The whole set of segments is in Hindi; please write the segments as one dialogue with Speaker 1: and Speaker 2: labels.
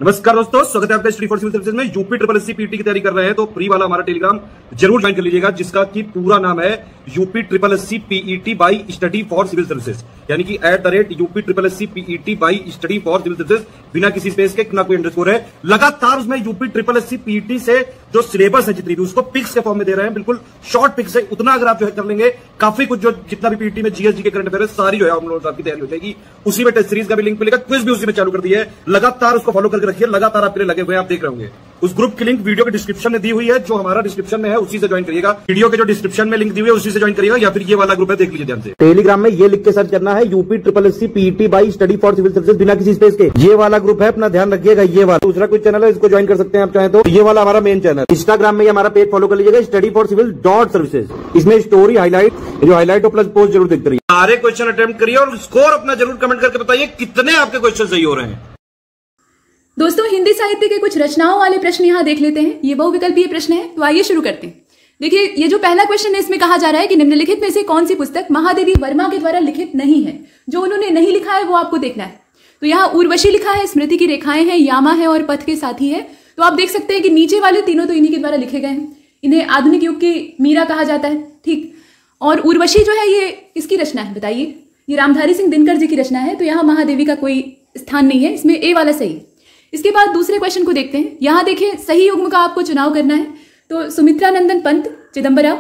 Speaker 1: नमस्कार दोस्तों, स्वागत है आपका स्टडी फॉर सिविल सर्विसेज में। यूपी ट्रिपल एससी पीटी की तैयारी कर रहे हैं तो प्री वाला हमारा टेलीग्राम जरूर ज्वाइन कर लीजिएगा, जिसका कि पूरा नाम है UP triple SC PET by study for civil services, यानी कि @UP triple SC PET by study for civil services, बिना किसी स्पेस के, ना कोई अंडरस्कोर है। लगातार उसमें यूपी ट्रिपल एससी पीईटी से जो सिलेबस है जितनी भी, उसको पिक्स के फॉर्म में दे रहे हैं, बिल्कुल शॉर्ट पिक्स है। उतना अगर आप जो है कर लेंगे, काफी कुछ जो जितना भी पीईटी में जीएसजी के करंट अफेयर सारी जो है हम लोग आपकी तैयारी हो जाएगी। उसी में टेस्ट सीरीज का भी लिंक मिलेगा, क्विज भी उसी में चालू कर दिया है। लगातार उसको फॉलो करके रखिए, लगातार आपके लिए लगे हुए हैं, आप देख रहे होंगे। उस ग्रुप की लिंक वीडियो के डिस्क्रिप्शन में दी हुई है, जो हमारा डिस्क्रिप्शन में है उसी से ज्वाइन करिएगा। वीडियो के जो डिस्क्रिप्शन में लिंक दी हुई है उसी से ज्वाइन करिएगा, या फिर ये वाला ग्रुप है, देख लीजिए ध्यान से। टेलीग्राम में ये लिख के सर्च करना है UP triple SC PET by study for civil services, बिना किसी स्पेस के। ये वाला ग्रुप है, अपना ध्यान रखिएगा। ये वाला दूसरा कोई चैनल है, इसको ज्वाइन कर सकते हैं आप चाहें तो। ये वाला हमारा मेन चैनल। इंस्टाग्राम में हमारा पेज फॉलो कर लीजिएगा, स्टडी फॉर सिविल .सर्विसेज। इसमें स्टोरी हाईलाइट, जो हाईलाइट हो प्लस पोस्ट जरूर देखते रहिए। सारे क्वेश्चन अटेम्प्ट करिए और स्कोर अपना जरूर कमेंट करके बताइए कितने आपके क्वेश्चन सही हो रहे हैं।
Speaker 2: दोस्तों, हिंदी साहित्य के कुछ रचनाओं वाले प्रश्न यहाँ देख लेते हैं। ये बहुविकल्पीय प्रश्न है, तो आइए शुरू करते हैं। देखिए, ये जो पहला क्वेश्चन है, इसमें कहा जा रहा है कि निम्नलिखित में से कौन सी पुस्तक महादेवी वर्मा के द्वारा लिखित नहीं है। जो उन्होंने नहीं लिखा है वो आपको देखना है। तो यहाँ उर्वशी लिखा है, स्मृति की रेखाएं हैं, यामा है और पथ के साथी है। तो आप देख सकते हैं कि नीचे वाले तीनों तो इन्हीं के द्वारा लिखे गए हैं। इन्हें आधुनिक युग की मीरा कहा जाता है, ठीक। और उर्वशी जो है ये किसकी रचना है बताइए? ये रामधारी सिंह दिनकर जी की रचना है। तो यहाँ महादेवी का कोई स्थान नहीं है, इसमें ए वाला सही। इसके बाद दूसरे क्वेश्चन को देखते हैं। यहाँ देखिए, सही युग्म का आपको चुनाव करना है। तो सुमित्रा नंदन पंत चिदम्बरा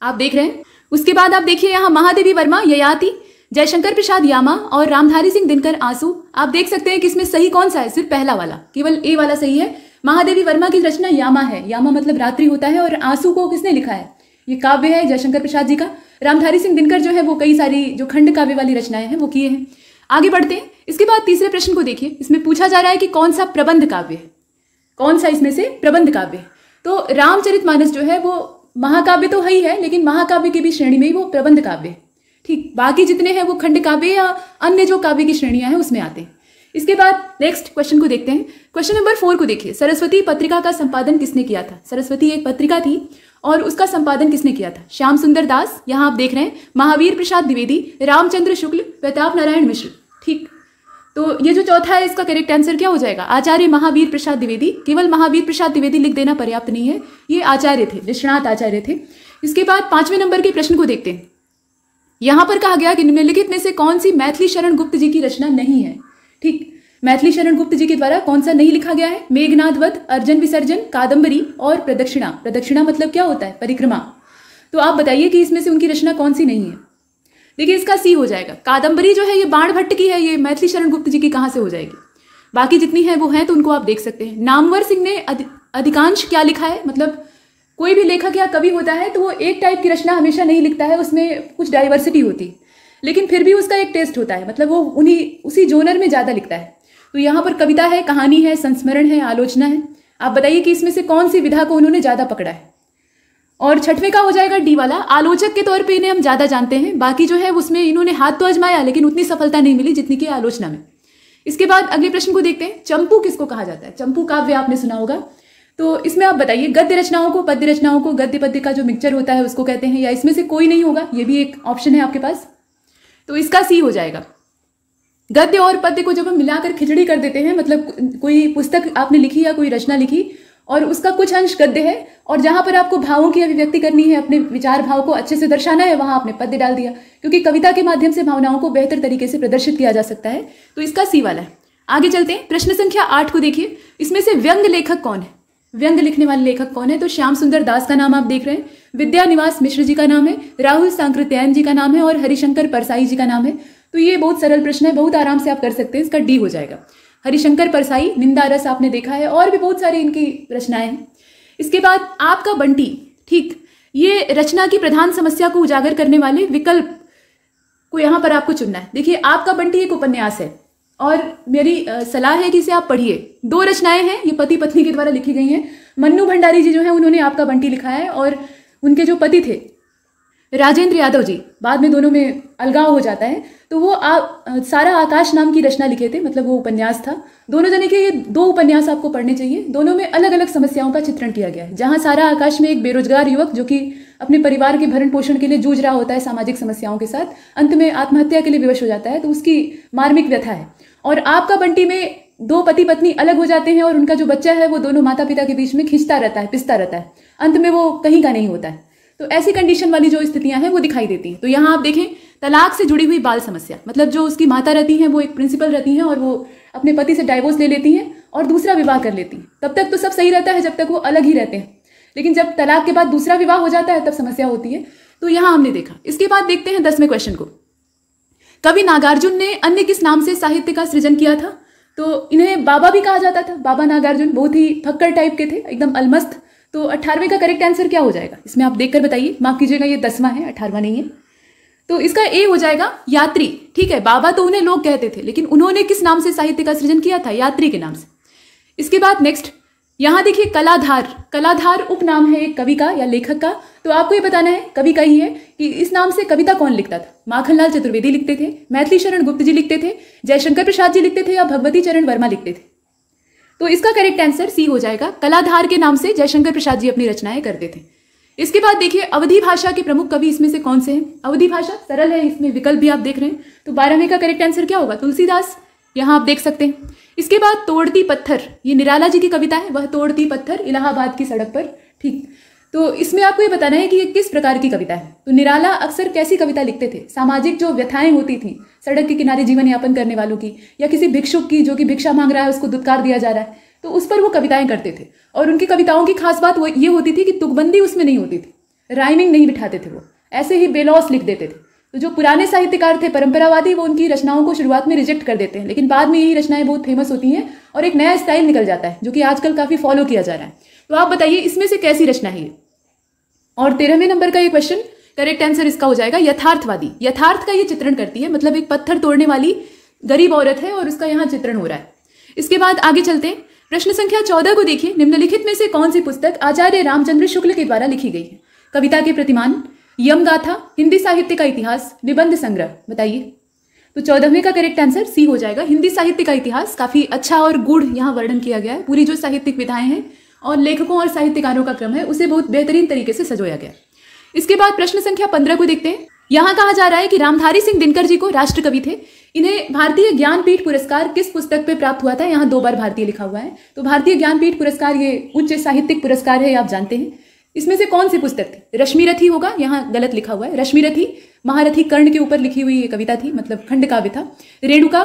Speaker 2: आप देख रहे हैं। उसके बाद आप देखिए, यहाँ महादेवी वर्मा ययाति, जयशंकर प्रसाद यामा और रामधारी सिंह दिनकर आंसू। आप देख सकते हैं कि इसमें सही कौन सा है? सिर्फ पहला वाला, केवल ए वाला सही है। महादेवी वर्मा की रचना यामा है। यामा मतलब रात्रि होता है। और आंसू को किसने लिखा है? ये काव्य है जयशंकर प्रसाद जी का। रामधारी सिंह दिनकर जो है वो कई सारी जो खंड काव्य वाली रचनाएं हैं वो किए हैं। आगे बढ़ते हैं। इसके बाद तीसरे प्रश्न को देखिए। इसमें पूछा जा रहा है कि कौन सा प्रबंध काव्य है, कौन सा इसमें से प्रबंध काव्य है। तो रामचरितमानस जो है वो महाकाव्य तो है ही है, लेकिन महाकाव्य की भी श्रेणी में ही वो प्रबंध काव्य है, ठीक। बाकी जितने हैं वो खंड काव्य या अन्य जो काव्य की श्रेणियां हैं उसमें आते हैं। इसके बाद नेक्स्ट क्वेश्चन को देखते हैं। क्वेश्चन नंबर 4 को देखिए। सरस्वती पत्रिका का संपादन किसने किया था? सरस्वती एक पत्रिका थी और उसका संपादन किसने किया था? श्याम सुंदर दास। यहाँ आप देख रहे हैं। महावीर प्रसाद द्विवेदी, रामचंद्र शुक्ल, प्रताप नारायण मिश्र, ठीक। तो ये जो चौथा है, इसका करेक्ट आंसर क्या हो जाएगा? आचार्य महावीर प्रसाद द्विवेदी। केवल महावीर प्रसाद द्विवेदी लिख देना पर्याप्त नहीं है, ये आचार्य थे, निष्णात आचार्य थे। इसके बाद 5वें नंबर के प्रश्न को देखते हैं। यहां पर कहा गया कि निम्नलिखित में से कौन सी मैथिली शरण गुप्त जी की रचना नहीं है, ठीक। मैथिली शरण गुप्त जी के द्वारा कौन सा नहीं लिखा गया है? मेघनाद वध, अर्जुन विसर्जन, कादम्बरी और प्रदक्षिणा। प्रदक्षिणा मतलब क्या होता है? परिक्रमा। तो आप बताइए कि इसमें से उनकी रचना कौन सी नहीं है? देखिए, इसका सी हो जाएगा। कादम्बरी जो है ये बाण भट्ट की है, ये मैथिली शरण गुप्त जी की कहाँ से हो जाएगी? बाकी जितनी है वो हैं, तो उनको आप देख सकते हैं। नामवर सिंह ने अधिकांश क्या लिखा है? मतलब कोई भी लेखक या कवि होता है तो वो एक टाइप की रचना हमेशा नहीं लिखता है, उसमें कुछ डाइवर्सिटी होती है, लेकिन फिर भी उसका एक टेस्ट होता है, मतलब वो उसी जोनर में ज्यादा लिखता है। तो यहाँ पर कविता है, कहानी है, संस्मरण है, आलोचना है। आप बताइए कि इसमें से कौन सी विधा को उन्होंने ज्यादा पकड़ा है? और 6वें का हो जाएगा डी वाला। आलोचक के तौर पे इन्हें हम ज्यादा जानते हैं। बाकी जो है उसमें इन्होंने हाथ तो आजमाया, लेकिन उतनी सफलता नहीं मिली जितनी की आलोचना में। इसके बाद अगले प्रश्न को देखते हैं। चंपू किसको कहा जाता है? चंपू काव्य आपने सुना होगा। तो इसमें आप बताइए, गद्य रचनाओं को, पद्य रचनाओं को, गद्य पद्य का जो मिक्सचर होता है उसको कहते हैं, या इसमें से कोई नहीं होगा? ये भी एक ऑप्शन है आपके पास। तो इसका सी हो जाएगा। गद्य और पद्य को जब हम मिलाकर खिचड़ी कर देते हैं, मतलब कोई पुस्तक आपने लिखी या कोई रचना लिखी और उसका कुछ अंश गद्य है, और जहां पर आपको भावों की अभिव्यक्ति करनी है, अपने विचार भाव को अच्छे से दर्शाना है, वहां आपने पद्य डाल दिया, क्योंकि कविता के माध्यम से भावनाओं को बेहतर तरीके से प्रदर्शित किया जा सकता है। तो इसका सी वाला है। आगे चलते हैं। प्रश्न संख्या 8 को देखिए। इसमें से व्यंग लेखक कौन है? व्यंग लिखने वाले लेखक कौन है? तो श्याम सुंदर दास का नाम आप देख रहे हैं, विद्यानिवास मिश्र जी का नाम है, राहुल सांकृत्यायन जी का नाम है और हरिशंकर परसाई जी का नाम है। तो ये बहुत सरल प्रश्न है, बहुत आराम से आप कर सकते हैं। इसका डी हो जाएगा। हरिशंकर परसाई, निंदा रस आपने देखा है, और भी बहुत सारी इनकी रचनाएं हैं। इसके बाद आपका बंटी, ठीक। ये रचना की प्रधान समस्या को उजागर करने वाले विकल्प को यहां पर आपको चुनना है। देखिए, आपका बंटी एक उपन्यास है और मेरी सलाह है कि इसे आप पढ़िए। 2 रचनाएं हैं, ये पति पत्नी के द्वारा लिखी गई हैं। मन्नू भंडारी जी जो है उन्होंने आपका बंटी लिखा है, और उनके जो पति थे राजेंद्र यादव जी, बाद में दोनों में अलगाव हो जाता है, तो वो सारा आकाश नाम की रचना लिखे थे, मतलब वो उपन्यास था। दोनों जने के ये 2 उपन्यास आपको पढ़ने चाहिए। दोनों में अलग अलग समस्याओं का चित्रण किया गया है। जहां सारा आकाश में एक बेरोजगार युवक जो कि अपने परिवार के भरण पोषण के लिए जूझ रहा होता है सामाजिक समस्याओं के साथ, अंत में आत्महत्या के लिए विवश हो जाता है, तो उसकी मार्मिक व्यथा है। और आपका बंटी में दो पति पत्नी अलग हो जाते हैं और उनका जो बच्चा है वो दोनों माता पिता के बीच में खिंचता रहता है, पिसता रहता है, अंत में वो कहीं का नहीं होता है। तो ऐसी कंडीशन वाली जो स्थितियां हैं वो दिखाई देती हैं। तो यहाँ आप देखें, तलाक से जुड़ी हुई बाल समस्या, मतलब जो उसकी माता रहती हैं वो एक प्रिंसिपल रहती हैं और वो अपने पति से डाइवोर्स ले लेती हैं और दूसरा विवाह कर लेती हैं। तब तक तो सब सही रहता है जब तक वो अलग ही रहते हैं, लेकिन जब तलाक के बाद दूसरा विवाह हो जाता है तब समस्या होती है। तो यहाँ हमने देखा। इसके बाद देखते हैं 10वें क्वेश्चन को। कवि नागार्जुन ने अन्य किस नाम से साहित्य का सृजन किया था? तो इन्हें बाबा भी कहा जाता था। बाबा नागार्जुन बहुत ही फक्कड़ टाइप के थे, एकदम अलमस्त। तो 18वें का करेक्ट आंसर क्या हो जाएगा? इसमें आप देखकर बताइए। माफ कीजिएगा, ये 10वां है, 18वां नहीं है। तो इसका ए हो जाएगा यात्री। ठीक है, बाबा तो उन्हें लोग कहते थे, लेकिन उन्होंने किस नाम से साहित्य का सृजन किया था? यात्री के नाम से। इसके बाद नेक्स्ट, यहाँ देखिए कलाधार। कलाधार उपनाम है एक कवि का या लेखक का। तो आपको ये बताना है, कवि का ही है, कि इस नाम से कविता कौन लिखता था? माखनलाल चतुर्वेदी लिखते थे, मैथिली शरण गुप्त जी लिखते थे, जयशंकर प्रसाद जी लिखते थे, या भगवती चरण वर्मा लिखते थे? तो इसका करेक्ट आंसर सी हो जाएगा। कलाधार के नाम से जयशंकर प्रसाद जी अपनी रचनाएं करते थे। इसके बाद देखिए, अवधी भाषा के प्रमुख कवि इसमें से कौन से हैं? अवधी भाषा सरल है, इसमें विकल्प भी आप देख रहे हैं। तो 12वें का करेक्ट आंसर क्या होगा? तुलसीदास। यहाँ आप देख सकते हैं। इसके बाद तोड़ती पत्थर, ये निराला जी की कविता है, वह तोड़ती पत्थर इलाहाबाद की सड़क पर। ठीक, तो इसमें आपको ये बताना है कि ये किस प्रकार की कविता है। तो निराला अक्सर कैसी कविता लिखते थे? सामाजिक जो व्यथाएं होती थी सड़क के किनारे जीवन यापन करने वालों की, या किसी भिक्षुक की जो कि भिक्षा मांग रहा है, उसको दुत्कार दिया जा रहा है, तो उस पर वो कविताएं करते थे। और उनकी कविताओं की खास बात वो ये होती थी कि तुकबंदी उसमें नहीं होती थी, राइमिंग नहीं बिठाते थे, वो ऐसे ही बेलौस लिख देते थे। तो जो पुराने साहित्यकार थे परंपरावादी, वो उनकी रचनाओं को शुरुआत में रिजेक्ट कर देते हैं, लेकिन बाद में यही रचनाएं बहुत फेमस होती हैं और एक नया स्टाइल निकल जाता है जो कि आजकल काफी फॉलो किया जा रहा है। तो आप बताइए इसमें से कैसी रचना है ये? और 13वें नंबर का ये क्वेश्चन, करेक्ट आंसर इसका हो जाएगा यथार्थवादी। यथार्थ का ये चित्रण करती है, मतलब एक पत्थर तोड़ने वाली गरीब औरत है और उसका यहाँ चित्रण हो रहा है। इसके बाद आगे चलते हैं। प्रश्न संख्या 14 को देखिए। निम्नलिखित में से कौन सी पुस्तक आचार्य रामचंद्र शुक्ल के द्वारा लिखी गई है? कविता के प्रतिमान, यमगाथा, हिंदी साहित्य का इतिहास, निबंध संग्रह, बताइए। तो 14वें का करेक्ट आंसर सी हो जाएगा, हिंदी साहित्य का इतिहास। काफी अच्छा और गूढ़ यहाँ वर्णन किया गया है। पूरी जो साहित्यिक विधाएं हैं और लेखकों और साहित्यकारों का क्रम है उसे बहुत बेहतरीन तरीके से सजोया गया। इसके बाद प्रश्न संख्या 15 को देखते हैं। यहाँ कहा जा रहा है कि रामधारी सिंह दिनकर जी को राष्ट्र कवि थे। इन्हें भारतीय ज्ञानपीठ पुरस्कार किस पुस्तक पे प्राप्त हुआ था? यहाँ 2 बार भारतीय लिखा हुआ है। तो भारतीय ज्ञानपीठ पुरस्कार ये उच्च साहित्यिक पुरस्कार है, आप जानते हैं। इसमें से कौन सी पुस्तक थी? रश्मिरथी होगा, यहाँ गलत लिखा हुआ है। रश्मिरथी महारथी कर्ण के ऊपर लिखी हुई कविता थी, मतलब खंड काव्य था। रेणुका,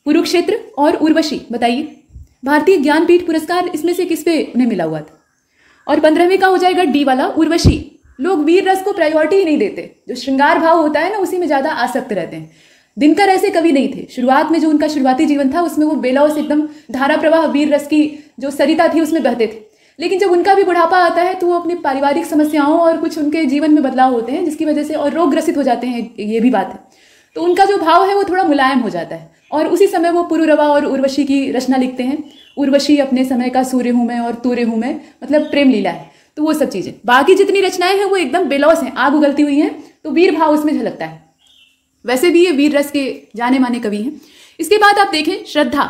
Speaker 2: कुरुक्षेत्र और उर्वशी, बताइए। भारतीय ज्ञानपीठ पुरस्कार इसमें से किस पे उन्हें मिला हुआ था? और 15वें का हो जाएगा डी वाला, उर्वशी। लोग वीर रस को प्रायोरिटी ही नहीं देते, जो श्रृंगार भाव होता है ना उसी में ज्यादा आसक्त रहते हैं। दिनकर ऐसे कवि नहीं थे। शुरुआत में जो उनका शुरुआती जीवन था उसमें वो बेलौस एकदम धारा प्रवाह वीर रस की जो सरिता थी उसमें बहते थे। लेकिन जब उनका भी बुढ़ापा आता है तो वो अपनी पारिवारिक समस्याओं और कुछ उनके जीवन में बदलाव होते हैं जिसकी वजह से, और रोग ग्रसित हो जाते हैं, ये भी बात है। तो उनका जो भाव है वो थोड़ा मुलायम हो जाता है और उसी समय वो पुरुरवा और उर्वशी की रचना लिखते हैं। उर्वशी अपने समय का सूर्य हूं मैं और तूर्य हूं मैं, मतलब प्रेम लीला है। तो वो सब चीजें, बाकी जितनी रचनाएं हैं वो एकदम बेलौस हैं, आग उगलती हुई हैं, तो वीर भाव उसमें झलकता है। वैसे भी ये वीर रस के जाने माने कवि हैं। इसके बाद आप देखें श्रद्धा।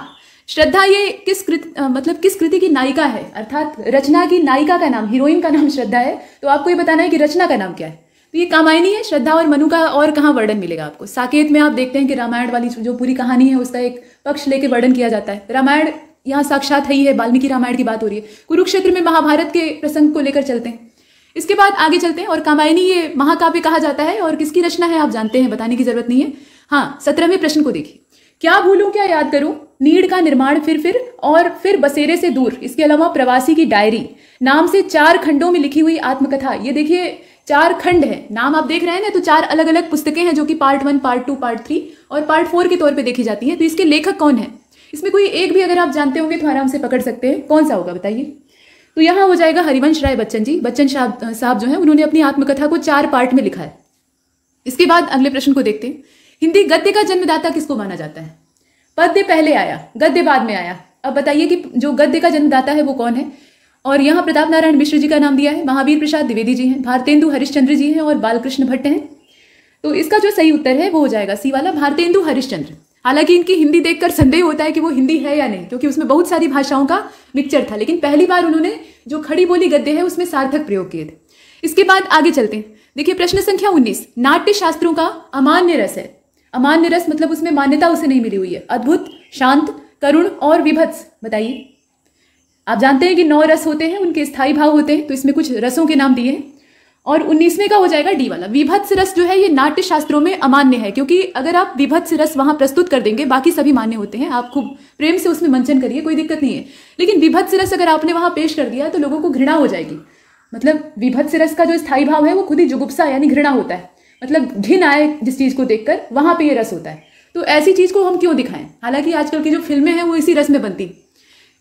Speaker 2: श्रद्धा ये किस कृति की नायिका है, अर्थात रचना की नायिका का नाम, हीरोइन का नाम श्रद्धा है। तो आपको ये बताना है कि रचना का नाम क्या है। तो ये कामायनी है। श्रद्धा और मनु का और कहाँ वर्णन मिलेगा आपको? साकेत में आप देखते हैं कि रामायण वाली जो पूरी कहानी है उसका एक पक्ष लेके वर्णन किया जाता है। रामायण यहाँ साक्षात है ही है, वाल्मीकि रामायण की बात हो रही है। कुरुक्षेत्र में महाभारत के प्रसंग को लेकर चलते हैं। इसके बाद आगे चलते हैं। और कामायनी ये महाकाव्य कहा जाता है और किसकी रचना है आप जानते हैं, बताने की जरूरत नहीं है। हाँ, 17वें प्रश्न को देखिए। क्या भूलूं क्या याद करूं, नीड़ का निर्माण फिर और फिर बसेरे से दूर, इसके अलावा प्रवासी की डायरी नाम से 4 खंडों में लिखी हुई आत्मकथा। ये देखिए 4 खंड है, नाम आप देख रहे हैं ना, तो 4 अलग अलग पुस्तकें हैं जो कि पार्ट 1, पार्ट 2, पार्ट 3 और पार्ट 4 के तौर पे देखी जाती हैं। तो इसके लेखक कौन है? इसमें कोई एक भी अगर आप जानते होंगे तो आराम से पकड़ सकते हैं, कौन सा होगा बताइए। तो यहाँ हो जाएगा हरिवंश राय बच्चन जी। बच्चन साहब जो है उन्होंने अपनी आत्मकथा को 4 पार्ट में लिखा है। इसके बाद अगले प्रश्न को देखते हैं। हिंदी गद्य का जन्मदाता किसको माना जाता है? पद्य पहले आया, गद्य बाद में आया। अब बताइए कि जो गद्य का जन्मदाता है वो कौन है? और यहाँ प्रताप नारायण मिश्र जी का नाम दिया है, महावीर प्रसाद द्विवेदी जी हैं, भारतेंदु हरिश्चंद्र जी हैं और बालकृष्ण भट्ट हैं। तो इसका जो सही उत्तर है वो हो जाएगा सी वाला, भारतेंदु हरिश्चंद्र। हालांकि इनकी हिंदी देखकर संदेह होता है कि वो हिंदी है या नहीं, क्योंकि उसमें बहुत सारी भाषाओं का मिक्सचर था, लेकिन पहली बार उन्होंने जो खड़ी बोली गद्य है उसमें सार्थक प्रयोग किए थे। इसके बाद आगे चलते हैं। देखिए प्रश्न संख्या 19। नाट्य शास्त्रों का अमान्य रस है। अमान्य रस मतलब उसमें मान्यता उसे नहीं मिली हुई है। अद्भुत, शांत, करुण और विभत्स। बताइए, आप जानते हैं कि 9 रस होते हैं, उनके स्थायी भाव होते हैं, तो इसमें कुछ रसों के नाम दिए हैं। और 19वें का हो जाएगा डी वाला। विभत्स रस जो है ये नाट्य शास्त्रों में अमान्य है, क्योंकि अगर आप विभत्स रस वहां प्रस्तुत कर देंगे, बाकी सभी मान्य होते हैं, आप खूब प्रेम से उसमें मंचन करिए, कोई दिक्कत नहीं है। लेकिन विभत्स रस अगर आपने वहां पेश कर दिया तो लोगों को घृणा हो जाएगी। मतलब विभत्स रस का जो स्थायी भाव है वो खुद ही जुगुप्सा यानी घृणा होता है, मतलब घिन आए जिस चीज को देखकर, वहां पे ये रस होता है। तो ऐसी चीज को हम क्यों दिखाएं? हालांकि आजकल की जो फिल्में हैं वो इसी रस में बनती।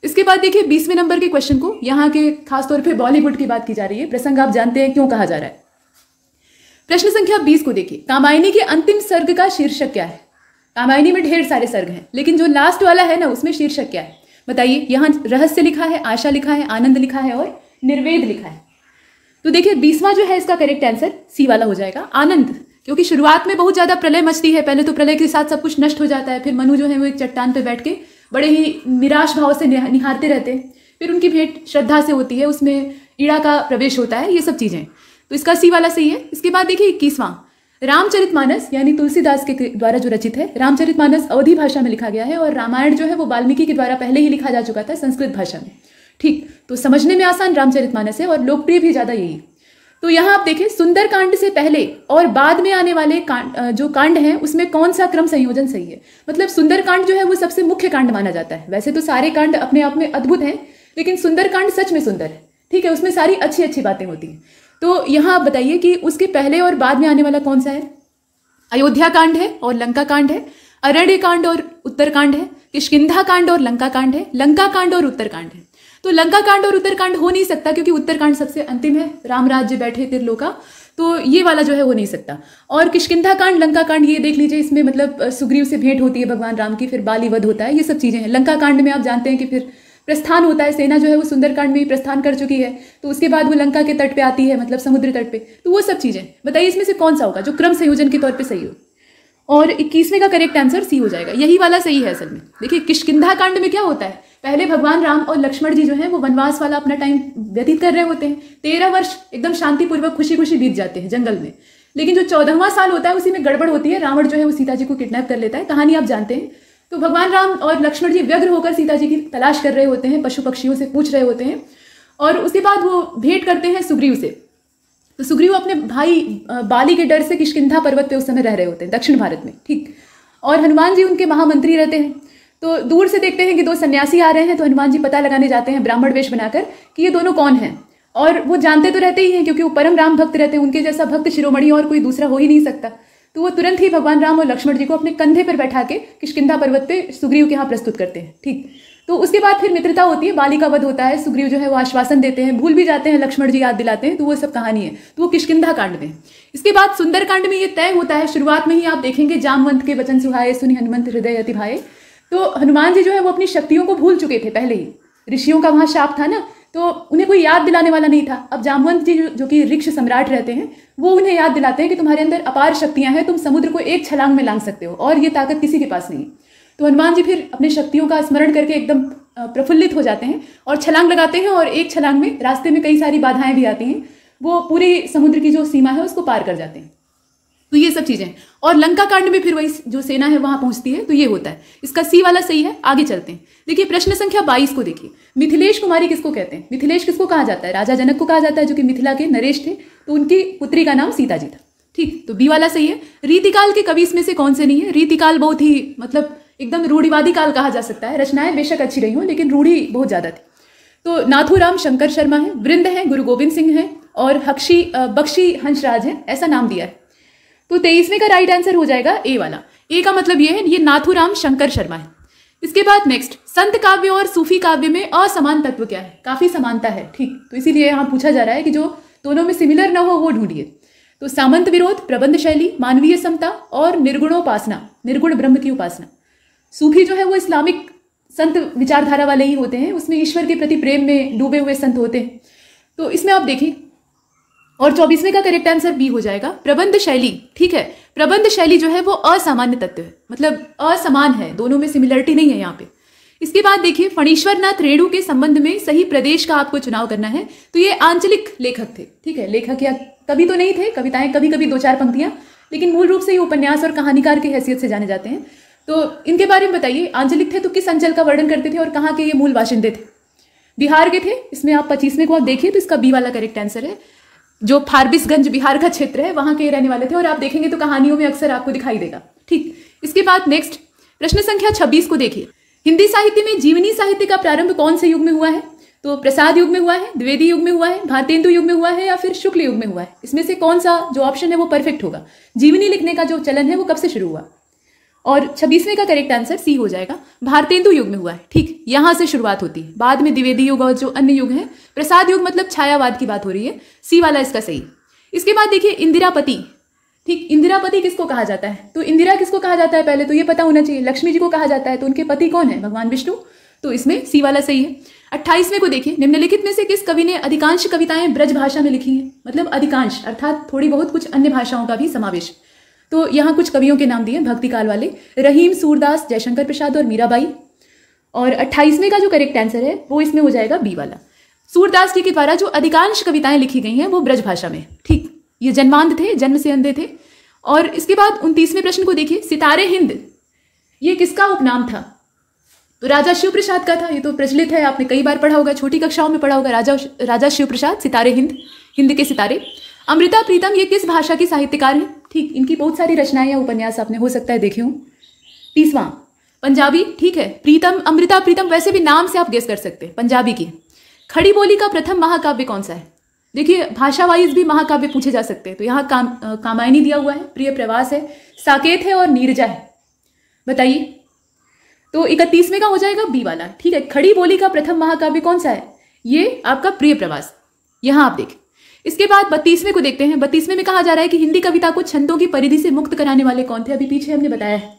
Speaker 2: इसके बाद देखिए 20वें नंबर के क्वेश्चन को, यहाँ के खासतौर पर बॉलीवुड की बात की जा रही है। प्रसंग आप जानते हैं क्यों कहा जा रहा है। प्रश्न संख्या 20 को देखिए, कामायनी के अंतिम सर्ग का शीर्षक क्या है? कामायनी में ढेर सारे सर्ग हैं, लेकिन जो लास्ट वाला है ना उसमें शीर्षक क्या है? बताइए। यहाँ रहस्य लिखा है, आशा लिखा है, आनंद लिखा है और निर्वेद लिखा है। तो देखिए 20वां जो है इसका करेक्ट आंसर सी वाला हो जाएगा, आनंद। क्योंकि शुरुआत में बहुत ज्यादा प्रलय मचती है, पहले तो प्रलय के साथ सब कुछ नष्ट हो जाता है, फिर मनु जो है वो एक चट्टान पर बैठ के बड़े ही निराश भाव से निहारते रहते हैं, फिर उनकी भेंट श्रद्धा से होती है, उसमें ईड़ा का प्रवेश होता है, ये सब चीजें। तो इसका सी वाला सही है। इसके बाद देखिए 21वां, रामचरितमानस यानी तुलसीदास के द्वारा जो रचित है। रामचरितमानस अवधी भाषा में लिखा गया है और रामायण जो है वो वाल्मीकि के द्वारा पहले ही लिखा जा चुका था संस्कृत भाषा में। ठीक, तो समझने में आसान रामचरितमानस है और लोकप्रिय भी ज्यादा यही। तो यहाँ आप देखें, सुंदर कांड से पहले और बाद में आने वाले जो कांड हैं उसमें कौन सा क्रम संयोजन सही है? मतलब सुंदर कांड जो है वो सबसे मुख्य कांड माना जाता है। वैसे तो सारे कांड अपने आप में अद्भुत हैं, लेकिन सुंदर कांड सच में सुंदर है। ठीक है, उसमें सारी अच्छी अच्छी बातें होती हैं। तो यहाँ आप बताइए कि उसके पहले और बाद में आने वाला कौन सा है? अयोध्या कांड है और लंका कांड है, अरण्य कांड और उत्तरकांड है, किष्किंधा कांड और लंका कांड है, लंका कांड और उत्तरकांड है। तो लंका कांड और उत्तरकांड हो नहीं सकता, क्योंकि उत्तरकांड सबसे अंतिम है, राम राज्य बैठे त्रिलोका, तो ये वाला जो है हो नहीं सकता। और किष्किंधा कांड, लंका कांड, ये देख लीजिए, इसमें मतलब सुग्रीव से भेंट होती है भगवान राम की, फिर बाली वध होता है, ये सब चीजें हैं। लंका कांड में आप जानते हैं कि फिर प्रस्थान होता है, सेना जो है वो सुंदरकांड में ही प्रस्थान कर चुकी है, तो उसके बाद वो लंका के तट पे आती है, मतलब समुद्र तट पे। तो वो सब चीजें बताइए, इसमें से कौन सा होगा जो क्रम संयोजन के तौर पे सही हो? और 21वें का करेक्ट आंसर सी हो जाएगा, यही वाला सही है असल में। देखिए किष्किंधा कांड में क्या होता है, पहले भगवान राम और लक्ष्मण जी जो है वो वनवास वाला अपना टाइम व्यतीत कर रहे होते हैं। 13 वर्ष एकदम शांतिपूर्वक खुशी खुशी बीत जाते हैं जंगल में, लेकिन जो 14वां साल होता है उसी में गड़बड़ होती है। रावण जो है वो सीता जी को किडनैप कर लेता है, कहानी आप जानते हैं। तो भगवान राम और लक्ष्मण जी व्यग्र होकर सीता जी की तलाश कर रहे होते हैं, पशु पक्षियों से पूछ रहे होते हैं, और उसके बाद वो भेंट करते हैं सुग्रीव से। तो सुग्रीव अपने भाई बाली के डर से किष्किंधा पर्वत पे उस समय रह रहे होते हैं, दक्षिण भारत में। ठीक, और हनुमान जी उनके महामंत्री रहते हैं। तो दूर से देखते हैं कि 2 सन्यासी आ रहे हैं, तो हनुमान जी पता लगाने जाते हैं ब्राह्मण वेश बनाकर कि ये दोनों कौन हैं। और वो जानते तो रहते ही हैं, क्योंकि वो परम राम भक्त रहते हैं, उनके जैसा भक्त शिरोमणि और कोई दूसरा हो ही नहीं सकता। तो वो तुरंत ही भगवान राम और लक्ष्मण जी को अपने कंधे पर बैठा के किष्किंधा पर्वत पे सुग्रीव के यहाँ प्रस्तुत करते हैं। ठीक, तो उसके बाद फिर मित्रता होती है, बाली का वध होता है, सुग्रीव जो है वो आश्वासन देते हैं, भूल भी जाते हैं, लक्ष्मण जी याद दिलाते हैं, तो वो सब कहानी है। तो वो किष्किंधा कांड में। इसके बाद सुंदर कांड में ये तय होता है, शुरुआत में ही आप देखेंगे, जामवंत के वचन सुहाए, सुनि हनुमंत हृदय अति भाए। तो हनुमान जी जो है वो अपनी शक्तियों को भूल चुके थे पहले ही, ऋषियों का वहां शाप था ना, तो उन्हें कोई याद दिलाने वाला नहीं था। अब जामवंत जी जो कि ऋक्ष सम्राट रहते हैं, वो उन्हें याद दिलाते हैं कि तुम्हारे अंदर अपार शक्तियां हैं, तुम समुद्र को एक छलांग में लांघ सकते हो, और ये ताकत किसी के पास नहीं। तो हनुमान जी फिर अपनी शक्तियों का स्मरण करके एकदम प्रफुल्लित हो जाते हैं और छलांग लगाते हैं, और एक छलांग में रास्ते में कई सारी बाधाएं भी आती हैं, वो पूरी समुद्र की जो सीमा है उसको पार कर जाते हैं। तो ये सब चीजें, और लंका कांड में फिर वही जो सेना है वहां पहुंचती है, तो ये होता है। इसका सी वाला सही है। आगे चलते हैं, देखिए प्रश्न संख्या 22 को देखिए, मिथिलेश कुमारी किसको कहते हैं? मिथिलेश किसको कहा जाता है? राजा जनक को कहा जाता है, जो कि मिथिला के नरेश थे, तो उनकी पुत्री का नाम सीता जी था। ठीक, तो बी वाला सही है। रीतिकाल के कवि इसमें से कौन से नहीं है? रीतिकाल बहुत ही मतलब एकदम रूढ़िवादी काल कहा जा सकता है, रचनाएं बेशक अच्छी रही हो लेकिन रूढ़ी बहुत ज्यादा थी। तो नाथुराम शंकर शर्मा है, वृंद है, गुरु गोविंद सिंह है, और बख्शी हंसराज है, ऐसा नाम दिया है। तो 23वें का राइट आंसर हो जाएगा ए वाला। ए का मतलब ये है, ये नाथुराम शंकर शर्मा है। इसके बाद नेक्स्ट, संत काव्य और सूफी काव्य में असमान तत्व क्या है? काफी समानता है। ठीक, तो इसीलिए यहाँ पूछा जा रहा है कि जो दोनों में सिमिलर ना हो वो ढूंढिए। तो सामंत विरोध, प्रबंध शैली, मानवीय समता और निर्गुणोपासना, निर्गुण ब्रह्म की उपासना। सूफी जो है वो इस्लामिक संत विचारधारा वाले ही होते हैं, उसमें ईश्वर के प्रति प्रेम में डूबे हुए संत होते हैं। तो इसमें आप देखिए, और 24वें का करेक्ट आंसर बी हो जाएगा, प्रबंध शैली। ठीक है, प्रबंध शैली जो है वो असामान्य तत्व है, मतलब असमान है, दोनों में सिमिलरिटी नहीं है यहाँ पे। इसके बाद देखिए, फणीश्वर नाथ रेणु के संबंध में सही प्रदेश का आपको चुनाव करना है। तो ये आंचलिक लेखक थे। ठीक है, लेखक या कवि तो नहीं थे, कविताएं कभी कभी 2-4 पंक्तियां, लेकिन मूल रूप से ये उपन्यास और कहानीकार की हैसियत से जाने जाते हैं। तो इनके बारे में बताइए, आंचलिक थे तो किस अंचल का वर्णन करते थे और कहाँ के ये मूल बाशिंदे थे? बिहार के थे। इसमें आप 25वें को आप देखिए तो इसका बी वाला करेक्ट आंसर है। जो फारबिसगंज बिहार का क्षेत्र है वहां के रहने वाले थे, और आप देखेंगे तो कहानियों में अक्सर आपको दिखाई देगा। ठीक, इसके बाद नेक्स्ट प्रश्न संख्या 26 को देखिए। हिंदी साहित्य में जीवनी साहित्य का प्रारंभ कौन से युग में हुआ है? तो प्रसाद युग में हुआ है, द्विवेदी युग में हुआ है, भारतेंदु युग में हुआ है, या फिर शुक्ल युग में हुआ है? इसमें से कौन सा जो ऑप्शन है वो परफेक्ट होगा? जीवनी लिखने का जो चलन है वो कब से शुरू हुआ? और 26वें का करेक्ट आंसर सी हो जाएगा, भारतेंदु युग में हुआ है। ठीक, यहां से शुरुआत होती है, बाद में द्विवेदी युग और जो अन्य युग है। प्रसाद युग मतलब छायावाद की बात हो रही है, सी वाला इसका सही। इसके बाद देखिए इंदिरापति। ठीक, इंदिरापति किसको कहा जाता है? तो इंदिरा किसको कहा जाता है पहले तो ये पता होना चाहिए। लक्ष्मी जी को कहा जाता है, तो उनके पति कौन है? भगवान विष्णु। तो इसमें सी वाला सही है। 28वें को देखिए, निम्नलिखित में से किस कवि ने अधिकांश कविताएं ब्रज भाषा में लिखी हैं? मतलब अधिकांश अर्थात थोड़ी बहुत कुछ अन्य भाषाओं का भी समावेश। तो यहाँ कुछ कवियों के नाम दिए भक्ति काल वाले, रहीम, सूरदास, जयशंकर प्रसाद और मीराबाई। और 28वें का जो करेक्ट आंसर है वो इसमें हो जाएगा बी वाला। सूरदास जी के द्वारा जो अधिकांश कविताएं लिखी गई हैं वो ब्रज भाषा में। ठीक, ये जन्मांध थे, जन्म से अंधे थे। और इसके बाद 29वें प्रश्न को देखिए, सितारे हिंद ये किसका उपनाम था? तो राजा शिव प्रसाद का था। ये तो प्रचलित है, आपने कई बार पढ़ा होगा, छोटी कक्षाओं में पढ़ा होगा। राजा शिव प्रसाद, सितारे हिंद, हिंद के सितारे। अमृता प्रीतम ये किस भाषा की साहित्यकार हैं? ठीक, इनकी बहुत सारी रचनाएं या उपन्यास आपने हो सकता है देखे हो। 30वां पंजाबी। ठीक है, प्रीतम, अमृता प्रीतम वैसे भी नाम से आप गेस कर सकते हैं, पंजाबी की। खड़ी बोली का प्रथम महाकाव्य कौन सा है? देखिए भाषा वाइज भी महाकाव्य पूछे जा सकते हैं। तो यहाँ कामायनी दिया हुआ है, प्रिय प्रवास है, साकेत है और नीरजा है। बताइए। तो 31वें का हो जाएगा बी वाला। ठीक है, खड़ी बोली का प्रथम महाकाव्य कौन सा है? ये आपका प्रिय प्रवास, यहाँ आप देखें। इसके बाद 32वें को देखते हैं। 32वें में कहा जा रहा है कि हिंदी कविता को छंदों की परिधि से मुक्त कराने वाले कौन थे? अभी पीछे हमने बताया है,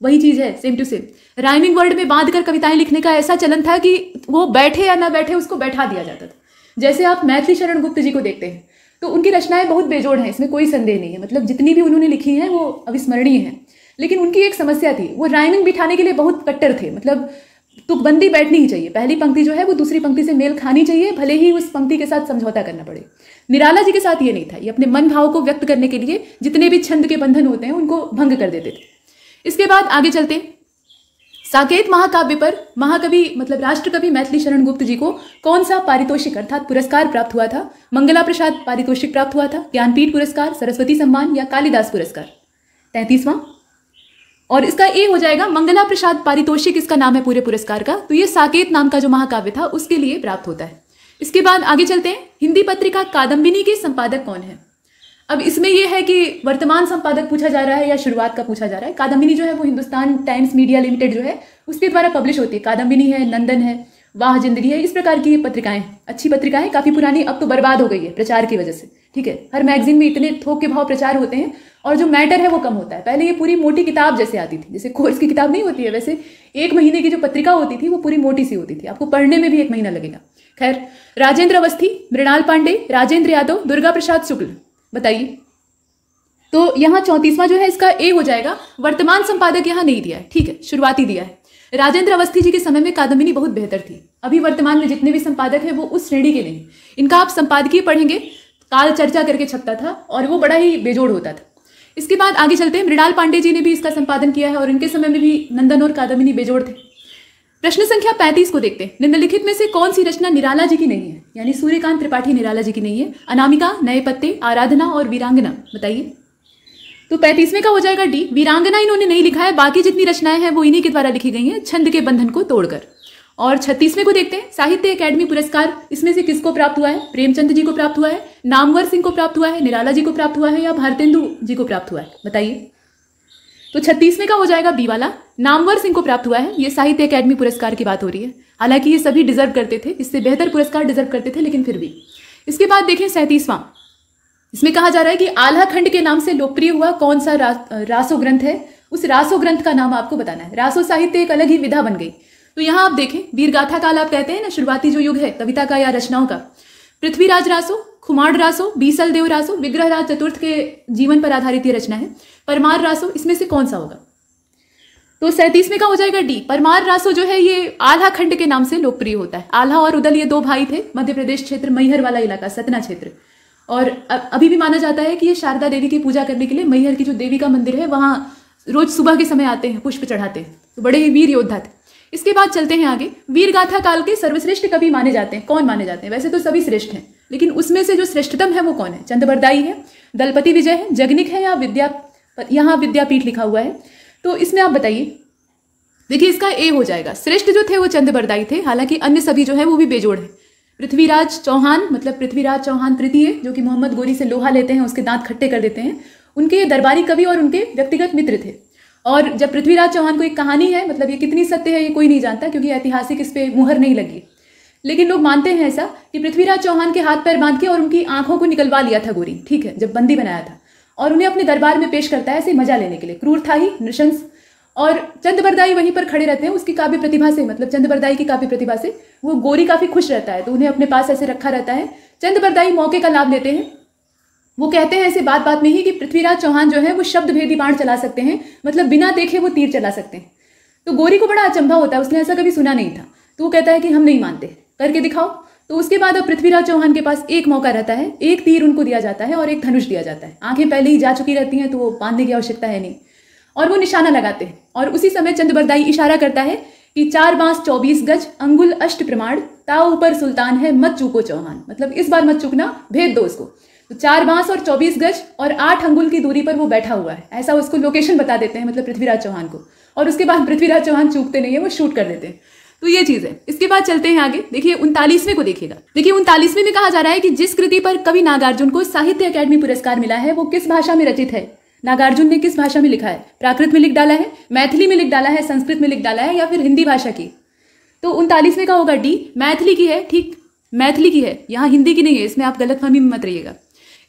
Speaker 2: वही चीज है, same to same. Rhyming word में बांध कर कविताएं लिखने का ऐसा चलन था कि वो बैठे या ना बैठे उसको बैठा दिया जाता था। जैसे आप मैथिली शरण गुप्त जी को देखते हैं तो उनकी रचनाएं बहुत बेजोड़ हैं, इसमें कोई संदेह नहीं है। मतलब जितनी भी उन्होंने लिखी हैं वो अविस्मरणीय हैं। लेकिन उनकी एक समस्या थी, वो राइमिंग बिठाने के लिए बहुत कट्टर थे। मतलब तुकबंदी बैठनी ही चाहिए, पहली पंक्ति जो है वो दूसरी पंक्ति से मेल खानी चाहिए, भले ही उस पंक्ति के साथ समझौता करना पड़े। निराला जी के साथ ये नहीं था, ये अपने मन भाव को व्यक्त करने के लिए जितने भी छंद के बंधन होते हैं उनको भंग कर देते थे। इसके बाद आगे चलते, साकेत महाकाव्य पर महाकवि मतलब राष्ट्रकवि मैथिली शरण गुप्त जी को कौन सा पारितोषिक अर्थात पुरस्कार प्राप्त हुआ था? मंगला प्रसाद पारितोषिक प्राप्त हुआ था, ज्ञानपीठ पुरस्कार, सरस्वती सम्मान या कालिदास पुरस्कार? 33वां और इसका ए हो जाएगा मंगला प्रसाद पारितोषिक, इसका नाम है पूरे पुरस्कार का। तो ये साकेत नाम का जो महाकाव्य था उसके लिए प्राप्त होता है। इसके बाद आगे चलते हैं, हिंदी पत्रिका कादम्बिनी के संपादक कौन है? अब इसमें यह है कि वर्तमान संपादक पूछा जा रहा है या शुरुआत का पूछा जा रहा है। कादम्बिनी जो है वो हिंदुस्तान टाइम्स मीडिया लिमिटेड जो है उसके द्वारा पब्लिश होती है। कादम्बिनी है, नंदन है, वाह जिंदगी है, इस प्रकार की पत्रिकाएं, अच्छी पत्रिकाएं, काफी पुरानी, अब तो बर्बाद हो गई है प्रचार की वजह से। ठीक है, हर मैगजीन में इतने थोक के भाव प्रचार होते हैं और जो मैटर है वो कम होता है। पहले ये पूरी मोटी किताब जैसे आती थी, जैसे कोर्स की किताब नहीं होती है, वैसे 1 महीने की जो पत्रिका होती थी वो पूरी मोटी सी होती थी, आपको पढ़ने में भी 1 महीना लगेगा। खैर, राजेंद्र अवस्थी, मृणाल पांडे, राजेंद्र यादव, दुर्गा प्रसाद शुक्ल, बताइए। तो यहाँ 34वां जो है इसका ए हो जाएगा। वर्तमान संपादक यहाँ नहीं दिया है, ठीक है, शुरुआती दिया है। राजेंद्र अवस्थी जी के समय में कादम्बिनी बहुत बेहतर थी। अभी वर्तमान में जितने भी संपादक हैं वो उस श्रेणी के नहीं। इनका आप संपादकीय पढ़ेंगे, काल चर्चा करके छपता था और वो बड़ा ही बेजोड़ होता था। इसके बाद आगे चलते हैं, मृणाल पांडे जी ने भी इसका संपादन किया है और इनके समय में भी नंदन और कादम्बिनी बेजोड़ थे। प्रश्न संख्या 35 को देखते हैं, निम्नलिखित में से कौन सी रचना निराला जी की नहीं है? यानी सूर्यकांत त्रिपाठी निराला जी की नहीं है। अनामिका, नए पत्ते, आराधना और वीरांगना, बताइए। तो 35वें का हो जाएगा डी, वीरांगना इन्होंने नहीं लिखा है, बाकी जितनी रचनाएं हैं वो इन्हीं के द्वारा लिखी गई हैं, छंद के बंधन को तोड़कर। और 36वें को देखते हैं, साहित्य अकादमी पुरस्कार इसमें से किसको प्राप्त हुआ है? प्रेमचंद जी को प्राप्त हुआ है, नामवर सिंह को प्राप्त हुआ है, निराला जी को प्राप्त हुआ है या भारतेंदु जी को प्राप्त हुआ है? बताइए। तो 36वें का हो जाएगा बी वाला, नामवर सिंह को प्राप्त हुआ है। ये साहित्य अकादमी पुरस्कार की बात हो रही है। हालांकि ये सभी डिजर्व करते थे, इससे बेहतर पुरस्कार डिजर्व करते थे, लेकिन फिर भी। इसके बाद देखें 37वां, इसमें कहा जा रहा है कि आल्हा खंड के नाम से लोकप्रिय हुआ कौन सा रासो ग्रंथ है? उस रासो ग्रंथ का नाम आपको बताना है। रासो साहित्य एक अलग ही विधा बन गई। तो यहाँ आप देखें, वीरगाथा काल आप कहते हैं ना, शुरुआती जो युग है कविता का या रचनाओं का, पृथ्वीराज रासो, खुमाड़ रासो, बीसल देव रासो, विग्रहराज चतुर्थ के जीवन पर आधारित ये रचना है। परमार रासो, इसमें से कौन सा होगा? तो 37वें का हो जाएगा डी, परमार रासो जो है ये आल्हा खंड के नाम से लोकप्रिय होता है। आल्हा और उदल ये 2 भाई थे, मध्य प्रदेश क्षेत्र, मैहर वाला इलाका, सतना क्षेत्र। और अभी भी माना जाता है कि ये शारदा देवी की पूजा करने के लिए मैहर की जो देवी का मंदिर है वहां रोज सुबह के समय आते हैं, पुष्प चढ़ाते हैं, तो बड़े ही वीर योद्धा थे। इसके बाद चलते हैं आगे। वीर गाथा काल के सर्वश्रेष्ठ कवि माने जाते हैं। कौन माने जाते हैं? वैसे तो सभी श्रेष्ठ हैं, लेकिन उसमें से जो श्रेष्ठतम है वो कौन है? चंद्रबरदाई है, दलपति विजय है, जगनिक है, या यहाँ विद्यापीठ लिखा हुआ है। तो इसमें आप बताइए। देखिए इसका ए हो जाएगा। श्रेष्ठ जो थे वो चंद्रबरदाई थे, हालांकि अन्य सभी जो है वो भी बेजोड़ है। पृथ्वीराज चौहान, मतलब पृथ्वीराज चौहान तृतीय, जो कि मोहम्मद गोरी से लोहा लेते हैं, उसके दांत खट्टे कर देते हैं, उनके दरबारी कवि और उनके व्यक्तिगत मित्र थे। और जब पृथ्वीराज चौहान को एक कहानी है, मतलब ये कितनी सत्य है ये कोई नहीं जानता, क्योंकि ऐतिहासिक इस पे मुहर नहीं लगी, लेकिन लोग मानते हैं ऐसा कि पृथ्वीराज चौहान के हाथ पैर बांध के और उनकी आंखों को निकलवा लिया था गोरी, ठीक है, जब बंदी बनाया था, और उन्हें अपने दरबार में पेश करता है ऐसे मजा लेने के लिए। क्रूर था ही, नृशंस। और चंद्रबरदाई वहीं पर खड़े रहते हैं उसकी काव्य प्रतिभा से, मतलब चंद्रबरदाई की काव्य प्रतिभा से वो गोरी काफी खुश रहता है, तो उन्हें अपने पास ऐसे रखा रहता है। चंद्रबरदाई मौके का लाभ लेते हैं। वो कहते हैं ऐसे बात बात में ही कि पृथ्वीराज चौहान जो है वो शब्द भेदी बाण चला सकते हैं, मतलब बिना देखे वो तीर चला सकते हैं। तो गोरी को बड़ा अचंभा होता है, उसने ऐसा कभी सुना नहीं था, तो वो कहता है कि हम नहीं मानते, करके दिखाओ। तो उसके बाद अब पृथ्वीराज चौहान के पास एक मौका रहता है, एक तीर उनको दिया जाता है और एक धनुष दिया जाता है। आंखें पहले ही जा चुकी रहती हैं तो वो बांधने की आवश्यकता है नहीं, और वो निशाना लगाते हैं। और उसी समय चंद्रबरदाई इशारा करता है कि 4 बांस 24 गज, अंगुल अष्ट प्रमाण, ताव ऊपर सुल्तान है, मत चूको चौहान, मतलब इस बार मत चूकना, भेद दो उसको। तो 4 बांस और 24 गज और 8 अंगुल की दूरी पर वो बैठा हुआ है, ऐसा उसको लोकेशन बता देते हैं, मतलब पृथ्वीराज चौहान को। और उसके बाद पृथ्वीराज चौहान चूकते नहीं है, वो शूट कर देते हैं। तो ये चीज है। इसके बाद चलते हैं आगे। देखिए 39वें को देखिएगा। देखिए 39वें में कहा जा रहा है कि जिस कृति पर कवि नागार्जुन को साहित्य अकादमी पुरस्कार मिला है वो किस भाषा में रचित है। नागार्जुन ने किस भाषा में लिखा है? प्राकृत में लिख डाला है, मैथिली में लिख डाला है, संस्कृत में लिख डाला है, या फिर हिंदी भाषा की? तो 39वें का होगा डी, मैथिली की है। ठीक, मैथिली की है, यहाँ हिंदी की नहीं है, इसमें आप गलतफहमी में मत रहिएगा।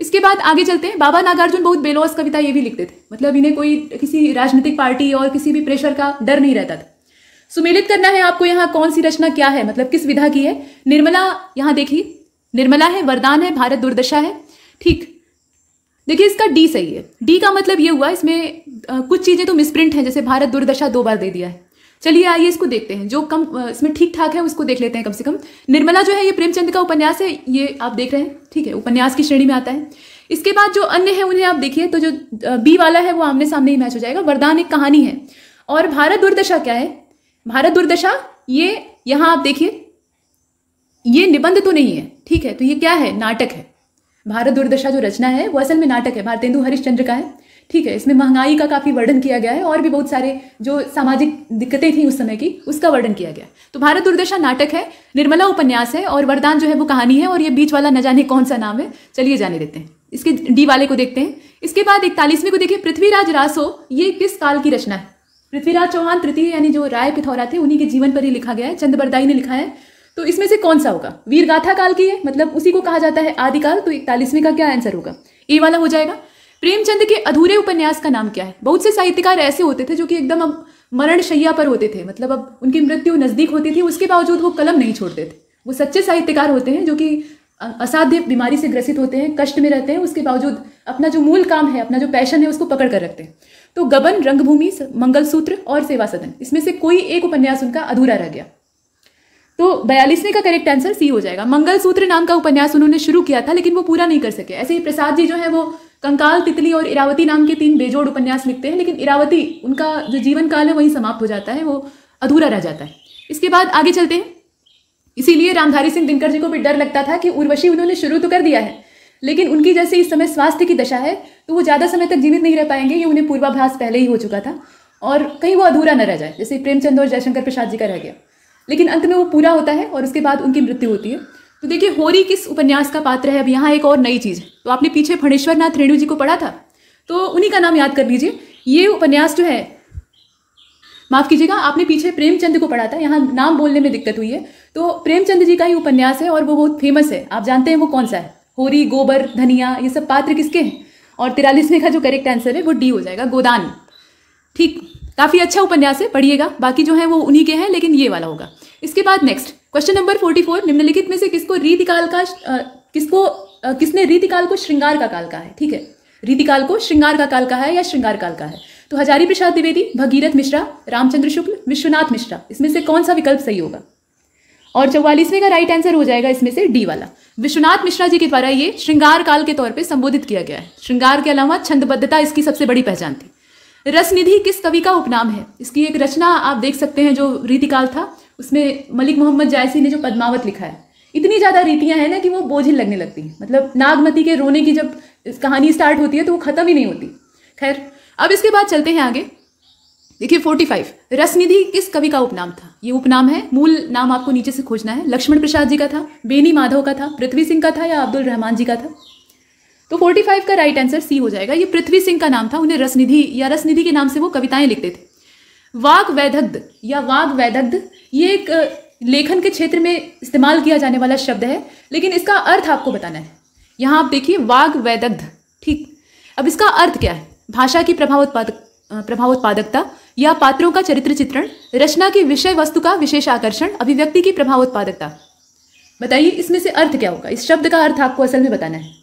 Speaker 2: इसके बाद आगे चलते हैं। बाबा नागार्जुन बहुत बेलौस कविता ये भी लिखते थे, मतलब इन्हें कोई किसी राजनीतिक पार्टी और किसी भी प्रेशर का डर नहीं रहता था। सुमेलित करना है आपको यहाँ कौन सी रचना क्या है, मतलब किस विधा की है। निर्मला, यहाँ देखिए निर्मला है, वरदान है, भारत दुर्दशा है। ठीक, देखिए इसका डी सही है। डी का मतलब ये हुआ, इसमें कुछ चीजें तो मिसप्रिंट हैं, जैसे भारत दुर्दशा 2 बार दे दिया है। चलिए आइए इसको देखते हैं, जो कम इसमें ठीक ठाक है उसको देख लेते हैं कम से कम। निर्मला जो है ये प्रेमचंद का उपन्यास है, ये आप देख रहे हैं, ठीक है, उपन्यास की श्रेणी में आता है। इसके बाद जो अन्य है उन्हें आप देखिए, तो जो बी वाला है वो आमने सामने ही मैच हो जाएगा। वरदान एक कहानी है, और भारत दुर्दशा क्या है? भारत दुर्दशा ये यहाँ आप देखिए, ये निबंध तो नहीं है, ठीक है, तो ये क्या है? नाटक है। भारत दुर्दशा जो रचना है वो असल में नाटक है, भारतेंदु हरिश्चंद्र का है, ठीक है। इसमें महंगाई का काफी वर्णन किया गया है और भी बहुत सारे जो सामाजिक दिक्कतें थी उस समय की उसका वर्णन किया गया है। तो भारत दुर्दशा नाटक है, निर्मला उपन्यास है, और वरदान जो है वो कहानी है, और ये बीच वाला न जाने कौन सा नाम है, चलिए जाने देते हैं। इसके डी वाले को देखते हैं। इसके बाद 41वें को देखिए, पृथ्वीराज रासो, ये किस काल की रचना है? पृथ्वीराज चौहान तृतीय, यानी जो राय पिथौरा थे उन्हीं के जीवन पर ही लिखा गया है, चंद्रबरदाई ने लिखा है। तो इसमें से कौन सा होगा? वीर गाथा काल की है, मतलब उसी को कहा जाता है आदिकाल। तो 41वें का क्या आंसर होगा? ए वाला हो जाएगा। प्रेमचंद के अधूरे उपन्यास का नाम क्या है? बहुत से साहित्यकार ऐसे होते थे जो कि एकदम अब मरण शैया पर होते थे, मतलब अब उनकी मृत्यु नजदीक होती थी, उसके बावजूद वो कलम नहीं छोड़ते थे। वो सच्चे साहित्यकार होते हैं जो कि असाध्य बीमारी से ग्रसित होते हैं, कष्ट में रहते हैं, उसके बावजूद अपना जो मूल काम है, अपना जो पैशन है, उसको पकड़ कर रखते हैं। तो गबन, रंगभूमि, मंगलसूत्र और सेवा सदन, इसमें से कोई एक उपन्यास उनका अधूरा रह गया। तो 42वें का करेक्ट आंसर सी हो जाएगा। मंगलसूत्र नाम का उपन्यास उन्होंने शुरू किया था लेकिन वो पूरा नहीं कर सके। ऐसे ही प्रसाद जी जो है वो कंकाल, तितली और इरावती नाम के 3 बेजोड़ उपन्यास लिखते हैं, लेकिन इरावती उनका जो जीवन काल है वही समाप्त हो जाता है, वो अधूरा रह जाता है। इसके बाद आगे चलते हैं। इसीलिए रामधारी सिंह दिनकर जी को भी डर लगता था कि उर्वशी उन्होंने शुरू तो कर दिया है, लेकिन उनकी जैसे इस समय स्वास्थ्य की दशा है तो वो ज़्यादा समय तक जीवित नहीं रह पाएंगे, ये उन्हें पूर्वाभास पहले ही हो चुका था, और कहीं वो अधूरा न रह जाए, जैसे प्रेमचंद और जयशंकर प्रसाद जी का रह गया। लेकिन अंत में वो पूरा होता है और उसके बाद उनकी मृत्यु होती है। तो देखिए होरी किस उपन्यास का पात्र है? अब यहाँ एक और नई चीज़ है। तो आपने पीछे फणेश्वर नाथ रेणु जी को पढ़ा था, तो उन्हीं का नाम याद कर लीजिए। ये उपन्यास जो है, माफ कीजिएगा, आपने पीछे प्रेमचंद को पढ़ा था, यहाँ नाम बोलने में दिक्कत हुई है। तो प्रेमचंद जी का ही उपन्यास है और वो बहुत फेमस है। आप जानते हैं वो कौन सा है? होरी, गोबर, धनिया, ये सब पात्र किसके हैं? और 43वें का जो करेक्ट आंसर है वो डी हो जाएगा, गोदान। ठीक, काफी अच्छा उपन्यास है, पढ़िएगा। बाकी जो है वो उन्हीं के हैं, लेकिन ये वाला होगा। इसके बाद नेक्स्ट क्वेश्चन नंबर 44, निम्नलिखित में से किसने रीतिकाल को श्रृंगार का काल कहा है? ठीक है, रीतिकाल को श्रृंगार का काल कहा है या श्रृंगार काल का है? तो हजारी प्रसाद द्विवेदी, भगीरथ मिश्रा, रामचंद्र शुक्ल, विश्वनाथ मिश्रा, इसमें से कौन सा विकल्प सही होगा? और 44वें का राइट आंसर हो जाएगा इसमें से डी वाला। विश्वनाथ मिश्रा जी के द्वारा ये श्रृंगार काल के तौर पे संबोधित किया गया है। श्रृंगार के अलावा छंदबद्धता इसकी सबसे बड़ी पहचान थी। रसनिधि किस कवि का उपनाम है? इसकी एक रचना आप देख सकते हैं जो रीतिकाल था, उसमें मलिक मोहम्मद जायसी ने जो पद्मावत लिखा है। इतनी ज्यादा रीतियां हैं ना कि वो बोझिल लगने लगती हैं। मतलब नागमती के रोने की जब कहानी स्टार्ट होती है तो वो खत्म ही नहीं होती। खैर, अब इसके बाद चलते हैं आगे। देखिए 45, रसनिधि किस कवि का उपनाम था? ये उपनाम है, मूल नाम आपको नीचे से खोजना है। लक्ष्मण प्रसाद जी का था, बेनी माधव का था, पृथ्वी सिंह का था या अब्दुल रहमान जी का था? तो 45 का राइट आंसर सी हो जाएगा। ये पृथ्वी सिंह का नाम था। उन्हें रसनिधि या रसनिधि के नाम से वो कविताएं लिखते थे। वाग वैदग्ध या वाग वैदग्ध ये एक लेखन के क्षेत्र में इस्तेमाल किया जाने वाला शब्द है, लेकिन इसका अर्थ आपको बताना है। यहाँ आप देखिए वाग वैदग्ध, ठीक। अब इसका अर्थ क्या है? भाषा की प्रभावोत्पादकता या पात्रों का चरित्र चित्रण, रचना की विषय वस्तु का विशेष आकर्षण, अभिव्यक्ति की प्रभावोत्पादकता। बताइए इसमें से अर्थ क्या होगा? इस शब्द का अर्थ आपको असल में बताना है।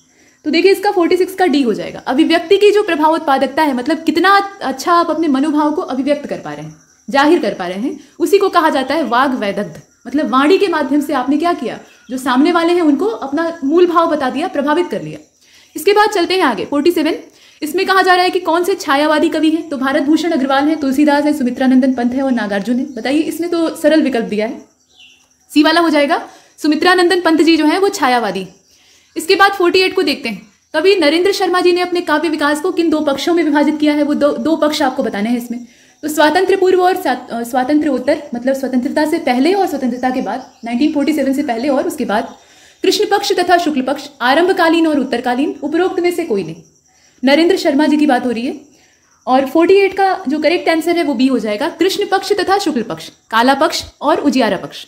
Speaker 2: तो देखिए इसका 46 का डी हो जाएगा। अभिव्यक्ति की जो प्रभावोत्पादकता है, मतलब कितना अच्छा आप अपने मनोभाव को अभिव्यक्त कर पा रहे हैं, जाहिर कर पा रहे हैं, उसी को कहा जाता है वाग वैदग्ध। मतलब वाणी के माध्यम से आपने क्या किया, जो सामने वाले हैं उनको अपना मूल भाव बता दिया, प्रभावित कर लिया। इसके बाद चलते हैं आगे 47। इसमें कहा जा रहा है कि कौन से छायावादी कवि हैं? तो भारत भूषण अग्रवाल है, तुलसीदास है, सुमित्रानंदन पंत है और नागार्जुन है। बताइए, इसमें तो सरल विकल्प दिया है, सी वाला हो जाएगा। सुमित्रानंदन पंत जी जो है वो छायावादी। इसके बाद 48 को देखते हैं। कवि नरेंद्र शर्मा जी ने अपने काव्य विकास को किन दो पक्षों में विभाजित किया है? वो दो पक्ष आपको बताने हैं इसमें। तो स्वातंत्र पूर्व और स्वातंत्र उत्तर, मतलब स्वतंत्रता से पहले और स्वतंत्रता के बाद, 1947 से पहले और उसके बाद, कृष्ण पक्ष तथा शुक्ल पक्ष, आरंभकालीन और उत्तरकालीन, उपरोक्त में से कोई नहीं। नरेंद्र शर्मा जी की बात हो रही है। और 48 का जो करेक्ट आंसर है वो बी हो जाएगा, कृष्ण पक्ष तथा शुक्ल पक्ष, काला पक्ष और उजियारा पक्ष।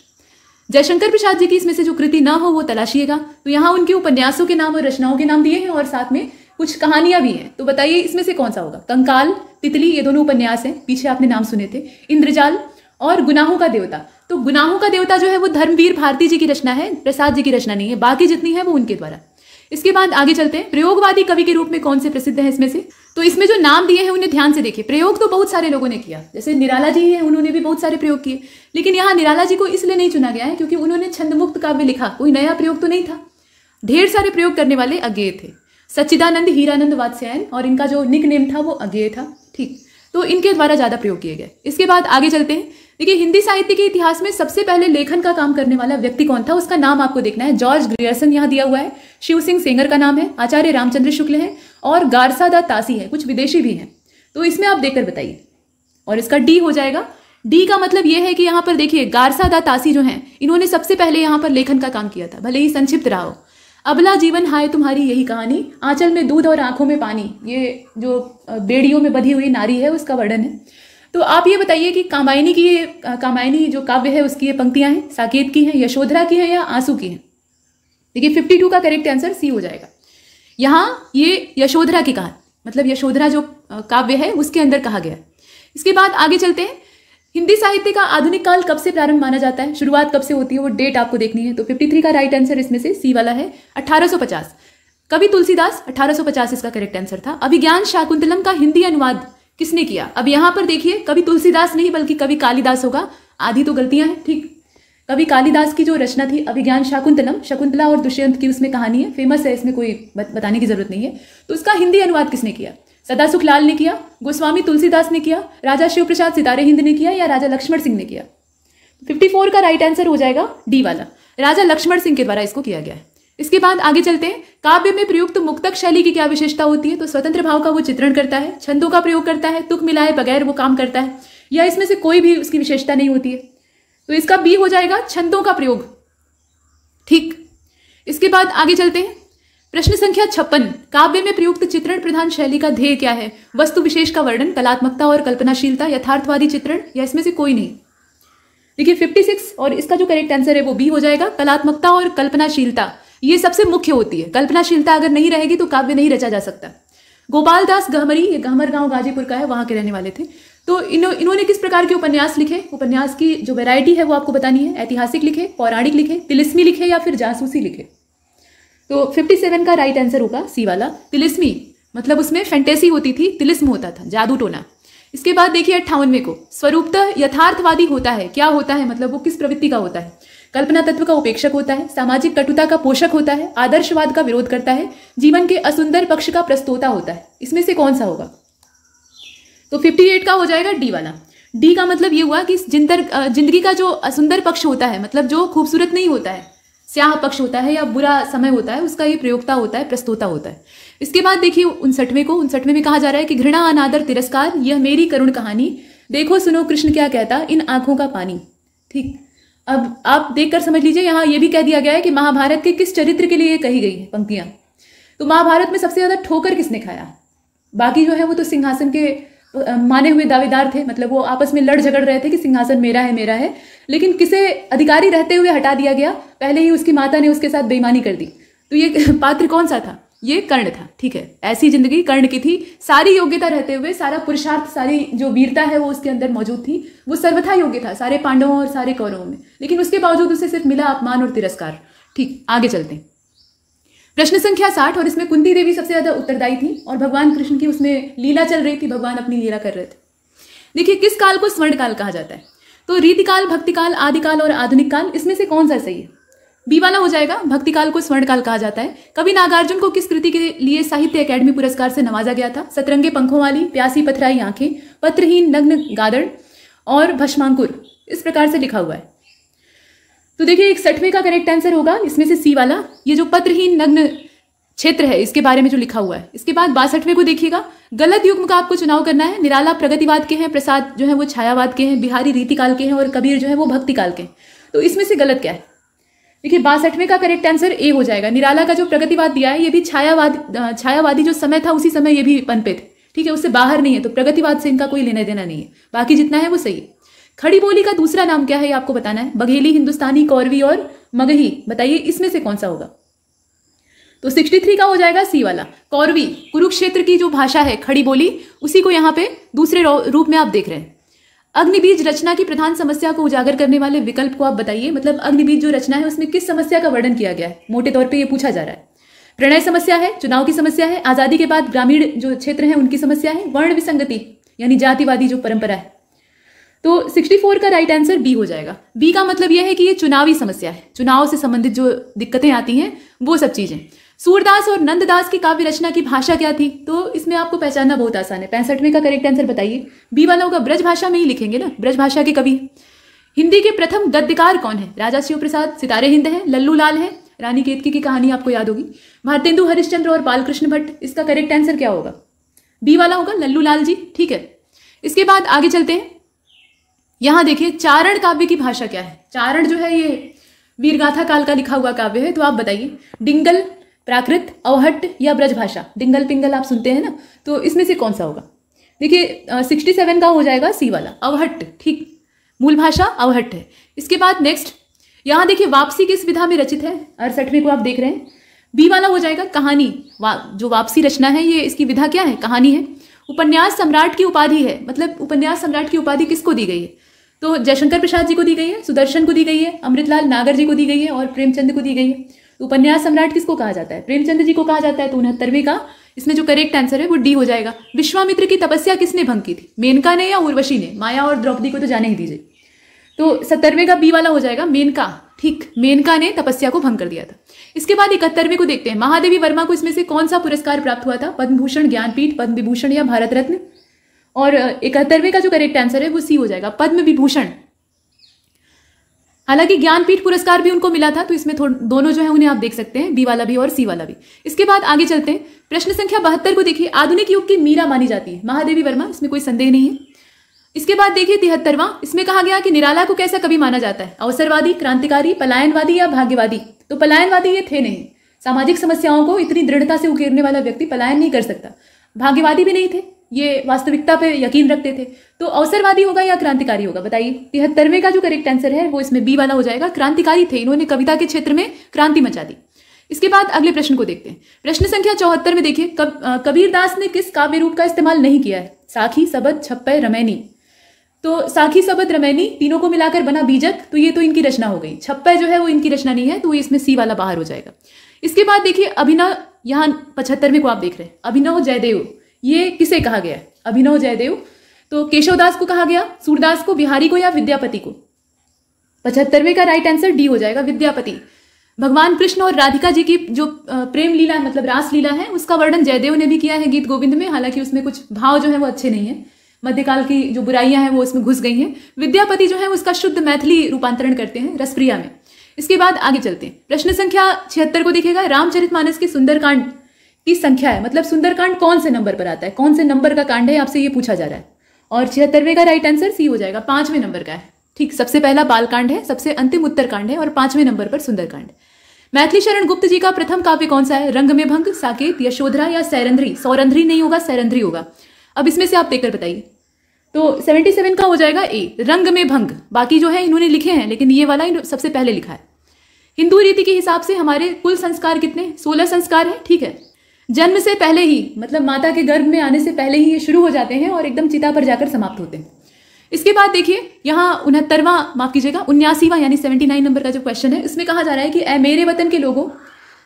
Speaker 2: जयशंकर प्रसाद जी की इसमें से जो कृति ना हो वो तलाशिएगा। तो यहाँ उनके उपन्यासों के नाम और रचनाओं के नाम दिए हैं और साथ में कुछ कहानियां भी हैं। तो बताइए इसमें से कौन सा होगा? कंकाल, तितली, ये दोनों उपन्यास हैं, पीछे आपने नाम सुने थे। इंद्रजाल और गुनाहों का देवता। तो गुनाहों का देवता जो है वो धर्मवीर भारती जी की रचना है, प्रसाद जी की रचना नहीं है। बाकी जितनी है वो उनके द्वारा। इसके बाद आगे चलते हैं। प्रयोगवादी कवि के रूप में कौन से प्रसिद्ध हैं इसमें से? तो इसमें जो नाम दिए हैं उन्हें ध्यान से देखिए। प्रयोग तो बहुत सारे लोगों ने किया, जैसे निराला जी हैं, उन्होंने भी बहुत सारे प्रयोग किए, लेकिन यहाँ निराला जी को इसलिए नहीं चुना गया है क्योंकि उन्होंने छंदमुक्त काव्य लिखा, कोई नया प्रयोग तो नहीं था। ढेर सारे प्रयोग करने वाले अज्ञेय थे, सच्चिदानंद, हीरानंद वात्स्यायन, और इनका जो निक नेम था वो अज्ञेय था, ठीक। तो इनके द्वारा ज्यादा प्रयोग किए गए। इसके बाद आगे चलते हैं। देखिए हिंदी साहित्य के इतिहास में सबसे पहले लेखन का काम करने वाला व्यक्ति कौन था, उसका नाम आपको देखना है। जॉर्ज ग्रियर्सन यहाँ दिया हुआ है, शिव सिंह सेंगर का नाम है, आचार्य रामचंद्र शुक्ल है और गारसा दा तासी है, कुछ विदेशी भी हैं। तो इसमें आप देखकर बताइए, और इसका डी हो जाएगा। डी का मतलब यह है कि यहाँ पर देखिए गारसा दा तासी जो हैं, इन्होंने सबसे पहले यहाँ पर लेखन का काम किया था, भले ही संक्षिप्त रहा हो। अबला जीवन हाय तुम्हारी यही कहानी, आंचल में दूध और आंखों में पानी, ये जो बेड़ियों में बधी हुई नारी है उसका वर्णन है। तो आप ये बताइए कि कामायनी जो काव्य है उसकी ये पंक्तियां हैं, साकेत की हैं, यशोधरा की हैं या आंसू की हैं? देखिए 52 का करेक्ट आंसर सी हो जाएगा। यहाँ ये यशोधरा की कहा, मतलब यशोधरा जो काव्य है उसके अंदर कहा गया। इसके बाद आगे चलते हैं। हिंदी साहित्य का आधुनिक काल कब से प्रारंभ माना जाता है, शुरुआत कब से होती है, वो डेट आपको देखनी है। तो 53 का राइट आंसर इसमें से सी वाला है, 1850। कवि तुलसीदास, 1850 इसका करेक्ट आंसर था। अभिज्ञान शाकुंतलम का हिंदी अनुवाद किसने किया? अब यहां पर देखिए कवि तुलसीदास नहीं बल्कि कवि कालिदास होगा, आधी तो गलतियां हैं, ठीक। कवि कालिदास की जो रचना थी अभिज्ञान शाकुंतलम, शकुंतला और दुष्यंत की उसमें कहानी है, फेमस है, इसमें कोई बताने की जरूरत नहीं है। तो उसका हिंदी अनुवाद किसने किया? सदासुख लाल ने किया, गोस्वामी तुलसीदास ने किया, राजा शिव प्रसाद सितारे हिंद ने किया या राजा लक्ष्मण सिंह ने किया? 54 का राइट आंसर हो जाएगा डी वाला, राजा लक्ष्मण सिंह के द्वारा इसको किया गया है। इसके बाद आगे चलते हैं। काव्य में प्रयुक्त मुक्तक शैली की क्या विशेषता होती है? तो स्वतंत्र भाव का वो चित्रण करता है, छंदों का प्रयोग करता है, तुक मिलाए बगैर वो काम करता है, या इसमें से कोई भी उसकी विशेषता नहीं होती है? तो इसका बी हो जाएगा, छंदों का प्रयोग, ठीक। इसके बाद आगे चलते हैं। प्रश्न संख्या 56, काव्य में प्रयुक्त चित्रण प्रधान शैली का ध्येय क्या है? वस्तु विशेष का वर्णन, कलात्मकता और कल्पनाशीलता, यथार्थवादी चित्रण, या इसमें से कोई नहीं? देखिए 56 और इसका जो करेक्ट आंसर है वो बी हो जाएगा, कलात्मकता और कल्पनाशीलता ये सबसे मुख्य होती है। कल्पनाशीलता अगर नहीं रहेगी तो काव्य नहीं रचा जा सकता। गोपाल दास गहमरी, ये गहमर गांव गाजीपुर का है, वहां के रहने वाले थे। तो इन्होंने किस प्रकार के उपन्यास लिखे? उपन्यास की जो वैरायटी है वो आपको बतानी है। ऐतिहासिक लिखे, पौराणिक लिखे, तिलिस्मी लिखे या फिर जासूसी लिखे? तो 57 का राइट आंसर होगा सी वाला, तिलिस्मी, मतलब उसमें फैंटेसी होती थी, तिलिस्म होता था, जादू टोना। इसके बाद देखिए 58वें को, स्वरूपतः यथार्थवादी होता है, क्या होता है, मतलब वो किस प्रवृत्ति का होता है? कल्पना तत्व का उपेक्षक होता है, सामाजिक कटुता का पोषक होता है, आदर्शवाद का विरोध करता है, जीवन के असुंदर पक्ष का प्रस्तोता होता है। इसमें से कौन सा होगा? तो 58 का हो जाएगा डी वाला। डी का मतलब ये हुआ कि जिंदगी का जो असुंदर पक्ष होता है, मतलब जो खूबसूरत नहीं होता है, स्याह पक्ष होता है या बुरा समय होता है, उसका ये प्रयोक्ता होता है, प्रस्तोता होता है। इसके बाद देखिए 59वें में कहा जा रहा है कि घृणा अनादर तिरस्कार यह मेरी करुण कहानी, देखो सुनो कृष्ण क्या कहता इन आंखों का पानी। ठीक, अब आप देखकर समझ लीजिए, यहाँ ये भी कह दिया गया है कि महाभारत के किस चरित्र के लिए ये कही गई है पंक्तियां। तो महाभारत में सबसे ज्यादा ठोकर किसने खाया? बाकी जो है वो तो सिंहासन के माने हुए दावेदार थे, मतलब वो आपस में लड़ झगड़ रहे थे कि सिंहासन मेरा है, लेकिन किसे अधिकारी रहते हुए हटा दिया गया, पहले ही उसकी माता ने उसके साथ बेईमानी कर दी। तो ये पात्र कौन सा था? ये कर्ण था। ठीक है, ऐसी जिंदगी कर्ण की थी, सारी योग्यता रहते हुए, सारा पुरुषार्थ, सारी जो वीरता है वो उसके अंदर मौजूद थी, वो सर्वथा योग्य था सारे पांडवों और सारे कौरवों में, लेकिन उसके बावजूद उसे सिर्फ मिला अपमान और तिरस्कार। ठीक, आगे चलते हैं। प्रश्न संख्या 60, और इसमें कुंती देवी सबसे ज्यादा उत्तरदायी थी और भगवान कृष्ण की उसमें लीला चल रही थी, भगवान अपनी लीला कर रहे थे। देखिए किस काल को स्वर्ण काल कहा जाता है? तो रीतिकाल, भक्तिकाल, आदिकाल और आधुनिक काल, इसमें से कौन सा सही है? बी वाला हो जाएगा। भक्ति काल को स्वर्ण काल कहा जाता है। कवि नागार्जुन को किस कृति के लिए साहित्य अकेडमी पुरस्कार से नवाजा गया था? सतरंगे पंखों वाली, प्यासी पथराई आंखें, पत्रहीन नग्न गादड़ और भस्मांकुर, इस प्रकार से लिखा हुआ है। तो देखिए 61वें का करेक्ट आंसर होगा इसमें से सी वाला, ये जो पत्रहीन नग्न क्षेत्र है इसके बारे में जो लिखा हुआ है। इसके बाद 62वें को देखिएगा, गलत युग्म का आपको चुनाव करना है। निराला प्रगतिवाद के हैं, प्रसाद जो है वो छायावाद के हैं, बिहारी रीतिकाल के हैं और कबीर जो है वो भक्ति काल के हैं। तो इसमें से गलत क्या है? देखिए 62वें का करेक्ट आंसर ए हो जाएगा। निराला का जो प्रगतिवाद दिया है ये भी छायावादी जो समय था उसी समय ये भी पनपे थे। ठीक है, उससे बाहर नहीं है, तो प्रगतिवाद से इनका कोई लेना देना नहीं है। बाकी जितना है वो सही है। खड़ी बोली का दूसरा नाम क्या है ये आपको बताना है। बघेली, हिंदुस्तानी, कौरवी और मगही, बताइए इसमें से कौन सा होगा? तो 63 का हो जाएगा सी वाला, कौरवी। कुरुक्षेत्र की जो भाषा है खड़ी बोली, उसी को यहाँ पे दूसरे रूप में आप देख रहे हैं। अग्निबीज रचना की प्रधान समस्या को उजागर करने वाले विकल्प को आप बताइए। मतलब अग्निबीज जो रचना है उसमें किस समस्या का वर्णन किया गया है, मोटे तौर पे ये पूछा जा रहा है। प्रणय समस्या है, चुनाव की समस्या है, आजादी के बाद ग्रामीण जो क्षेत्र है उनकी समस्या है, वर्ण विसंगति यानी जातिवादी जो परंपरा है। तो 64 का राइट आंसर बी हो जाएगा। बी का मतलब यह है कि ये चुनावी समस्या है, चुनाव से संबंधित जो दिक्कतें आती हैं वो सब चीजें। सूरदास और नंददास की काव्य रचना की भाषा क्या थी? तो इसमें आपको पहचानना बहुत आसान है। 65वें का करेक्ट आंसर बताइए। बी वाला होगा, ब्रज भाषा में ही लिखेंगे ना, ब्रज भाषा के कवि। हिंदी के प्रथम गद्यकार कौन है? राजा शिव प्रसाद, सितारे हिंद है, लल्लू लाल है, रानी केतकी की कहानी आपको याद होगी, भारतेंदु हरिश्चंद्र और बालकृष्ण भट्ट। इसका करेक्ट आंसर क्या होगा? बी वाला होगा, लल्लू लाल जी। ठीक है, इसके बाद आगे चलते हैं। यहां देखिए चारण काव्य की भाषा क्या है। चारण जो है ये वीरगाथा काल का लिखा हुआ काव्य है, तो आप बताइए डिंगल, प्राकृत, अवहट्ट या ब्रजभाषा। डिंगल पिंगल आप सुनते हैं ना, तो इसमें से कौन सा होगा? देखिए 67 का हो जाएगा सी वाला, अवहट्ट। ठीक, मूल भाषा अवहट्ट है। इसके बाद नेक्स्ट यहां देखिए वापसी किस विधा में रचित है? 68वें को आप देख रहे हैं, बी वाला हो जाएगा कहानी। जो वापसी रचना है ये इसकी विधा क्या है? कहानी है। उपन्यास सम्राट की उपाधि है, मतलब उपन्यास सम्राट की उपाधि किसको दी गई है? तो जयशंकर प्रसाद जी को दी गई है, सुदर्शन को दी गई है, अमृतलाल नागर जी को दी गई है और प्रेमचंद को दी गई है। उपन्यास सम्राट किसको कहा जाता है? प्रेमचंद जी को कहा जाता है। तो 69वें का इसमें जो करेक्ट आंसर है वो डी हो जाएगा। विश्वामित्र की तपस्या किसने भंग की थी? मेनका ने या उर्वशी ने? माया और द्रौपदी को तो जाने ही दीजिए। तो 70वें का बी वाला हो जाएगा, मेनका। ठीक, मेनका ने तपस्या को भंग कर दिया था। इसके बाद 71वें को देखते हैं। महादेवी वर्मा को इसमें से कौन सा पुरस्कार प्राप्त हुआ था? पद्म भूषण, ज्ञानपीठ, पद्म विभूषण या भारत रत्न? और 71वें का जो करेक्ट आंसर है वो सी हो जाएगा, पद्म विभूषण। हालांकि ज्ञानपीठ पुरस्कार भी उनको मिला था, तो इसमें दोनों जो है उन्हें आप देख सकते हैं, बी वाला भी और सी वाला भी। इसके बाद आगे चलते हैं। प्रश्न संख्या 72 को देखिए। आधुनिक युग की मीरा मानी जाती है महादेवी वर्मा, इसमें कोई संदेह नहीं है। इसके बाद देखिए 73वां, इसमें कहा गया कि निराला को कैसा कवि माना जाता है? अवसरवादी, क्रांतिकारी, पलायनवादी या भाग्यवादी? तो पलायनवादी ये थे नहीं। सामाजिक समस्याओं को इतनी दृढ़ता से उकेरने वाला व्यक्ति पलायन नहीं कर सकता। भाग्यवादी भी नहीं थे, ये वास्तविकता पे यकीन रखते थे। तो अवसरवादी होगा या क्रांतिकारी होगा? बताइए। 73वें का जो करेक्ट आंसर है वो इसमें बी वाला हो जाएगा, क्रांतिकारी थे। इन्होंने कविता के क्षेत्र में क्रांति मचा दी। इसके बाद अगले प्रश्न को देखते हैं। प्रश्न संख्या 74 में देखिए, कबीरदास ने किस काव्य रूप का इस्तेमाल नहीं किया है? साखी, सबद, छप्पय, रमैनी। तो साखी, सबद, रमैनी तीनों को मिलाकर बना बीजक, तो ये तो इनकी रचना हो गई। छप्पय जो है वो इनकी रचना नहीं है, तो इसमें सी वाला बाहर हो जाएगा। इसके बाद देखिए अभिनव, यहाँ 75वें को आप देख रहे हैं, अभिनव जयदेव, ये किसे कहा गया है? अभिनव जयदेव। तो केशवदास को कहा गया, सूरदास को, बिहारी को या विद्यापति को? 75वें का राइट आंसर डी हो जाएगा, विद्यापति। भगवान कृष्ण और राधिका जी की जो प्रेम लीला मतलब रास लीला है, उसका वर्णन जयदेव ने भी किया है गीत गोविंद में। हालांकि उसमें कुछ भाव जो है वो अच्छे नहीं है। मध्यकाल की जो बुराइयां हैं वो इसमें घुस गई हैं। विद्यापति जो है उसका शुद्ध मैथिली रूपांतरण करते हैं रसप्रिया में। इसके बाद आगे चलते हैं, प्रश्न संख्या 76 को देखिएगा। रामचरितमानस के सुंदरकांड की संख्या है, मतलब सुंदरकांड कौन से नंबर पर आता है, कौन से नंबर का कांड है, आपसे ये पूछा जा रहा है। और 76वें का राइट आंसर सी हो जाएगा, 5वें नंबर का है। ठीक, सबसे पहला बालकांड है, सबसे अंतिम उत्तरकांड है और 5वें नंबर पर सुंदरकांड। मैथिली शरण गुप्त जी का प्रथम काव्य कौन सा है? रंग में भंग, साकेत, यशोधरा या सैरंध्री? सौरंध्री नहीं होगा, सैरंध्री होगा। अब इसमें से आप देखकर बताइए। तो 77 का हो जाएगा ए, रंग में भंग। बाकी जो है इन्होंने लिखे हैं, लेकिन ये वाला सबसे पहले लिखा है। हिंदू रीति के हिसाब से हमारे कुल संस्कार कितने? 16 संस्कार है। ठीक है, जन्म से पहले ही, मतलब माता के गर्भ में आने से पहले ही ये शुरू हो जाते हैं और एकदम चिता पर जाकर समाप्त होते हैं। इसके बाद देखिए यहाँ 79वां यानी 79 नंबर का जो क्वेश्चन है, इसमें कहा जा रहा है कि ऐ मेरे वतन के लोगों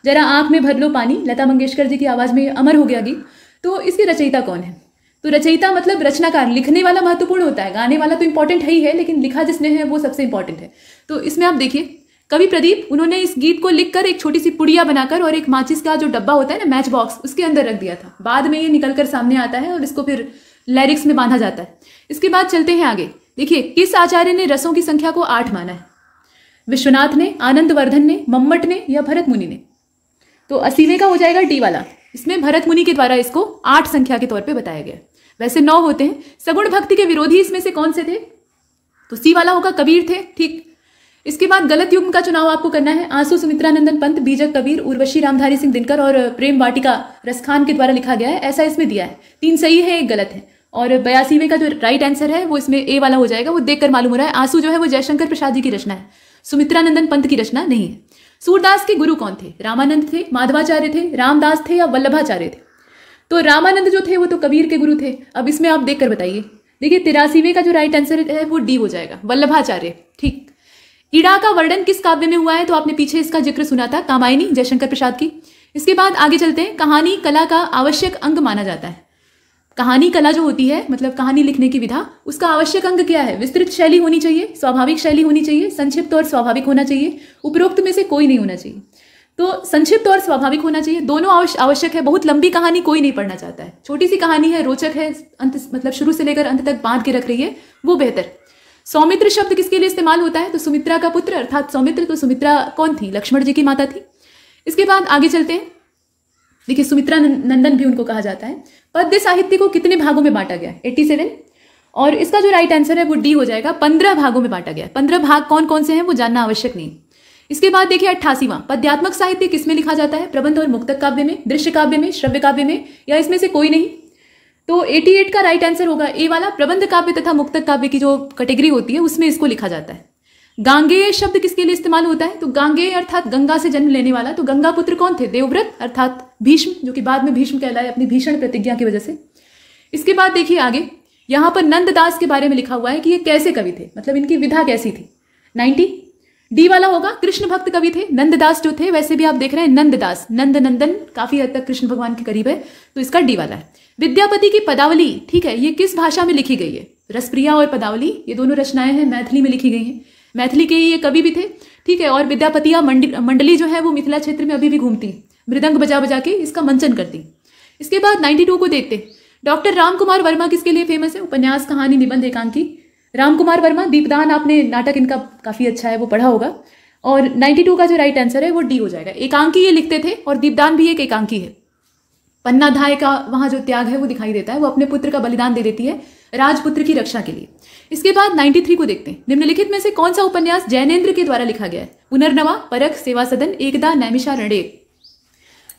Speaker 2: जरा आंख में भर लो पानी। लता मंगेशकर जी की आवाज में अमर हो गया गीत। तो इसकी रचयिता कौन है? तो रचयिता मतलब रचनाकार, लिखने वाला महत्वपूर्ण होता है, गाने वाला तो इंपॉर्टेंट है ही है, लेकिन लिखा जिसने है वो सबसे इंपॉर्टेंट है। तो इसमें आप देखिए कवि प्रदीप, उन्होंने इस गीत को लिखकर एक छोटी सी पुड़िया बनाकर और एक माचिस का जो डब्बा होता है ना, मैच बॉक्स, उसके अंदर रख दिया था। बाद में ये निकलकर सामने आता है और इसको फिर लिरिक्स में बांधा जाता है। इसके बाद चलते हैं आगे। देखिए किस आचार्य ने रसों की संख्या को 8 माना है? विश्वनाथ ने, आनंदवर्धन ने, मम्मट ने या भरत मुनि ने? तो 80वें का हो जाएगा डी वाला। इसमें भरत मुनि के द्वारा इसको 8 संख्या के तौर पे बताया गया। वैसे 9 होते हैं। सगुण भक्ति के विरोधी इसमें से कौन से थे? तो सी वाला होगा, कबीर थे। ठीक, इसके बाद गलत युग्म का चुनाव आपको करना है। आंसू सुमित्रानंदन पंत, बीजक कबीर, उर्वशी रामधारी सिंह दिनकर और प्रेम वाटिका रसखान के द्वारा लिखा गया है, ऐसा इसमें दिया है। 3 सही है, 1 गलत है। और 82वें का जो राइट आंसर है वो इसमें ए वाला हो जाएगा। वो देखकर मालूम हो रहा है आंसू जो है वो जयशंकर प्रसाद जी की रचना है, सुमित्रानंदन पंत की रचना नहीं है। सूरदास के गुरु कौन थे? रामानंद थे, माधवाचार्य थे, रामदास थे या वल्लभाचार्य थे? तो रामानंद जो थे वो तो कबीर के गुरु थे। अब इसमें आप देखकर बताइए। देखिए 83वें का जो राइट आंसर है वो डी हो जाएगा, वल्लभाचार्य। ठीक, इड़ा का वर्णन किस काव्य में हुआ है? तो आपने पीछे इसका जिक्र सुना था, कामायनी, जयशंकर प्रसाद की। इसके बाद आगे चलते हैं। कहानी कला का आवश्यक अंग माना जाता है। कहानी कला जो होती है, मतलब कहानी लिखने की विधा, उसका आवश्यक अंग क्या है? विस्तृत शैली होनी चाहिए, स्वाभाविक शैली होनी चाहिए, संक्षिप्त और स्वाभाविक होना चाहिए, उपरोक्त में से कोई नहीं होना चाहिए। तो संक्षिप्त और स्वाभाविक होना चाहिए, दोनों आवश्यक है। बहुत लंबी कहानी कोई नहीं पढ़ना चाहता है। छोटी सी कहानी है, रोचक है, अंत मतलब शुरू से लेकर अंत तक बांध के रख रही है, वो बेहतर। सौमित्र शब्द किसके लिए इस्तेमाल होता है? तो सुमित्रा का पुत्र अर्थात सौमित्र। तो सुमित्रा कौन थी? लक्ष्मण जी की माता थी। इसके बाद आगे चलते हैं। देखिए सुमित्रा नंदन भी उनको कहा जाता है। पद्य साहित्य को कितने भागों में बांटा गया? 87। और इसका जो राइट आंसर है वो डी हो जाएगा, 15 भागों में बांटा गया। 15 भाग कौन कौन से हैं वो जानना आवश्यक नहीं। इसके बाद देखिए 88वां, पद्यात्मक साहित्य किसमें लिखा जाता है? प्रबंध और मुक्तक काव्य में, दृश्य काव्य में, श्रव्य काव्य में, या इसमें से कोई नहीं? तो 88 का राइट आंसर होगा ए वाला, प्रबंध काव्य तथा मुक्तक काव्य की जो कैटेगरी होती है उसमें इसको लिखा जाता है। गांगेय शब्द किसके लिए इस्तेमाल होता है? तो गांगेय अर्थात गंगा से जन्म लेने वाला। तो गंगा पुत्र कौन थे? देवव्रत अर्थात भीष्म, जो कि बाद में भीष्म कहलाए अपनी भीषण प्रतिज्ञा की वजह से। इसके बाद देखिए आगे, यहाँ पर नंददास के बारे में लिखा हुआ है कि ये कैसे कवि थे, मतलब इनकी विधा कैसी थी। 90 डी वाला होगा, कृष्ण भक्त कवि थे नंददास जो थे। वैसे भी आप देख रहे हैं नंददास, नंद नंदन काफी हद तक कृष्ण भगवान के करीब है, तो इसका डी वाला है। विद्यापति की पदावली, ठीक है, ये किस भाषा में लिखी गई है? रसप्रिया और पदावली, ये दोनों रचनाएं हैं मैथिली में लिखी गई हैं। मैथिली के ये कवि भी थे, ठीक है। और विद्यापतिया मंडली जो है वो मिथिला क्षेत्र में अभी भी घूमती, मृदंग बजा बजा के इसका मंचन करती। इसके बाद 92 को देखते। डॉक्टर रामकुमार वर्मा किसके लिए फेमस है? उपन्यास, कहानी, निबंध, एकांकी। रामकुमार वर्मा, दीपदान, आपने नाटक इनका काफी अच्छा है वो पढ़ा होगा। और 92 का जो राइट आंसर है वो डी हो जाएगा। एकांकी ये लिखते थे और दीपदान भी एक एकांकी है। पन्नाधाय का वहां जो त्याग है वो दिखाई देता है, वो अपने पुत्र का बलिदान दे देती है राजपुत्र की रक्षा के लिए। इसके बाद 93 को देखते हैं। निम्नलिखित में से कौन सा उपन्यास जैनेन्द्र के द्वारा लिखा गया है? पुनर्नवा, परख, सेवा सदन, एकदा, नैमिषारण्य।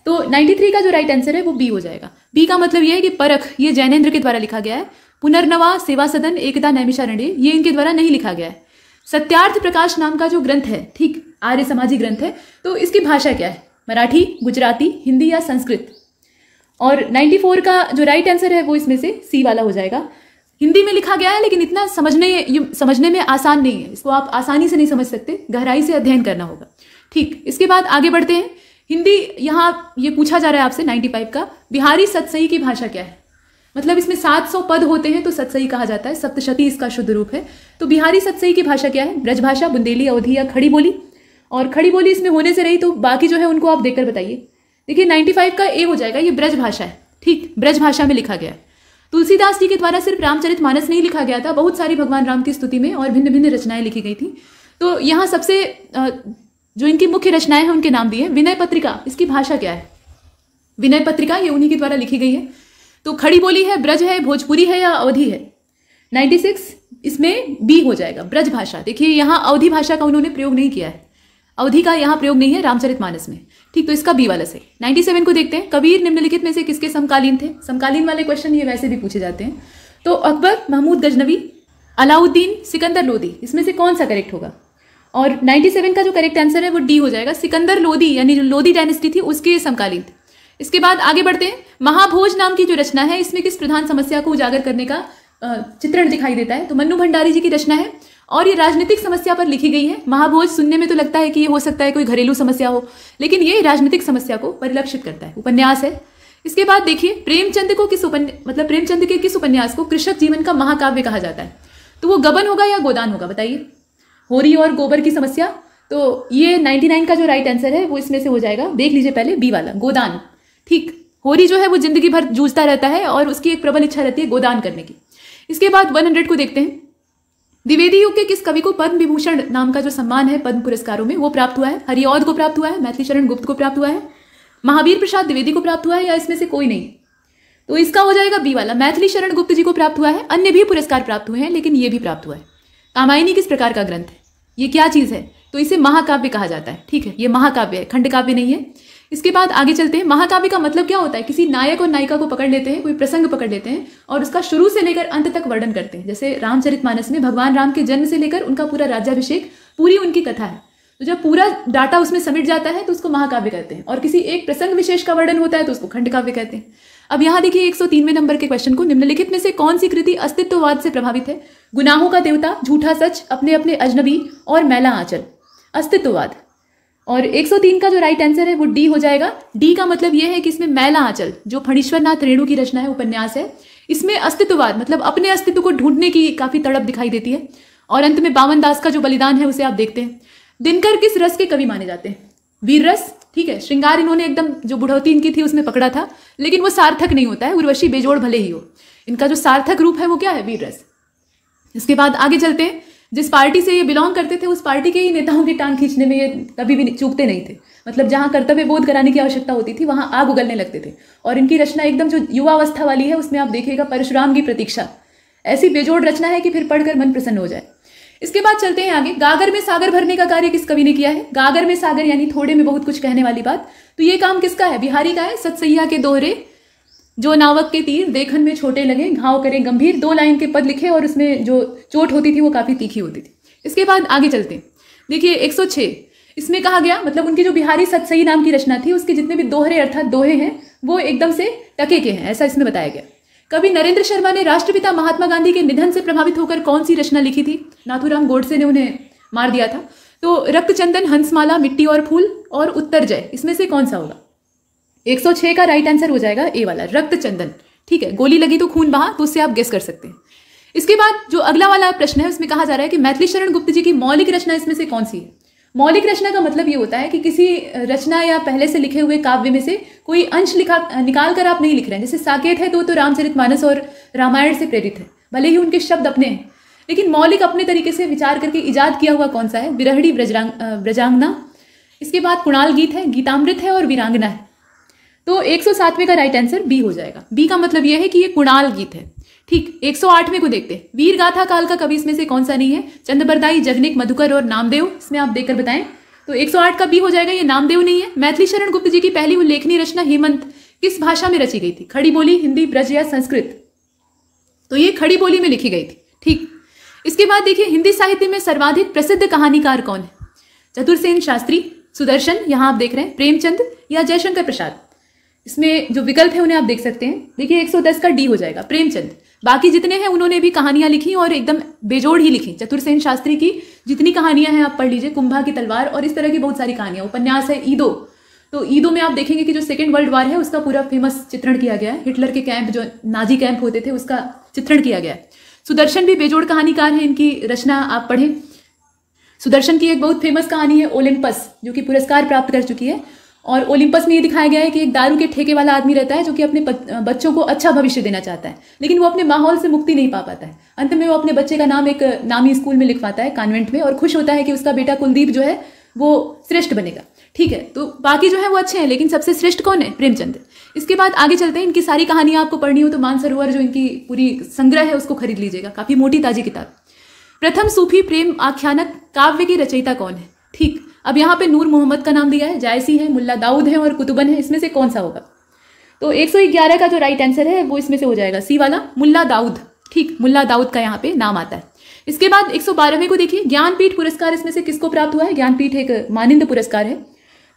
Speaker 2: तो 93 का जो राइट आंसर है वो बी हो जाएगा। बी का मतलब ये है कि परख ये जैनेन्द्र के द्वारा लिखा गया है, पुनर्नवा, सेवा सदन, एकदा, नैमिषारण्य ये इनके द्वारा नहीं लिखा गया है। सत्यार्थ प्रकाश नाम का जो ग्रंथ है, ठीक, आर्य समाजी ग्रंथ है, तो इसकी भाषा क्या है? मराठी, गुजराती, हिंदी या संस्कृत? और 94 का जो राइट आंसर है वो इसमें से सी वाला हो जाएगा। हिंदी में लिखा गया है लेकिन इतना समझने में आसान नहीं है, इसको आप आसानी से नहीं समझ सकते, गहराई से अध्ययन करना होगा। ठीक, इसके बाद आगे बढ़ते हैं। हिंदी, यहाँ ये पूछा जा रहा है आपसे 95 का, बिहारी सतसई की भाषा क्या है? मतलब इसमें 700 पद होते हैं तो सतसई कहा जाता है, सप्तशती इसका शुद्ध रूप है। तो बिहारी सतसई की भाषा क्या है? ब्रजभाषा, बुंदेली, अवधी या खड़ी बोली? और खड़ी बोली इसमें होने से रही तो बाकी जो है उनको आप देखकर बताइए। देखिए 95 का ए हो जाएगा, ये ब्रज भाषा है, ठीक, ब्रज भाषा में लिखा गया है। तुलसीदास जी के द्वारा सिर्फ रामचरितमानस नहीं लिखा गया था, बहुत सारी भगवान राम की स्तुति में और भिन्न भिन्न रचनाएं लिखी गई थी। तो यहाँ सबसे जो इनकी मुख्य रचनाएं हैं उनके नाम दिए। विनय पत्रिका, इसकी भाषा क्या है? विनय पत्रिका ये उन्हीं के द्वारा लिखी गई है। तो खड़ी बोली है, ब्रज है, भोजपुरी है या अवधी है? 96 इसमें बी हो जाएगा, ब्रज भाषा। देखिए यहाँ अवधी भाषा का उन्होंने प्रयोग नहीं किया है, अवधी का यहाँ प्रयोग नहीं है रामचरितमानस में, ठीक। तो इसका बी वाला सही। 97 को देखते हैं, कबीर निम्नलिखित में से किसके समकालीन थे? समकालीन वाले क्वेश्चन ये वैसे भी पूछे जाते हैं। तो अकबर, महमूद गजनवी, अलाउद्दीन, सिकंदर लोदी, इसमें से कौन सा करेक्ट होगा? और 97 का जो करेक्ट आंसर है वो डी हो जाएगा, सिकंदर लोदी, यानी जो लोदी डायनेस्टी थी उसके समकालीन थे। इसके बाद आगे बढ़ते हैं। महाभोज नाम की जो रचना है इसमें किस प्रधान समस्या को उजागर करने का चित्रण दिखाई देता है? तो मन्नू भंडारी जी की रचना है और ये राजनीतिक समस्या पर लिखी गई है। महाभोज सुनने में तो लगता है कि ये हो सकता है कोई घरेलू समस्या हो, लेकिन ये राजनीतिक समस्या को परिलक्षित करता है, उपन्यास है। इसके बाद देखिए प्रेमचंद को प्रेमचंद के किस उपन्यास को कृषक जीवन का महाकाव्य कहा जाता है? तो वो गबन होगा या गोदान होगा, बताइए। होरी और गोबर की समस्या, तो ये 99 का जो राइट आंसर है वो इसमें से हो जाएगा, देख लीजिए पहले, बी वाला, गोदान, ठीक। होरी जो है वो जिंदगी भर जूझता रहता है और उसकी एक प्रबल इच्छा रहती है गोदान करने की। इसके बाद 100 को देखते हैं। द्विवेदी युग के किस कवि को पद्म विभूषण नाम का जो सम्मान है पद्म पुरस्कारों में वो प्राप्त हुआ है? हरिऔध को प्राप्त हुआ है, मैथिली शरण गुप्त को प्राप्त हुआ है, महावीर प्रसाद द्विवेदी को प्राप्त हुआ है, या इसमें से कोई नहीं? तो इसका हो जाएगा बी वाला, मैथिली शरण गुप्त जी को प्राप्त हुआ है। अन्य भी पुरस्कार प्राप्त हुए हैं लेकिन ये भी प्राप्त हुआ है। कामायनी किस प्रकार का ग्रंथ है? ये क्या चीज है? तो इसे महाकाव्य कहा जाता है, ठीक है, ये महाकाव्य है, खंड काव्य नहीं है। इसके बाद आगे चलते हैं। महाकाव्य का मतलब क्या होता है? किसी नायक और नायिका को पकड़ लेते हैं, कोई प्रसंग पकड़ लेते हैं और उसका शुरू से लेकर अंत तक वर्णन करते हैं। जैसे रामचरितमानस में भगवान राम के जन्म से लेकर उनका पूरा राज्याभिषेक, पूरी उनकी कथा है। तो जब पूरा डाटा उसमें समेट जाता है तो उसको महाकाव्य कहते हैं, और किसी एक प्रसंग विशेष का वर्णन होता है तो उसको खंड काव्य कहते हैं। अब यहाँ देखिए 103वें नंबर के क्वेश्चन को, निम्नलिखित में से कौन सी कृति अस्तित्ववाद से प्रभावित है? गुनाहों का देवता, झूठा सच, अपने अपने अजनबी और मैला आंचल। अस्तित्ववाद। और 103 का जो राइट आंसर है वो डी हो जाएगा। डी का मतलब यह है कि इसमें मैला आंचल जो फणीश्वरनाथ रेणु की रचना है, उपन्यास है, इसमें अस्तित्ववाद मतलब अपने अस्तित्व को ढूंढने की काफी तड़प दिखाई देती है। और अंत में बावन दास का जो बलिदान है उसे आप देखते हैं। दिनकर किस रस के कवि माने जाते हैं? वीर रस, ठीक है। श्रृंगार इन्होंने एकदम जो बुढ़ौती इनकी थी उसमें पकड़ा था, लेकिन वो सार्थक नहीं होता है, उर्वशी बेजोड़ भले ही हो। इनका जो सार्थक रूप है वो क्या है? वीर रस। इसके बाद आगे चलते हैं। जिस पार्टी से ये बिलोंग करते थे उस पार्टी के ही नेताओं की टांग खींचने में ये कभी भी चूकते नहीं थे। मतलब जहां कर्तव्य बोध कराने की आवश्यकता होती थी वहां आग उगलने लगते थे। और इनकी रचना एकदम जो युवावस्था वाली है उसमें आप देखिएगा, परशुराम की प्रतीक्षा, ऐसी बेजोड़ रचना है कि फिर पढ़कर मन प्रसन्न हो जाए। इसके बाद चलते हैं आगे। गागर में सागर भरने का कार्य किस कवि ने किया है? गागर में सागर यानी थोड़े में बहुत कुछ कहने वाली बात। तो ये काम किसका है? बिहारी का है। सतसैया के दोहरे, जो नावक के तीर देखन में छोटे लगे, घाव करे गंभीर, 2 लाइन के पद लिखे और उसमें जो चोट होती थी वो काफी तीखी होती थी। इसके बाद आगे चलते हैं। देखिए 106 इसमें कहा गया, मतलब उनकी जो बिहारी सतसई नाम की रचना थी उसके जितने भी दोहरे अर्थात दोहे हैं वो एकदम से टके के हैं, ऐसा इसमें बताया गया। कवि नरेंद्र शर्मा ने राष्ट्रपिता महात्मा गांधी के निधन से प्रभावित होकर कौन सी रचना लिखी थी? नाथूराम गोडसे ने उन्हें मार दिया था। तो रक्तचंदन, हंसमाला, मिट्टी और फूल और उत्तर जय, इसमें से कौन सा होगा? 106 का राइट आंसर हो जाएगा ए वाला, रक्तचंदन, ठीक है। गोली लगी तो खून बहा, तो उससे आप गेस कर सकते हैं। इसके बाद जो अगला वाला प्रश्न है उसमें कहा जा रहा है कि मैथिली शरण गुप्त जी की मौलिक रचना इसमें से कौन सी है? मौलिक रचना का मतलब ये होता है कि किसी रचना या पहले से लिखे हुए काव्य में से कोई अंश निकाल कर आप नहीं लिख रहे हैं। जैसे साकेत है तो रामचरितमानस और रामायण से प्रेरित है, भले ही उनके शब्द अपने हैं, लेकिन मौलिक अपने तरीके से विचार करके इजाद किया हुआ कौन सा है? विरहड़ी ब्रजांगना। इसके बाद कुणाल गीत है, गीतामृत है और वीरांगना है। तो 107वें का राइट आंसर बी हो जाएगा। बी का मतलब यह है कि ये कुणाल गीत है, ठीक। 108वें को देखते हैं। वीर गाथा काल का कवि इसमें से कौन सा नहीं है? चंद्रबरदाई, जगनिक, मधुकर और नामदेव, इसमें आप देखकर बताएं। तो 108 का बी हो जाएगा, ये नामदेव नहीं है। मैथिली शरण गुप्त जी की पहली उल्लेखनीय रचना हेमंत किस भाषा में रची गई थी? खड़ी बोली, हिंदी, ब्रज या संस्कृत? तो ये खड़ी बोली में लिखी गई थी, ठीक। इसके बाद देखिए हिंदी साहित्य में सर्वाधिक प्रसिद्ध कहानीकार कौन है? चतुरसेन शास्त्री, सुदर्शन, यहां आप देख रहे हैं, प्रेमचंद या जयशंकर प्रसाद? इसमें जो विकल्प है उन्हें आप देख सकते हैं। देखिए 110 का डी हो जाएगा, प्रेमचंद। बाकी जितने हैं उन्होंने भी कहानियां लिखी और एकदम बेजोड़ ही लिखी। चतुरसेन शास्त्री की जितनी कहानियां हैं आप पढ़ लीजिए, कुंभा की तलवार और इस तरह की बहुत सारी कहानियां। उपन्यास है ईदो, तो ईदो में आप देखेंगे कि जो सेकेंड वर्ल्ड वॉर है उसका पूरा फेमस चित्रण किया गया है। हिटलर के कैंप, जो नाजी कैंप होते थे, उसका चित्रण किया गया है। सुदर्शन भी बेजोड़ कहानीकार है, इनकी रचना आप पढ़ें। सुदर्शन की एक बहुत फेमस कहानी है ओलिम्पस, जो कि पुरस्कार प्राप्त कर चुकी है। और ओलिम्पस में ये दिखाया गया है कि एक दारू के ठेके वाला आदमी रहता है जो कि अपने बच्चों को अच्छा भविष्य देना चाहता है, लेकिन वो अपने माहौल से मुक्ति नहीं पा पाता है। अंत में वो अपने बच्चे का नाम एक नामी स्कूल में लिखवाता है, कॉन्वेंट में, और खुश होता है कि उसका बेटा कुलदीप जो है वो श्रेष्ठ बनेगा। ठीक है, तो बाकी जो है वो अच्छे हैं, लेकिन सबसे श्रेष्ठ कौन है? प्रेमचंद। इसके बाद आगे चलते हैं। इनकी सारी कहानियां आपको पढ़नी हो तो मानसरोवर जो इनकी पूरी संग्रह है उसको खरीद लीजिएगा, काफी मोटी ताजी किताब। प्रथम सूफी प्रेम आख्यानक काव्य की रचयिता कौन है? ठीक, अब यहाँ पे नूर मोहम्मद का नाम दिया है, जायसी है, मुल्ला दाऊद है और कुतुबन है। इसमें से कौन सा होगा? तो 111 का जो राइट आंसर है वो इसमें से हो जाएगा, सी वाला, मुल्ला दाऊद। ठीक, मुल्ला दाऊद का यहाँ पे नाम आता है। इसके बाद 112वें को देखिए, ज्ञानपीठ पुरस्कार इसमें से किसको प्राप्त हुआ है? ज्ञानपीठ एक मानिंद पुरस्कार है।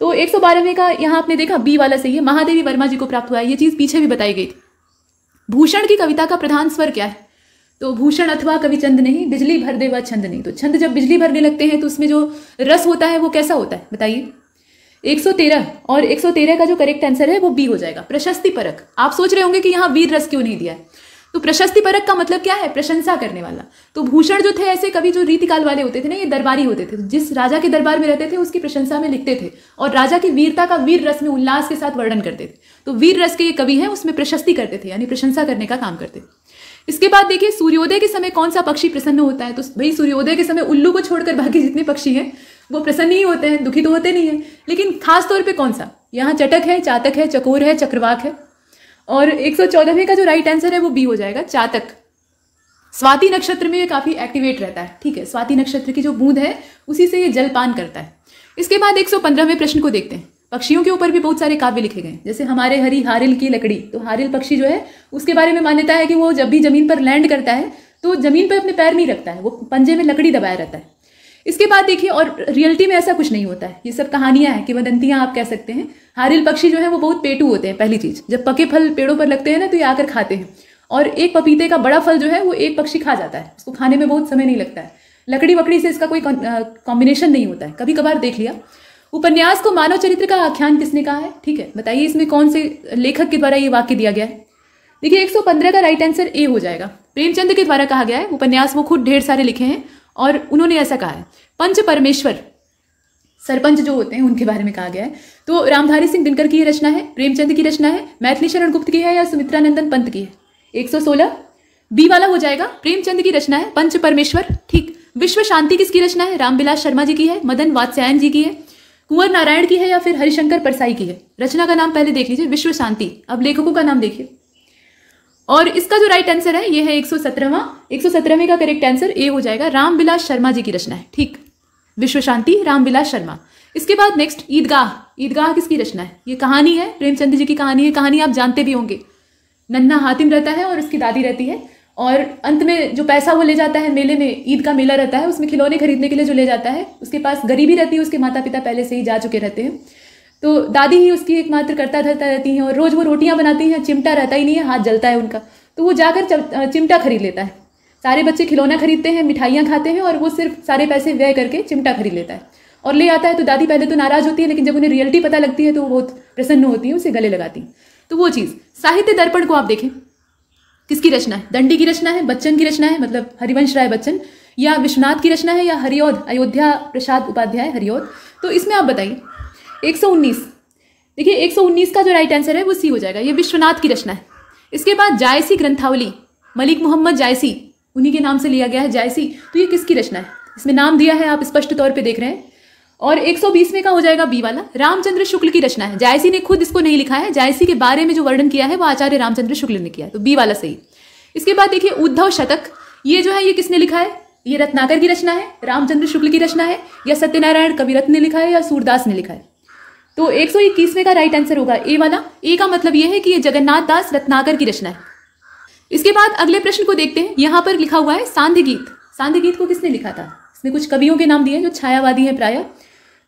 Speaker 2: तो 112वें का यहाँ आपने देखा बी वाला सही है, महादेवी वर्मा जी को प्राप्त हुआ है। ये चीज पीछे भी बताई गई थी। भूषण की कविता का प्रधान स्वर क्या है? तो भूषण अथवा कवि चंद नहीं, बिजली भर दे व छंद नहीं। तो छंद जब बिजली भरने लगते हैं तो उसमें जो रस होता है वो कैसा होता है बताइए? 113 और 113 का जो करेक्ट आंसर है वो बी हो जाएगा, प्रशस्ति परक। आप सोच रहे होंगे कि यहाँ वीर रस क्यों नहीं दिया है, तो प्रशस्ति परक का मतलब क्या है? प्रशंसा करने वाला। तो भूषण जो थे ऐसे कवि जो रीतिकाल वाले होते थे ना, ये दरबारी होते थे, जिस राजा के दरबार में रहते थे उसकी प्रशंसा में लिखते थे और राजा की वीरता का वीर रस में उल्लास के साथ वर्णन करते थे। तो वीर रस के ये कवि हैं, उसमें प्रशस्ति करते थे, यानी प्रशंसा करने का काम करते थे। इसके बाद देखिए, सूर्योदय के समय कौन सा पक्षी प्रसन्न होता है? तो भाई सूर्योदय के समय उल्लू को छोड़कर बाकी जितने पक्षी हैं वो प्रसन्न ही होते हैं, दुखी तो होते नहीं है। लेकिन खास तौर पे कौन सा? यहाँ चटक है, चातक है, चकोर है, चक्रवाक है। और 114वें का जो राइट आंसर है वो बी हो जाएगा, चातक। स्वाति नक्षत्र में ये काफी एक्टिवेट रहता है। ठीक है, स्वाति नक्षत्र की जो बूंद है उसी से ये जलपान करता है। इसके बाद 115वें प्रश्न को देखते हैं। पक्षियों के ऊपर भी बहुत सारे काव्य लिखे गए हैं, जैसे हमारे हरी हारिल की लकड़ी। तो हारिल पक्षी जो है उसके बारे में मान्यता है कि वो जब भी जमीन पर लैंड करता है तो जमीन पर अपने पैर नहीं रखता है, वो पंजे में लकड़ी दबाया रहता है। इसके बाद देखिए, और रियलिटी में ऐसा कुछ नहीं होता है, ये सब कहानियां हैं, किंवदंतियां आप कह सकते हैं। हारिल पक्षी जो है वो बहुत पेटू होते हैं। पहली चीज, जब पके फल पेड़ों पर लगते हैं ना तो ये आकर खाते हैं, और एक पपीते का बड़ा फल जो है वो एक पक्षी खा जाता है, उसको खाने में बहुत समय नहीं लगता है। लकड़ी वकड़ी से इसका कोई कॉम्बिनेशन नहीं होता है, कभी कभार देख लिया। उपन्यास को मानव चरित्र का आख्यान किसने कहा है? ठीक है, बताइए इसमें कौन से लेखक के द्वारा ये वाक्य दिया गया है? देखिए 115 का राइट आंसर ए हो जाएगा, प्रेमचंद के द्वारा कहा गया है। उपन्यास वो खुद ढेर सारे लिखे हैं और उन्होंने ऐसा कहा है। पंच परमेश्वर, सरपंच जो होते हैं उनके बारे में कहा गया है। तो रामधारी सिंह दिनकर की ये रचना है, प्रेमचंद की रचना है, मैथिली शरण गुप्त की है या सुमित्रानंदन पंत की है? 116 बी वाला हो जाएगा, प्रेमचंद की रचना है, पंच परमेश्वर। ठीक, विश्व शांति किसकी रचना है? रामविलास शर्मा जी की है, मदन वात्स्यायन जी की है, कुंवर नारायण की है या फिर हरिशंकर परसाई की है? रचना का नाम पहले देख लीजिए, विश्व शांति। अब लेखकों का नाम देखिए, और इसका जो राइट आंसर है ये है 117वें का करेक्ट आंसर ए हो जाएगा, रामविलास शर्मा जी की रचना है। ठीक, विश्व शांति, रामविलास शर्मा। इसके बाद नेक्स्ट ईदगाह। ईदगाह किसकी रचना है? ये कहानी है, प्रेमचंद जी की कहानी है। कहानी आप जानते भी होंगे, नन्हा हातिम रहता है और उसकी दादी रहती है, और अंत में जो पैसा वो ले जाता है मेले में, ईद का मेला रहता है, उसमें खिलौने खरीदने के लिए जो ले जाता है, उसके पास गरीबी रहती है, उसके माता पिता पहले से ही जा चुके रहते हैं, तो दादी ही उसकी एकमात्र करता धरता रहती हैं, और रोज वो रोटियां बनाती हैं, चिमटा रहता ही नहीं है, हाथ जलता है उनका, तो वो जाकर चिमटा खरीद लेता है। सारे बच्चे खिलौना खरीदते हैं, मिठाइयाँ खाते हैं, और वो सिर्फ सारे पैसे व्यय करके चिमटा खरीद लेता है और ले आता है। तो दादी पहले तो नाराज होती है, लेकिन जब उन्हें रियलिटी पता लगती है तो वो बहुत प्रसन्न होती है, उसे गले लगाती है। तो वो चीज़। साहित्य दर्पण को आप देखें, किसकी रचना है? दंडी की रचना है, बच्चन की रचना है, मतलब हरिवंश राय बच्चन, या विश्वनाथ की रचना है, या हरिऔध अयोध्या प्रसाद उपाध्याय हरिऔध? तो इसमें आप बताइए। 119, देखिए 119 का जो राइट आंसर है वो सी हो जाएगा, ये विश्वनाथ की रचना है। इसके बाद जायसी ग्रंथावली, मलिक मोहम्मद जायसी, उन्हीं के नाम से लिया गया है जायसी। तो ये किसकी रचना है? इसमें नाम दिया है, आप स्पष्ट तौर पे देख रहे हैं। और 120वें का हो जाएगा बी वाला, रामचंद्र शुक्ल की रचना है। जायसी ने खुद इसको नहीं लिखा है, जायसी के बारे में जो वर्णन किया है वो आचार्य रामचंद्र शुक्ल ने किया है, तो बी वाला सही। इसके बाद देखिए उद्धव शतक, ये जो है ये किसने लिखा है? ये रत्नाकर की रचना है, रामचंद्र शुक्ल की रचना है, या सत्यनारायण कविरत्न ने लिखा है, या सूरदास ने लिखा है? तो 121वें का राइट आंसर होगा ए वाला। ए का मतलब यह है कि ये जगन्नाथ दास रत्नाकर की रचना है। इसके बाद अगले प्रश्न को देखते हैं। यहाँ पर लिखा हुआ है सांध्य गीत। सांध्य गीत को किसने लिखा था? इसमें कुछ कवियों के नाम दिए जो छायावादी हैं प्रायः।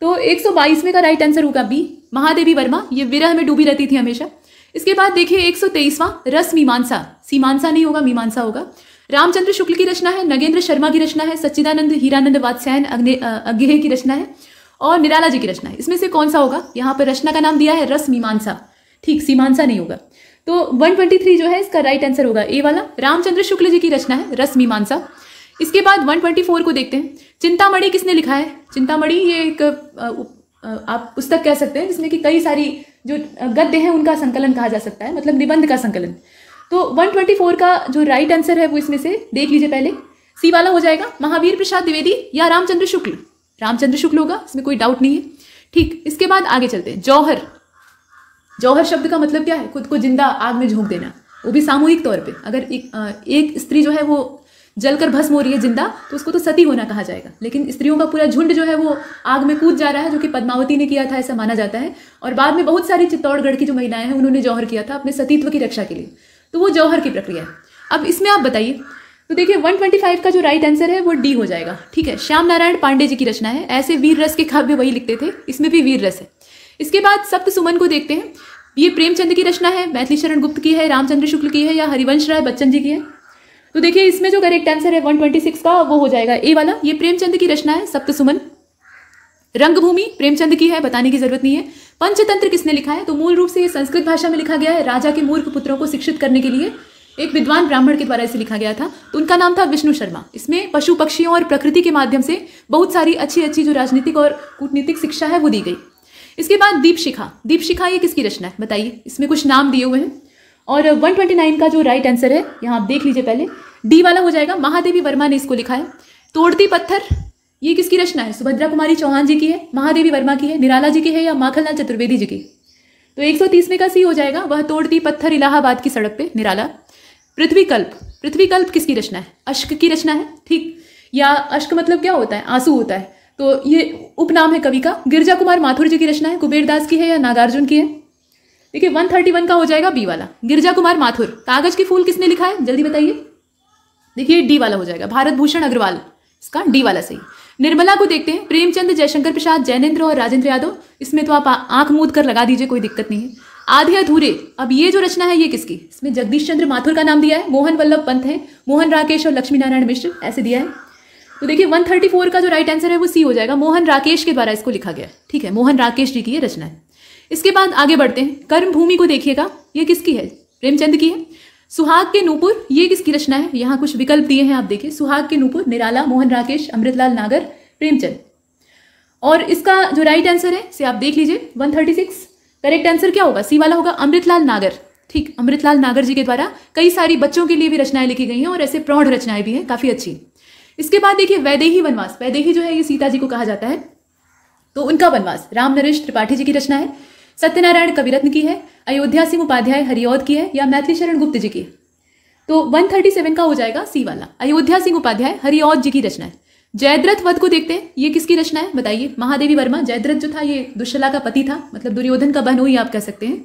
Speaker 2: तो 122वें का राइट आंसर होगा बी, महादेवी वर्मा। ये विरह में डूबी रहती थी हमेशा। इसके बाद देखिए 123वां, रस मीमांसा। सीमांसा नहीं होगा, मीमांसा होगा। रामचंद्र शुक्ल की रचना है, नगेंद्र शर्मा की रचना है, सच्चिदानंद हीरानंद वात्स्यायन अज्ञेय की रचना है, और निराला जी की रचना है। इसमें से कौन सा होगा? यहाँ पर रचना का नाम दिया है रस मीमांसा। ठीक, सीमांसा नहीं होगा। तो 123 जो है इसका राइट आंसर होगा ए वाला, रामचंद्र शुक्ल जी की रचना है रस मीमांसा। इसके बाद 124 को देखते हैं। चिंतामणि किसने लिखा है? चिंतामणि ये एक आप पुस्तक कह सकते हैं, जिसमें कि कई सारी जो गद्य हैं उनका संकलन कहा जा सकता है, मतलब निबंध का संकलन। तो 124 का जो राइट आंसर है वो इसमें से देख लीजिए पहले, सी वाला हो जाएगा। महावीर प्रसाद द्विवेदी या रामचंद्र शुक्ल? रामचंद्र शुक्ल होगा, इसमें कोई डाउट नहीं है। ठीक, इसके बाद आगे चलते हैं। जौहर, जौहर शब्द का मतलब क्या है? खुद को जिंदा आग में झोंक देना, वो भी सामूहिक तौर पे। अगर एक स्त्री जो है वो जलकर भस्म हो रही है जिंदा, तो उसको तो सती होना कहा जाएगा। लेकिन स्त्रियों का पूरा झुंड जो है वो आग में कूद जा रहा है, जो कि पद्मावती ने किया था ऐसा माना जाता है। और बाद में बहुत सारी चित्तौड़गढ़ की जो महिलाएं हैं उन्होंने जौहर किया था अपने सतीत्व की रक्षा के लिए। तो वो जौहर की प्रक्रिया है। अब इसमें आप बताइए, तो देखिए 125 का जो राइट आंसर है वो डी हो जाएगा। ठीक है, श्याम नारायण पांडे जी की रचना है। ऐसे वीर रस के काव्य वही लिखते थे, इसमें भी वीर रस है। इसके बाद सप्त सुमन को देखते हैं। ये प्रेमचंद की रचना है, मैथिली शरण गुप्त की है, रामचंद्र शुक्ल की है या हरिवंश राय बच्चन जी की है? तो देखिए इसमें जो करेक्ट आंसर है 126 का वो हो जाएगा ए वाला। ये प्रेमचंद की रचना है सप्त सुमन। रंगभूमि प्रेमचंद की है, बताने की जरूरत नहीं है। पंचतंत्र किसने लिखा है? तो मूल रूप से ये संस्कृत भाषा में लिखा गया है। राजा के मूर्ख पुत्रों को शिक्षित करने के लिए एक विद्वान ब्राह्मण के द्वारा इसे लिखा गया था, तो उनका नाम था विष्णु शर्मा। इसमें पशु पक्षियों और प्रकृति के माध्यम से बहुत सारी अच्छी अच्छी जो राजनीतिक और कूटनीतिक शिक्षा है वो दी गई। इसके बाद दीपशिखा, दीपशिखा ये किसकी रचना है बताइए? इसमें कुछ नाम दिए हुए हैं। और 129 का जो राइट आंसर है यहाँ आप देख लीजिए पहले, डी वाला हो जाएगा। महादेवी वर्मा ने इसको लिखा है। तोड़ती पत्थर ये किसकी रचना है? सुभद्रा कुमारी चौहान जी की है, महादेवी वर्मा की है, निराला जी की है या माखनलाल चतुर्वेदी जी की? तो 130 का सी हो जाएगा। वह तोड़ती पत्थर इलाहाबाद की सड़क पे, निराला। पृथ्वीकल्प, पृथ्वीकल्प किसकी रचना है? अश्क की रचना है। ठीक, या अश्क मतलब क्या होता है? आंसू होता है, तो ये उपनाम है कवि का। गिरजा कुमार माथुर जी की रचना है। कुबेरदास की है या नागार्जुन की है? देखिए 131 का हो जाएगा बी वाला, गिरजा कुमार माथुर। कागज के फूल किसने लिखा है? जल्दी बताइए। देखिए डी वाला हो जाएगा, भारत भूषण अग्रवाल, इसका डी वाला सही। निर्मला को देखते हैं। प्रेमचंद, जयशंकर प्रसाद, जैनेन्द्र और राजेंद्र यादव। इसमें तो आप आंख मूंद कर लगा दीजिए, कोई दिक्कत नहीं है। आधे अधूरे, अब ये जो रचना है ये किसकी? इसमें जगदीश चंद्र माथुर का नाम दिया है, मोहन वल्लभ पंत है, मोहन राकेश और लक्ष्मी नारायण मिश्र ऐसे दिया है। तो देखिए 134 का जो राइट आंसर है वो सी हो जाएगा। मोहन राकेश के द्वारा इसको लिखा गया। ठीक है, मोहन राकेश जी की ये रचना है। इसके बाद आगे बढ़ते हैं। कर्म भूमि को देखिएगा, ये किसकी है? प्रेमचंद की है। सुहाग के नूपुर ये किसकी रचना है? यहाँ कुछ विकल्प दिए हैं आप देखिए। सुहाग के नूपुर, निराला, मोहन राकेश, अमृतलाल नागर, प्रेमचंद। और इसका जो राइट आंसर है से आप देख लीजिए 136। करेक्ट आंसर क्या होगा? सी वाला होगा, अमृतलाल नागर। ठीक, अमृतलाल नागर जी के द्वारा कई सारी बच्चों के लिए भी रचनाएं लिखी गई हैं और ऐसे प्रौढ़ रचनाएं भी हैं, काफी अच्छी। इसके बाद देखिए वैदेही वनवास, वैदेही जो है ये सीता जी को कहा जाता है, तो उनका वनवास राम नरेश त्रिपाठी जी की रचना है। सत्यनारायण कविरत्न की है, अयोध्या सिंह उपाध्याय हरिऔध की है या मैथिली शरण गुप्त जी की? तो 137 का हो जाएगा सी वाला, अयोध्या सिंह उपाध्याय हरिऔध जी की रचना है। जयद्रथ वध को देखते हैं, ये किसकी रचना है बताइए? महादेवी वर्मा। जयद्रथ जो था ये दुश्शला का पति था, मतलब दुर्योधन का बहनोई आप कह सकते हैं।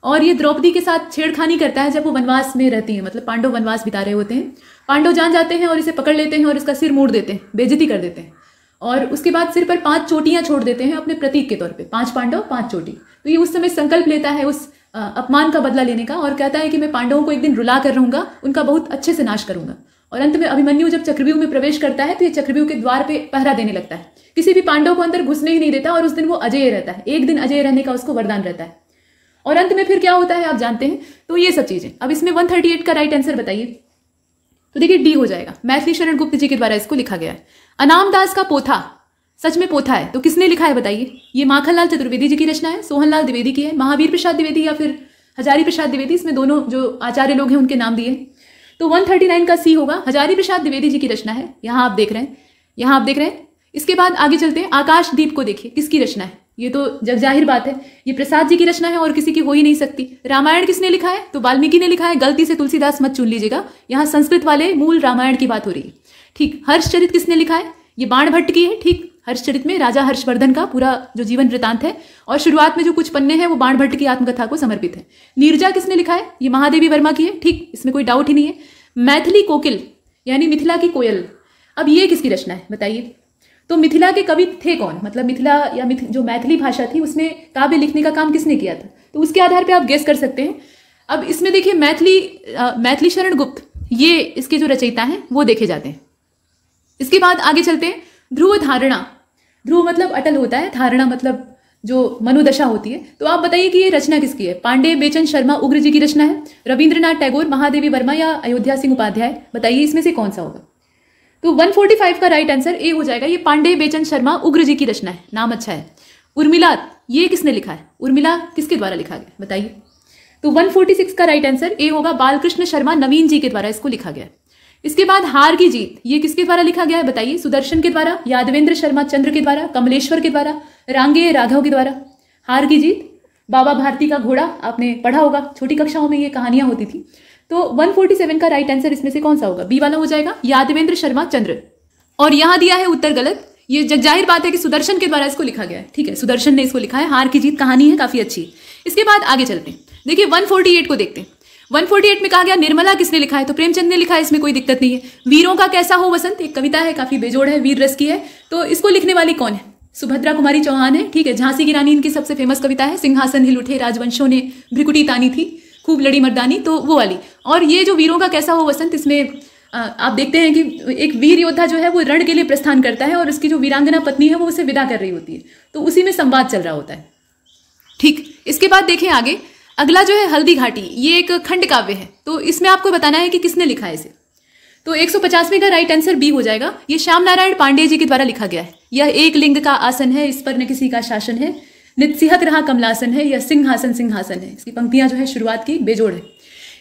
Speaker 2: और ये द्रौपदी के साथ छेड़खानी करता है जब वो वनवास में रहती है, मतलब पांडव वनवास बिता रहे होते हैं। पांडव जान जाते हैं और इसे पकड़ लेते हैं और इसका सिर मोड़ देते हैं, बेइज्जती कर देते हैं। और उसके बाद सिर पर 5 चोटियां छोड़ देते हैं अपने प्रतीक के तौर पे, 5 पांडव 5 चोटी। तो ये उस समय संकल्प लेता है उस अपमान का बदला लेने का और कहता है कि मैं पांडवों को एक दिन रुला कर रहूंगा, उनका बहुत अच्छे से नाश करूंगा। और अंत में अभिमन्यु जब चक्रव्यूह में प्रवेश करता है तो ये चक्रव्यूह के द्वार पे पहरा देने लगता है, किसी भी पांडव को अंदर घुसने ही नहीं देता और उस दिन वो अजेय रहता है, एक दिन अजेय रहने का उसको वरदान रहता है। और अंत में फिर क्या होता है आप जानते हैं। तो ये सब चीजें। अब इसमें 138 का राइट आंसर बताइए। तो देखिए डी हो जाएगा, मैथिली शरण गुप्त जी के द्वारा इसको लिखा गया है। अनाम दास का पोथा सच में पोथा है तो किसने लिखा है बताइए? ये माखनलाल चतुर्वेदी जी की रचना है, सोहनलाल द्विवेदी की है, महावीर प्रसाद द्विवेदी या फिर हजारी प्रसाद द्विवेदी, इसमें दोनों जो आचार्य लोग हैं उनके नाम दिए। तो 139 का सी होगा, हजारी प्रसाद द्विवेदी जी की रचना है। यहाँ आप देख रहे हैं, यहाँ आप देख रहे हैं। इसके बाद आगे चलते हैं। आकाशदीप को देखिए, किसकी रचना है? ये तो जग जाहिर बात है, ये प्रसाद जी की रचना है और किसी की हो ही नहीं सकती। रामायण किसने लिखा है? तो वाल्मीकि ने लिखा है। गलती से तुलसीदास मत चुन लीजिएगा, यहाँ संस्कृत वाले मूल रामायण की बात हो रही है। ठीक, हर्षचरित किसने लिखा है? ये बाण भट्ट की है। ठीक, हर्षचरित में राजा हर्षवर्धन का पूरा जो जीवन वृतांत है और शुरुआत में जो कुछ पन्ने हैं वो बाण भट्ट की आत्मकथा को समर्पित है। नीरजा किसने लिखा है? ये महादेवी वर्मा की है। ठीक, इसमें कोई डाउट ही नहीं है। मैथिली कोकिल यानी मिथिला की कोयल, अब ये किसकी रचना है बताइए? तो मिथिला के कवि थे कौन? मतलब मिथिला या जो मैथिली भाषा थी उसमें काव्य लिखने का काम किसने किया था? तो उसके आधार पे आप गेस कर सकते हैं। अब इसमें देखिए मैथिली शरण गुप्त ये इसके जो रचयिता हैं वो देखे जाते हैं। इसके बाद आगे चलते हैं। ध्रुव धारणा, ध्रुव मतलब अटल होता है, धारणा मतलब जो मनोदशा होती है। तो आप बताइए कि ये रचना किसकी है? पांडे बेचन शर्मा उग्र जी की रचना है, रविंद्रनाथ टैगोर, महादेवी वर्मा या अयोध्या सिंह उपाध्याय? बताइए इसमें से कौन सा होगा? तो 145 का राइट आंसर ए हो जाएगा। ये पांडे बेचन शर्मा उग्र जी की रचना है, नाम अच्छा है। उर्मिला, ये किसने लिखा है? उर्मिला किसके द्वारा लिखा गया बताइए? तो 146 का राइट आंसर ए होगा, बालकृष्ण शर्मा नवीन जी के द्वारा इसको लिखा गया। इसके बाद हार की जीत, ये किसके द्वारा लिखा गया है बताइए? सुदर्शन के द्वारा, यादवेंद्र शर्मा चंद्र के द्वारा, कमलेश्वर के द्वारा, रांगे राघव के द्वारा। हार की जीत, बाबा भारती का घोड़ा, आपने पढ़ा होगा, छोटी कक्षाओं में ये कहानियां होती थी। तो 147 का राइट आंसर इसमें से कौन सा होगा? बी वाला हो जाएगा, यादवेंद्र शर्मा चंद्र। और यहां दिया है उत्तर गलत। ये जगजाहिर बात है कि सुदर्शन के द्वारा इसको लिखा गया है, ठीक है, सुदर्शन ने इसको लिखा है। हार की जीत कहानी है, काफी अच्छी। इसके बाद आगे चलते हैं, देखिए 148 को देखते हैं। 148 में कहा गया निर्मला किसने लिखा है? तो प्रेमचंद ने लिखा है, इसमें कोई दिक्कत नहीं है। वीरों का कैसा हो वसंत एक कविता है, काफी बेजोड़ है, वीर रस की है। तो इसको लिखने वाली कौन है? सुभद्रा कुमारी चौहान है, ठीक है। झांसी की रानी इनकी सबसे फेमस कविता है। सिंहासन हिल उठे राजवंशों ने भ्रिकुटी तानी थी, खूब लड़ी मर्दानी, तो वो वाली। और ये जो वीरों का कैसा हो वसंत, इसमें आप देखते हैं कि एक वीर योद्धा जो है वो रण के लिए प्रस्थान करता है और उसकी जो वीरांगना पत्नी है वो उसे विदा कर रही होती है, तो उसी में संवाद चल रहा होता है, ठीक। इसके बाद देखें आगे, अगला जो है हल्दी घाटी, ये एक खंड काव्य है। तो इसमें आपको बताना है कि किसने लिखा है इसे। तो 150वें का राइट आंसर बी हो जाएगा। ये श्याम नारायण पांडे जी के द्वारा लिखा गया है। यह एक लिंग का आसन है, इस पर न किसी का शासन है, नित्सिहत रहा कमलासन है, यह सिंहासन सिंहासन है। इसकी पंक्तियां जो है शुरुआत की बेजोड़ है।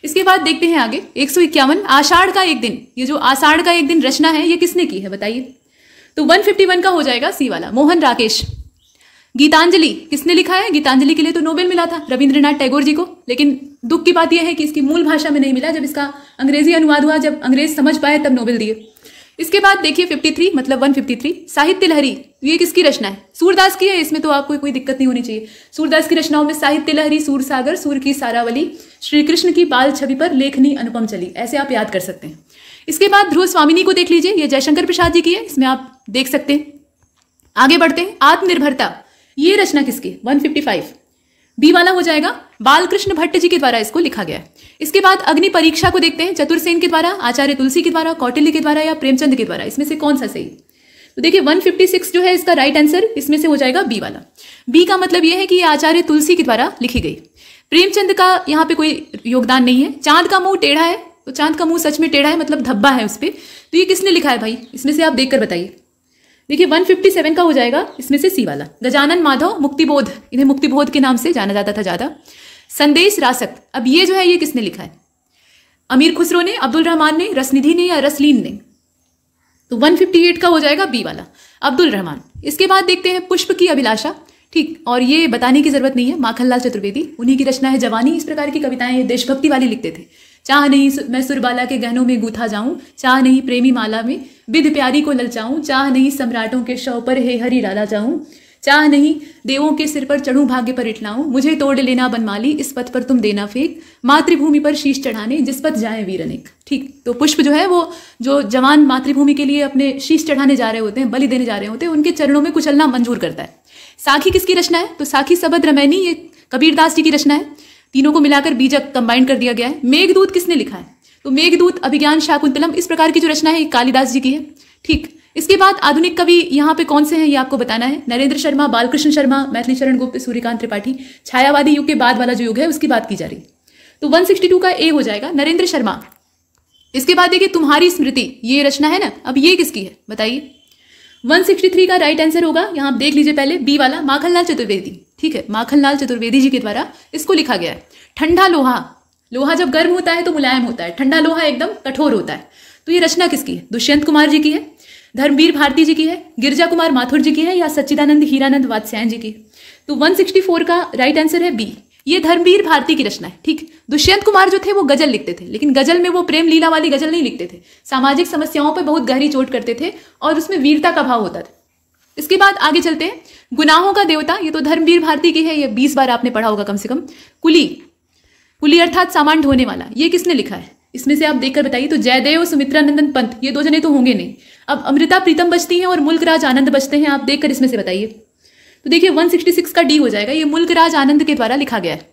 Speaker 2: इसके बाद देखते हैं आगे 151, आषाढ़ का एक दिन। ये जो आषाढ़ का एक दिन रचना है ये किसने की है बताइए? तो 151 का हो जाएगा सी वाला, मोहन राकेश। गीतांजलि किसने लिखा है? गीतांजलि के लिए तो नोबेल मिला था रविंद्रनाथ टैगोर जी को, लेकिन दुख की बात यह है कि इसकी मूल भाषा में नहीं मिला। जब इसका अंग्रेजी अनुवाद हुआ, जब अंग्रेज समझ पाए, तब नोबेल दिए। इसके बाद देखिए 53 मतलब 153, साहित्य लहरी, ये किसकी रचना है? सूरदास की है। इसमें तो आपको कोई दिक्कत नहीं होनी चाहिए। सूरदास की रचनाओं में साहित्य लहरी, सूर सागर, सूर की सारावली, श्री कृष्ण की बाल छवि पर लेखनी अनुपम चली, ऐसे आप याद कर सकते हैं। इसके बाद ध्रुव स्वामिनी को देख लीजिए, ये जयशंकर प्रसाद जी की है, इसमें आप देख सकते हैं। आगे बढ़ते हैं, आत्मनिर्भरता, ये रचना किसकी? 155 बी वाला हो जाएगा, बालकृष्ण भट्ट जी के द्वारा इसको लिखा गया है। इसके बाद अग्नि परीक्षा को देखते हैं, चतुर्सेन के द्वारा, आचार्य तुलसी के द्वारा, कौटिल्य के द्वारा या प्रेमचंद के द्वारा, इसमें से कौन सा सही? तो देखिए 156 जो है इसका राइट आंसर, इसमें से हो जाएगा बी वाला। बी का मतलब यह है कि ये आचार्य तुलसी के द्वारा लिखी गई। प्रेमचंद का यहाँ पे कोई योगदान नहीं है। चांद का मुंह टेढ़ा है, तो चांद का मुंह सच में टेढ़ा है, मतलब धब्बा है उस पर। तो ये किसने लिखा है भाई? इसमें से आप देखकर बताइए। देखिए 157 का हो जाएगा इसमें से सी वाला, गजानन माधव मुक्तिबोध, इन्हें मुक्तिबोध के नाम से जाना जाता था ज्यादा। संदेश रासक, अब ये जो है ये किसने लिखा है? अमीर खुसरो ने, अब्दुल रहमान ने, रसनिधि ने या रसलीन ने? तो 158 का हो जाएगा बी वाला, अब्दुल रहमान। इसके बाद देखते हैं पुष्प की अभिलाषा, ठीक, और ये बताने की जरूरत नहीं है, माखनलाल चतुर्वेदी, उन्हीं की रचना है जवानी। इस प्रकार की कविताएं ये देशभक्ति वाली लिखते थे। चाह नहीं मैं सुरबाला के गहनों में गूथा जाऊं, चाह नहीं प्रेमी माला में विध प्यारी को ललचाऊं, चाह नहीं सम्राटों के शव पर हे हरि डाला जाऊं, चाह नहीं देवों के सिर पर चढ़ूं भाग्य पर इठलाऊं, मुझे तोड़ लेना बनमाली इस पथ पर तुम देना फेंक, मातृभूमि पर शीश चढ़ाने जिस पथ जाए वीर अनेक। ठीक, तो पुष्प जो है वो जो जवान मातृभूमि के लिए अपने शीश चढ़ाने जा रहे होते हैं, बलि देने जा रहे होते हैं, उनके चरणों में कुचलना मंजूर करता है। साखी किसकी रचना है? तो साखी सबद रमैनी, ये कबीरदास जी की रचना है। तीनों को मिलाकर बीजक कंबाइन कर दिया गया है। मेघदूत किसने लिखा है? तो मेघदूत, अभिज्ञान शाकुंतलम, इस प्रकार की जो रचना है कालिदास जी की है। ठीक, इसके बाद आधुनिक कवि यहाँ पे कौन से हैं ये आपको बताना है। नरेंद्र शर्मा, बालकृष्ण शर्मा, मैथिली शरण गुप्त, सूर्यकांत त्रिपाठी। छायावादी युग के बाद वाला जो युग है उसकी बात की जा रही। तो 162 का ए हो जाएगा, नरेंद्र शर्मा। इसके बाद देखिए तुम्हारी स्मृति, ये रचना है ना, अब ये किसकी है बताइए? 163 का राइट आंसर होगा, यहाँ आप देख लीजिए पहले, बी वाला, माखनलाल चतुर्वेदी। ठीक है, माखनलाल चतुर्वेदी जी के द्वारा इसको लिखा गया है। ठंडा लोहा, लोहा जब गर्म होता है तो मुलायम होता है, ठंडा लोहा एकदम कठोर होता है। तो ये रचना किसकी है? दुष्यंत कुमार जी की है, धर्मवीर भारती जी की है, गिरजा कुमार माथुर जी की है या सच्चिदानंद हीरानंद वात्स्यायन जी की? तो 164 का राइट आंसर है बी, ये धर्मवीर भारती की रचना है। ठीक, दुष्यंत कुमार जो थे वो गजल लिखते थे, लेकिन गजल में वो प्रेम लीला वाली गजल नहीं लिखते थे, सामाजिक समस्याओं पर बहुत गहरी चोट करते थे और उसमें वीरता का भाव होता था। इसके बाद आगे चलते हैं, गुनाहों का देवता, ये तो धर्मवीर भारती की है, ये 20 बार आपने पढ़ा होगा कम से कम। कुली, कुली अर्थात सामान ढोने वाला, ये किसने लिखा है? इसमें से आप देखकर बताइए। तो जयदेव सुमित्रानंदन पंत, ये दो जने तो होंगे नहीं। अब अमृता प्रीतम बचती हैं और मुल्कराज आनंद बचते हैं, आप देखकर इसमें से बताइए। तो देखिए 166 का डी हो जाएगा, ये मुल्कराज आनंद के द्वारा लिखा गया है।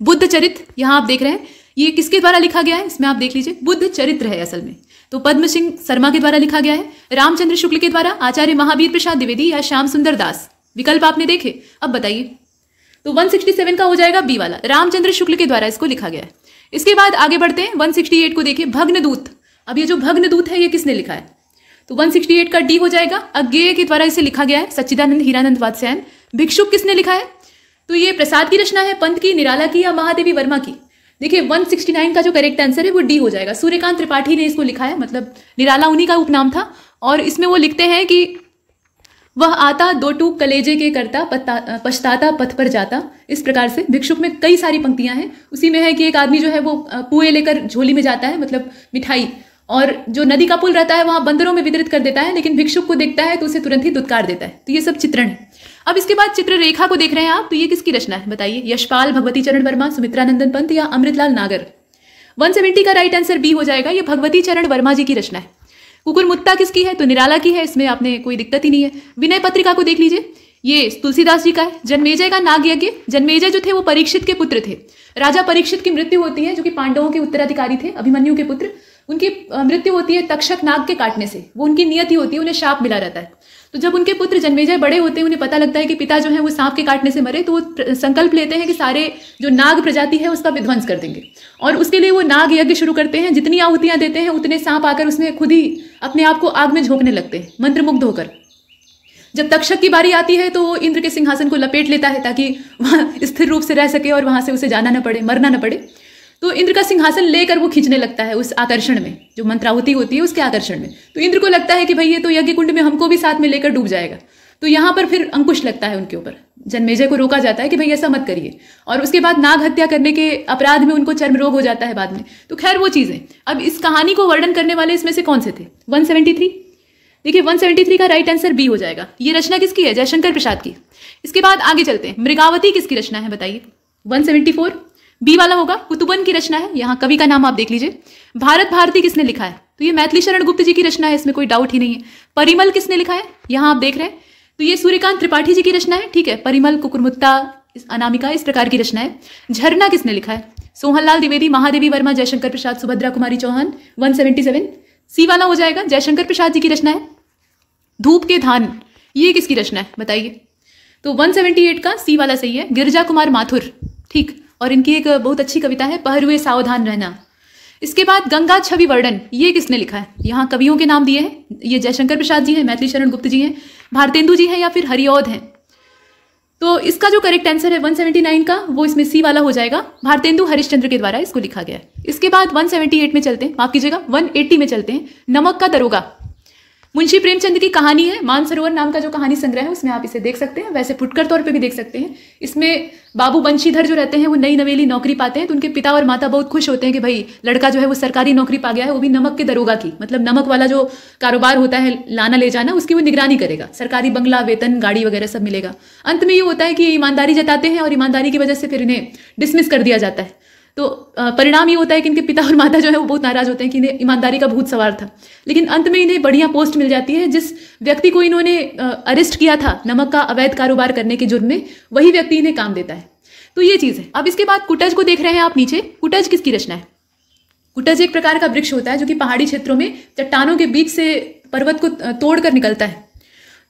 Speaker 2: बुद्ध चरित्र, यहाँ आप देख रहे हैं, ये किसके द्वारा लिखा गया है? इसमें आप देख लीजिए, बुद्ध चरित्र है असल में। तो पद्म सिंह शर्मा के द्वारा लिखा गया है। रामचंद्र शुक्ल के द्वारा, आचार्य महावीर प्रसाद द्विवेदी या श्याम सुंदर दास? विकल्प आपने देखे, अब बताइए। तो 167 का हो जाएगा बी वाला, रामचंद्र शुक्ल के द्वारा इसको लिखा गया है। इसके बाद आगे बढ़ते हैं, 168 को देखिए, भग्नदूत। अब ये जो भग्नदूत है ये किसने लिखा है? तो 168 का डी हो जाएगा, अज्ञेय के द्वारा इसे लिखा गया है, सच्चिदानंद हीरानंद वात्स्यायन। भिक्षुक किसने लिखा है? तो ये प्रसाद की रचना है, पंत की, निराला की या महादेवी वर्मा की? देखिए 169 का जो करेक्ट आंसर है वो डी हो जाएगा। सूर्यकांत त्रिपाठी ने इसको लिखा है, मतलब निराला उन्हीं का उपनाम था। और इसमें वो लिखते हैं कि वह आता दो टूक कलेजे के करता पछताता पथ पर जाता। इस प्रकार से भिक्षुक में कई सारी पंक्तियां हैं। उसी में है कि एक आदमी जो है वो पुए लेकर झोली में जाता है, मतलब मिठाई, और जो नदी का पुल रहता है वहां बंदरों में वितरित कर देता है, लेकिन भिक्षुक को देखता है तो उसे तुरंत ही दुत्कार देता है। तो ये सब चित्रण है। अब इसके बाद चित्ररेखा को देख रहे हैं आप, तो ये किसकी रचना है बताइए? यशपाल, भगवती चरण वर्मा, सुमित्रानंदन पंत या अमृतलाल नागर? 170 का राइट आंसर बी हो जाएगा। ये भगवती चरण वर्मा जी की रचना है। कुकुरमुत्ता किसकी है? तो निराला की है, इसमें आपने कोई दिक्कत ही नहीं है। विनय पत्रिका को देख लीजिए, ये तुलसीदास जी का है। जन्मेजय का नाग यज्ञ, जन्मेजय जो थे वो परीक्षित के पुत्र थे। राजा परीक्षित की मृत्यु होती है, जो कि पांडवों के उत्तराधिकारी थे, अभिमन्यु के पुत्र। उनकी मृत्यु होती है तक्षक नाग के काटने से। वो उनकी नियति होती है, उन्हें शाप मिला रहता है। तो जब उनके पुत्र जन्मेजय बड़े होते हैं, उन्हें पता लगता है कि पिता जो है वो सांप के काटने से मरे, तो वो संकल्प लेते हैं कि सारे जो नाग प्रजाति है उसका विध्वंस कर देंगे। और उसके लिए वो नाग यज्ञ शुरू करते हैं। जितनी आहुतियां देते हैं उतने सांप आकर उसमें खुद ही अपने आप को आग में झोंकने लगते हैं, मंत्रमुग्ध होकर। जब तक्षक की बारी आती है तो वो इंद्र के सिंहासन को लपेट लेता है ताकि वहां स्थिर रूप से रह सके और वहां से उसे जाना न पड़े, मरना न पड़े। तो इंद्र का सिंहासन लेकर वो खींचने लगता है उस आकर्षण में, जो मंत्राहुति होती है उसके आकर्षण में। तो इंद्र को लगता है कि भाई ये तो यज्ञ कुंड में हमको भी साथ में लेकर डूब जाएगा। तो यहाँ पर फिर अंकुश लगता है उनके ऊपर। जन्मेजय को रोका जाता है कि भाई ऐसा मत करिए। और उसके बाद नाग हत्या करने के अपराध में उनको चर्म रोग हो जाता है बाद में। तो खैर वो चीजें। अब इस कहानी को वर्णन करने वाले इसमें से कौन से थे? 173। देखिए 173 का राइट आंसर बी हो जाएगा। ये रचना किसकी है? जयशंकर प्रसाद की। इसके बाद आगे चलते हैं। मृगावती किसकी रचना है बताइए? 174 बी वाला होगा। कुतुबन की रचना है। यहाँ कवि का नाम आप देख लीजिए। भारत भारती किसने लिखा है? तो ये मैथिली शरण गुप्त जी की रचना है, इसमें कोई डाउट ही नहीं है। परिमल किसने लिखा है? यहाँ आप देख रहे हैं, तो ये सूर्यकांत त्रिपाठी जी की रचना है। ठीक है, परिमल, कुकुरमुत्ता, अनामिका, इस प्रकार की रचना है। झरना किसने लिखा है? सोहनलाल द्विवेदी, महादेवी वर्मा, जयशंकर प्रसाद, सुभद्रा कुमारी चौहान। 177 सी वाला हो जाएगा। जयशंकर प्रसाद जी की रचना है। धूप के धान, ये किसकी रचना है बताइए? तो 178 का सी वाला सही है। गिरजा कुमार माथुर। ठीक, और इनकी एक बहुत अच्छी कविता है, पहरुए सावधान रहना। इसके बाद गंगा छवि वर्णन, ये किसने लिखा है? यहाँ कवियों के नाम दिए हैं। ये जयशंकर प्रसाद जी हैं, मैथिली शरण गुप्त जी हैं, भारतेंदु जी हैं या फिर हरिऔध हैं। तो इसका जो करेक्ट आंसर है 179 का, वो इसमें सी वाला हो जाएगा। भारतेंदु हरिश्चंद्र के द्वारा इसको लिखा गया है। इसके बाद 178 में चलते हैं, माफ कीजिएगा 180 में चलते हैं। नमक का दरोगा, मुंशी प्रेमचंद की कहानी है। मानसरोवर नाम का जो कहानी संग्रह है उसमें आप इसे देख सकते हैं, वैसे फुटकर तौर पे भी देख सकते हैं। इसमें बाबू बंशीधर जो रहते हैं वो नई नवेली नौकरी पाते हैं, तो उनके पिता और माता बहुत खुश होते हैं कि भाई लड़का जो है वो सरकारी नौकरी पा गया है, वो भी नमक के दरोगा की, मतलब नमक वाला जो कारोबार होता है लाना ले जाना, उसकी वो निगरानी करेगा। सरकारी बंगला, वेतन, गाड़ी वगैरह सब मिलेगा। अंत में ये होता है कि ये ईमानदारी जताते हैं और ईमानदारी की वजह से फिर इन्हें डिसमिस कर दिया जाता है। तो परिणाम ये होता है कि इनके पिता और माता जो है वो बहुत नाराज होते हैं कि इन्हें ईमानदारी का भूत सवार था। लेकिन अंत में इन्हें बढ़िया पोस्ट मिल जाती है। जिस व्यक्ति को इन्होंने अरेस्ट किया था नमक का अवैध कारोबार करने के जुर्म में, वही व्यक्ति इन्हें काम देता है। तो ये चीज है। अब इसके बाद कुटज को देख रहे हैं आप नीचे। कुटज किसकी रचना है? कुटज एक प्रकार का वृक्ष होता है जो कि पहाड़ी क्षेत्रों में चट्टानों के बीच से पर्वत को तोड़कर निकलता है।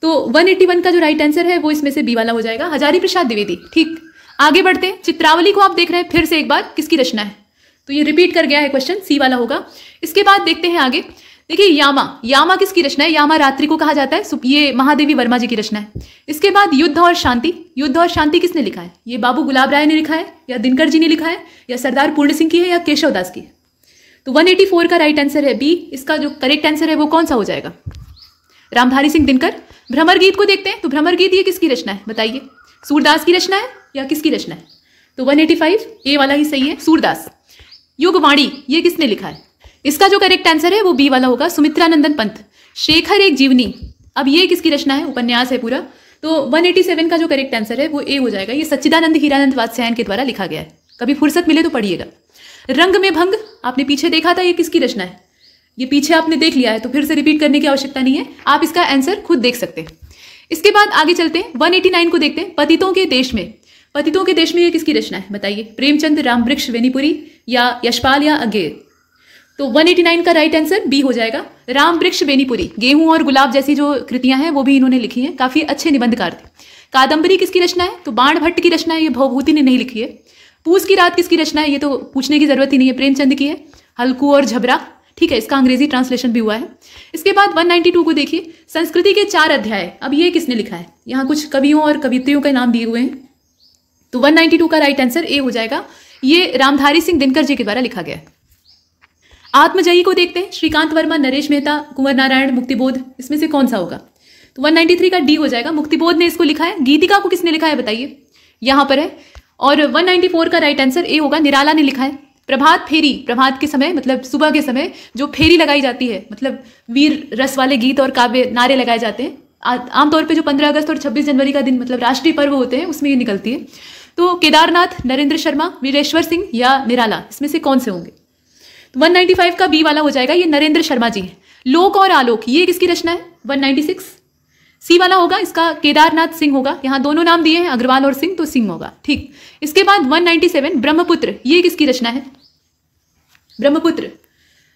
Speaker 2: तो 181 का जो राइट आंसर है वो इसमें से बी वाला हो जाएगा। हजारी प्रसाद द्विवेदी। ठीक, आगे बढ़ते हैं। चित्रावली को आप देख रहे हैं फिर से एक बार, किसकी रचना है? तो ये रिपीट कर गया है क्वेश्चन, सी वाला होगा। इसके बाद देखते हैं आगे। देखिए यामा, यामा किसकी रचना है? यामा रात्रि को कहा जाता है, ये महादेवी वर्मा जी की रचना है। इसके बाद युद्ध और शांति, युद्ध और शांति किसने लिखा है? ये बाबू गुलाब राय ने लिखा है या दिनकर जी ने लिखा है या सरदार पूर्ण सिंह की है या केशव दास की? तो 184 का राइट आंसर है बी। इसका जो करेक्ट आंसर है वो कौन सा हो जाएगा? रामधारी सिंह दिनकर। भ्रमर गीत को देखते हैं, तो भ्रमर गीत ये किसकी रचना है बताइए? सूरदास की रचना है या किसकी रचना है? तो 185 ए वाला ही सही है, सूरदास। युगवाणी ये किसने लिखा है? इसका जो करेक्ट आंसर है वो बी वाला होगा, सुमित्रानंदन पंत। शेखर एक जीवनी, अब ये किसकी रचना है? उपन्यास है पूरा। तो 187 का जो करेक्ट आंसर है वो ए हो जाएगा। ये सच्चिदानंद हीरानंद वात्स्यायन के द्वारा लिखा गया है। कभी फुर्सत मिले तो पढ़िएगा। रंग में भंग आपने पीछे देखा था, ये किसकी रचना है? ये पीछे आपने देख लिया है तो फिर से रिपीट करने की आवश्यकता नहीं है, आप इसका आंसर खुद देख सकते हैं। इसके बाद आगे चलते हैं, 189 को देखते हैं। पतितों के देश में, पतितों के देश में ये किसकी रचना है बताइए? प्रेमचंद, रामवृक्ष वेनीपुरी या यशपाल या अगेर? तो 189 का राइट आंसर बी हो जाएगा, रामवृक्ष वेनीपुरी। गेहूं और गुलाब जैसी जो कृतियां हैं वो भी इन्होंने लिखी हैं, काफी अच्छे निबंधकार थे। कादंबरी किसकी रचना है? तो बाण भट्ट की रचना है, ये भवभूति ने नहीं लिखी है। पूस की रात किसकी रचना है? ये तो पूछने की जरूरत ही नहीं है, प्रेमचंद की है। हल्कू और झबरा, ठीक है, इसका अंग्रेजी ट्रांसलेशन भी हुआ है। इसके बाद 192 को देखिए, संस्कृति के 4 अध्याय। अब ये किसने लिखा है? यहाँ कुछ कवियों और कवित्रियों के नाम दिए हुए हैं, तो 192 का राइट आंसर ए हो जाएगा। ये रामधारी सिंह दिनकर जी के द्वारा लिखा गया है। आत्मजयी को देखते हैं, श्रीकांत वर्मा, नरेश मेहता, कुंवर नारायण, मुक्तिबोध, इसमें से कौन सा होगा? तो 193 का डी हो जाएगा, मुक्तिबोध ने इसको लिखा है। गीतिका को किसने लिखा है बताइए? यहाँ पर है। और 194 का राइट आंसर ए होगा, निराला ने लिखा है। प्रभात फेरी, प्रभात के समय मतलब सुबह के समय जो फेरी लगाई जाती है, मतलब वीर रस वाले गीत और काव्य नारे लगाए जाते हैं, आमतौर पे जो 15 अगस्त और 26 जनवरी का दिन मतलब राष्ट्रीय पर्व होते हैं, उसमें ये निकलती है। तो केदारनाथ, नरेंद्र शर्मा, वीरेश्वर सिंह या निराला, इसमें से कौन से होंगे? तो 195 का बी वाला हो जाएगा, ये नरेंद्र शर्मा जी हैं। लोक और आलोक, ये किसकी रचना है? 196 सी वाला होगा, इसका केदारनाथ सिंह होगा। यहाँ दोनों नाम दिए हैं, अग्रवाल और सिंह, तो सिंह होगा। ठीक, इसके बाद 197 ब्रह्मपुत्र, ये किसकी रचना है? ब्रह्मपुत्र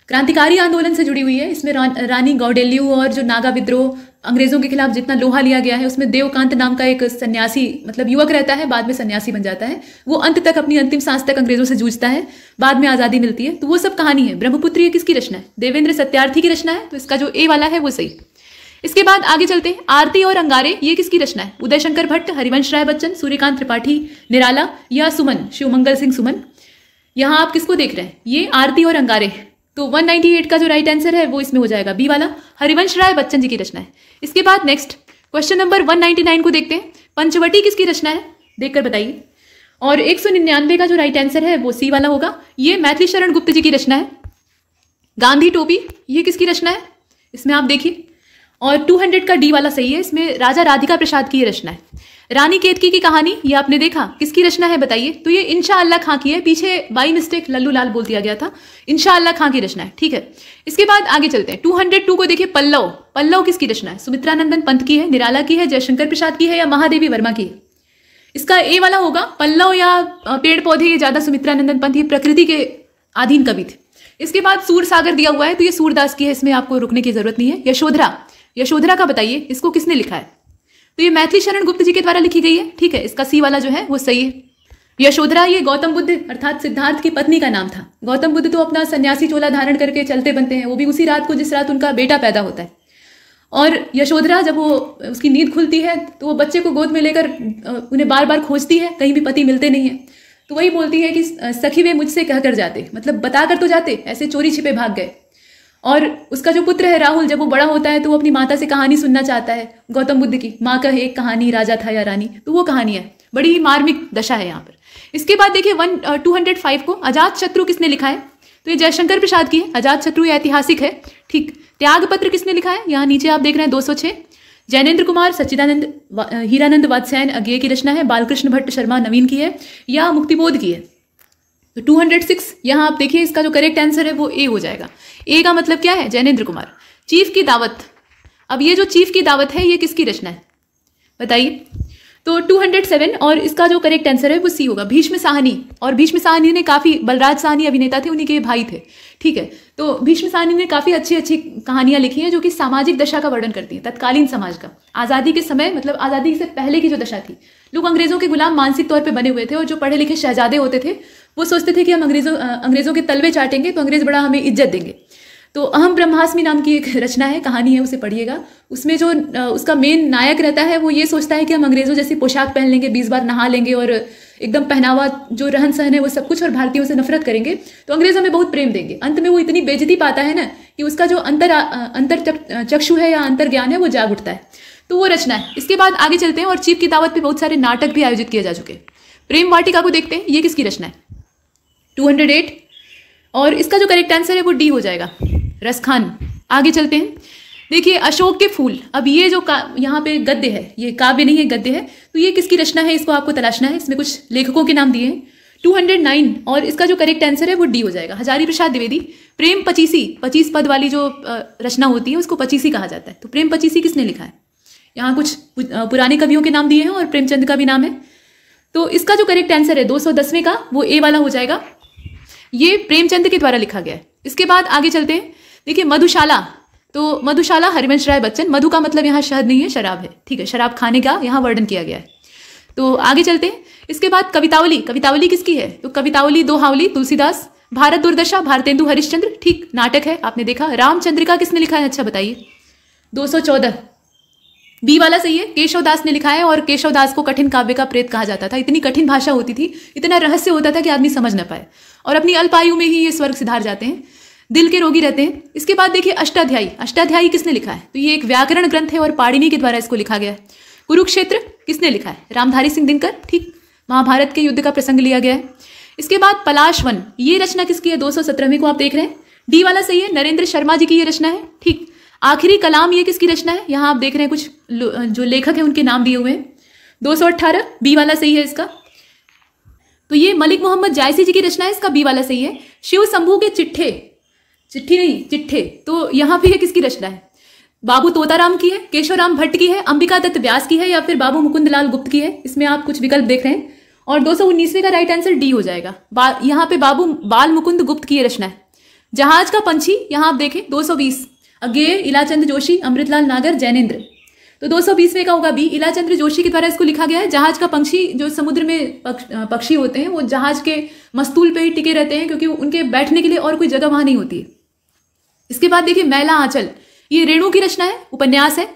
Speaker 2: क्रांतिकारी आंदोलन से जुड़ी हुई है। इसमें रानी गौडेल्यू और जो नागा विद्रोह, अंग्रेजों के खिलाफ जितना लोहा लिया गया है, उसमें देवकांत नाम का एक सन्यासी मतलब युवक रहता है, बाद में सन्यासी बन जाता है। वो अंत तक, अपनी अंतिम सांस तक अंग्रेजों से जूझता है, बाद में आज़ादी मिलती है। तो वो सब कहानी है। ब्रह्मपुत्र ये किसकी रचना है? देवेंद्र सत्यार्थी की रचना है, तो इसका जो ए वाला है वो सही। इसके बाद आगे चलते हैं, आरती और अंगारे, ये किसकी रचना है? उदय शंकर भट्ट, हरिवंश राय बच्चन, सूर्यकांत त्रिपाठी, निराला या सुमन, शिवमंगल सिंह सुमन। यहाँ आप किसको देख रहे हैं? ये आरती और अंगारे। तो 198 का जो राइट आंसर है वो इसमें हो जाएगा, बी वाला, हरिवंश राय बच्चन जी की रचना है। इसके बाद नेक्स्ट क्वेश्चन नंबर 199 को देखते हैं, पंचवटी किसकी रचना है? देखकर बताइए। और 199 का जो राइट आंसर है वो सी वाला होगा, ये मैथिली शरण गुप्त जी की रचना है। गांधी टोपी, ये किसकी रचना है? इसमें आप देखिए। और 200 का डी वाला सही है, इसमें राजा राधिका प्रसाद की ये रचना है। रानी केतकी की कहानी, ये आपने देखा, किसकी रचना है बताइए? तो ये इंशाअल्लाह खां की है। पीछे बाई मिस्टेक लल्लू लाल बोल दिया गया था, इंशाअल्लाह खां की रचना है। ठीक है, इसके बाद आगे चलते हैं। 202 को देखिए, पल्लव, पल्लव किसकी रचना है? सुमित्रानंदन पंत की है, निराला की है, जयशंकर प्रसाद की है या महादेवी वर्मा की है? इसका ए वाला होगा। पल्लव या पेड़ पौधे, ये ज्यादा सुमित्रानंदन पंत, ये प्रकृति के अधीन कवि थे। इसके बाद सूर सागर दिया हुआ है, तो ये सूरदास की है, इसमें आपको रुकने की जरूरत नहीं है। यशोधरा, यशोधरा का बताइए, इसको किसने लिखा है? तो ये मैथिली शरण गुप्त जी के द्वारा लिखी गई है। ठीक है, इसका सी वाला जो है वो सही है। यशोधरा ये गौतम बुद्ध अर्थात सिद्धार्थ की पत्नी का नाम था। गौतम बुद्ध तो अपना सन्यासी चोला धारण करके चलते बनते हैं, वो भी उसी रात को जिस रात उनका बेटा पैदा होता है। और यशोधरा जब वो उसकी नींद खुलती है तो वो बच्चे को गोद में लेकर उन्हें बार बार खोजती है, कहीं भी पति मिलते नहीं है। तो वही बोलती है कि सखी वे मुझसे कहकर जाते, मतलब बताकर तो जाते, ऐसे चोरी छिपे भाग गए। और उसका जो पुत्र है राहुल, जब वो बड़ा होता है तो वो अपनी माता से कहानी सुनना चाहता है, गौतम बुद्ध की, माँ का एक कहानी, राजा था या रानी, तो वो कहानी है। बड़ी ही मार्मिक दशा है यहाँ पर। इसके बाद देखिए 205 को, अजात शत्रु किसने लिखा है? तो ये जयशंकर प्रसाद की है। अजात शत्रु ये ऐतिहासिक है। ठीक, त्याग पत्र किसने लिखा है? यहाँ नीचे आप देख रहे हैं 206, जैनेन्द्र कुमार, सच्चिदानंद, हीरानंद वात्स्यायन अज्ञेय की रचना है, बालकृष्ण भट्ट शर्मा नवीन की है या मुक्तिबोध की है? तो 206 यहाँ आप देखिए, इसका जो करेक्ट आंसर है वो ए हो जाएगा। ए का मतलब क्या है? जैनेन्द्र कुमार। चीफ की दावत, अब ये जो चीफ की दावत है ये किसकी रचना है बताइए? तो 207 और इसका जो करेक्ट आंसर है वो सी होगा, भीष्म साहनी। और भीष्म साहनी ने काफी, बलराज साहनी अभिनेता थे, उन्हीं के भाई थे। ठीक है, तो भीष्म साहनी ने काफी अच्छी अच्छी कहानियां लिखी हैं जो कि सामाजिक दशा का वर्णन करती हैं, तत्कालीन समाज का। आजादी के समय, मतलब आजादी से पहले की जो दशा थी, लोग अंग्रेजों के गुलाम मानसिक तौर पर बने हुए थे और जो पढ़े लिखे शहजादे होते थे वो सोचते थे कि हम अंग्रेजों के तलवे चाटेंगे तो अंग्रेज बड़ा हमें इज्जत देंगे। तो अहम ब्रह्मास्मि नाम की एक रचना है, कहानी है, उसे पढ़िएगा। उसमें जो उसका मेन नायक रहता है वो ये सोचता है कि हम अंग्रेजों जैसी पोशाक पहन लेंगे, 20 बार नहा लेंगे और एकदम पहनावा, जो रहन सहन है वो सब कुछ, और भारतीयों से नफरत करेंगे तो अंग्रेज हमें बहुत प्रेम देंगे। अंत में वो इतनी बेइज्जती पाता है ना कि उसका जो अंतर चक्षु है या अंतर ज्ञान है वो जाग उठता है। तो वो रचना है। इसके बाद आगे चलते हैं और चीफ की दावत पे बहुत सारे नाटक भी आयोजित किए जा चुके हैं। प्रेम वाटिका को देखते हैं, ये किसकी रचना है? 208 और इसका जो करेक्ट आंसर है वो डी हो जाएगा, रसखान। आगे चलते हैं, देखिए अशोक के फूल। अब ये जो यहाँ पे गद्य है, ये काव्य नहीं है, गद्य है, तो ये किसकी रचना है इसको आपको तलाशना है। इसमें कुछ लेखकों के नाम दिए हैं। 209 और इसका जो करेक्ट आंसर है वो डी हो जाएगा, हजारी प्रसाद द्विवेदी। प्रेम पचीसी, 25 पद वाली जो रचना होती है उसको पचीसी कहा जाता है। तो प्रेम पचीसी किसने लिखा है? यहाँ कुछ पुराने कवियों के नाम दिए हैं और प्रेमचंद का भी नाम है। तो इसका जो करेक्ट आंसर है 210वें का, वो ए वाला हो जाएगा। ये प्रेमचंद के द्वारा लिखा गया है। इसके बाद आगे चलते हैं, देखिए मधुशाला। तो मधुशाला हरिवंश राय बच्चन। मधु का मतलब यहाँ शहद नहीं है, शराब है। ठीक है, शराब खाने का यहाँ वर्णन किया गया है। तो आगे चलते हैं। इसके बाद कवितावली। कवितावली किसकी है? तो कवितावली दोहावली तुलसीदास, भारत दुर्दशा, भारतेंदु हरिश्चंद्र, ठीक नाटक है, आपने देखा। रामचंद्रिका किसने लिखा है, अच्छा बताइए। 214 बी वाला सही है, केशव दास ने लिखा है। और केशव दास को कठिन काव्य का प्रेत कहा जाता था। इतनी कठिन भाषा होती थी, इतना रहस्य होता था कि आदमी समझ ना पाए, और अपनी अल्पायु में ही ये स्वर्ग सिधार जाते हैं, दिल के रोगी रहते हैं। इसके बाद देखिए अष्टाध्यायी, अष्टाध्यायी किसने लिखा है, तो ये एक व्याकरण ग्रंथ है और पाणिनि के द्वारा इसको लिखा गया है। कुरुक्षेत्र किसने लिखा है, रामधारी सिंह दिनकर, ठीक, महाभारत के युद्ध का प्रसंग लिया गया है। इसके बाद पलाशवन, ये रचना किसकी है, 217वीं को आप देख रहे हैं, डी वाला सही है, नरेंद्र शर्मा जी की ये रचना है, ठीक। आखिरी कलाम, ये किसकी रचना है, यहाँ आप देख रहे हैं कुछ जो लेखक हैं उनके नाम दिए हुए हैं। 218 बी वाला सही है इसका, तो ये मलिक मोहम्मद जायसी जी की रचना है, इसका बी वाला सही है। शिव शंभू के चिट्ठे, चिट्ठी नहीं चिट्ठे, तो यहाँ पे ये किसकी रचना है, बाबू तोताराम की है, केशवराम भट्ट की है, अंबिका दत्त व्यास की है, या फिर बाबू मुकुंद लाल गुप्त की है। इसमें आप कुछ विकल्प देख रहे हैं। और 219वें का राइट आंसर डी हो जाएगा। यहाँ पे बाबू बाल मुकुंद गुप्त की रचना है। जहाज का पंछी, यहाँ आप देखें 220, अज्ञेय, इलाचंद जोशी, अमृतलाल नागर, जैनेन्द्र, तो 220वें का होगा बी, इलाचंद्र जोशी के द्वारा इसको लिखा गया है। जहाज का पंछी, जो समुद्र में पक्षी होते हैं वो जहाज के मस्तूल पे ही टिके रहते हैं, क्योंकि उनके बैठने के लिए और कोई जगह वहां नहीं होती है। इसके बाद देखिए मैला आंचल, ये रेणु की रचना है, उपन्यास है।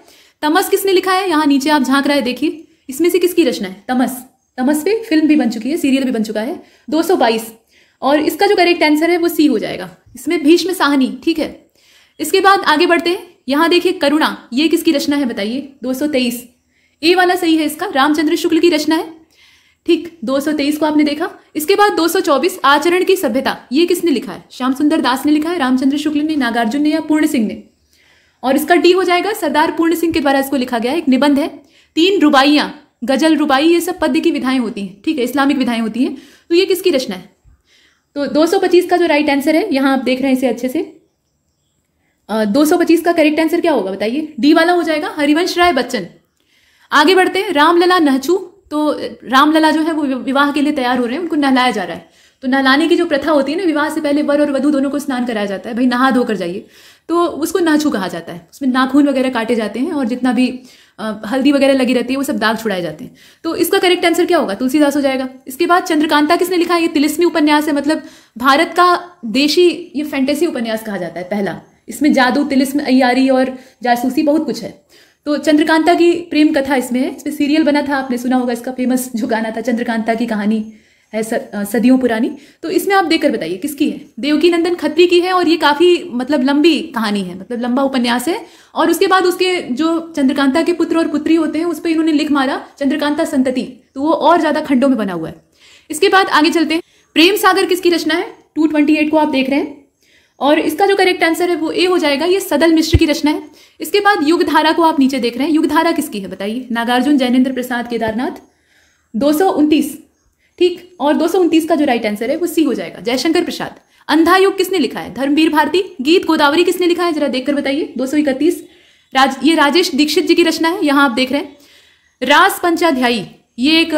Speaker 2: तमस किसने लिखा है, यहाँ नीचे आप झांक रहे हैं, देखिए इसमें से किसकी रचना है, तमस, तमस पे फिल्म भी बन चुकी है, सीरियल भी बन चुका है। 222 और इसका जो करेक्ट आंसर है वो सी हो जाएगा। इसमें भीष्म साहनी, ठीक है। इसके बाद आगे बढ़ते हैं, यहाँ देखिए करुणा, ये किसकी रचना है बताइए, 223 ए वाला सही है इसका, रामचंद्र शुक्ल की रचना है, ठीक। 223 को आपने देखा। इसके बाद 224 आचरण की सभ्यता, ये किसने लिखा है, श्याम सुंदर दास ने लिखा है, रामचंद्र शुक्ल ने, नागार्जुन ने, या पूर्ण सिंह ने। और इसका डी हो जाएगा, सरदार पूर्ण सिंह के द्वारा इसको लिखा गया है, एक निबंध है। 3 रुबाइयां, गजल, रुबाई, ये सब पद्य की विधाएं होती हैं, ठीक है, इस्लामिक विधाएं होती हैं। तो ये किसकी रचना है, तो 225 का जो राइट आंसर है, यहाँ आप देख रहे हैं इसे अच्छे से, 225 का करेक्ट आंसर क्या होगा बताइए, डी वाला हो जाएगा, हरिवंश राय बच्चन। आगे बढ़ते हैं, रामलला नहचू, तो रामलला जो है वो विवाह के लिए तैयार हो रहे हैं, उनको नहलाया जा रहा है। तो नहलाने की जो प्रथा होती है ना, विवाह से पहले वर और वधू दोनों को स्नान कराया जाता है, भाई नहा धोकर जाइए, तो उसको नाछू कहा जाता है। उसमें नाखून वगैरह काटे जाते हैं और जितना भी हल्दी वगैरह लगी रहती है वो सब दाग छुड़ाए जाते हैं। तो इसका करेक्ट आंसर क्या होगा, तुलसीदास हो जाएगा। इसके बाद चंद्रकांता किसने लिखा है, ये तिलिस्मी उपन्यास है, मतलब भारत का देशी ये फैंटेसी उपन्यास कहा जाता है पहला। इसमें जादू, तिलिस्म, अय्यारी और जासूसी बहुत कुछ है। तो चंद्रकांता की प्रेम कथा इसमें है, इसमें सीरियल बना था, आपने सुना होगा, इसका फेमस जो गाना था, चंद्रकांता की कहानी है सदियों पुरानी। तो इसमें आप देखकर बताइए किसकी है, देवकी नंदन खत्री की है, और ये काफी मतलब लंबी कहानी है, मतलब लंबा उपन्यास है। और उसके बाद उसके जो चंद्रकांता के पुत्र और पुत्री होते हैं उस पर इन्होंने लिख मारा चंद्रकांता संतति, तो वो और ज्यादा खंडों में बना हुआ है। इसके बाद आगे चलते हैं, प्रेम सागर किसकी रचना है, 228 को आप देख रहे हैं, और इसका जो करेक्ट आंसर है वो ए हो जाएगा, ये सदल मिश्र की रचना है। इसके बाद युगधारा को आप नीचे देख रहे हैं, युगधारा किसकी है बताइए, नागार्जुन, जैनेन्द्र प्रसाद, केदारनाथ। 229, ठीक, और 229 का जो राइट आंसर है वो सी हो जाएगा, जयशंकर प्रसाद। अंधा युग किसने लिखा है, धर्मवीर भारती। गीत गोदावरी किसने लिखा है, जरा देखकर बताइए, 231 ये राजेश दीक्षित जी की रचना है, यहां आप देख रहे हैं। रास पंचाध्यायी, ये एक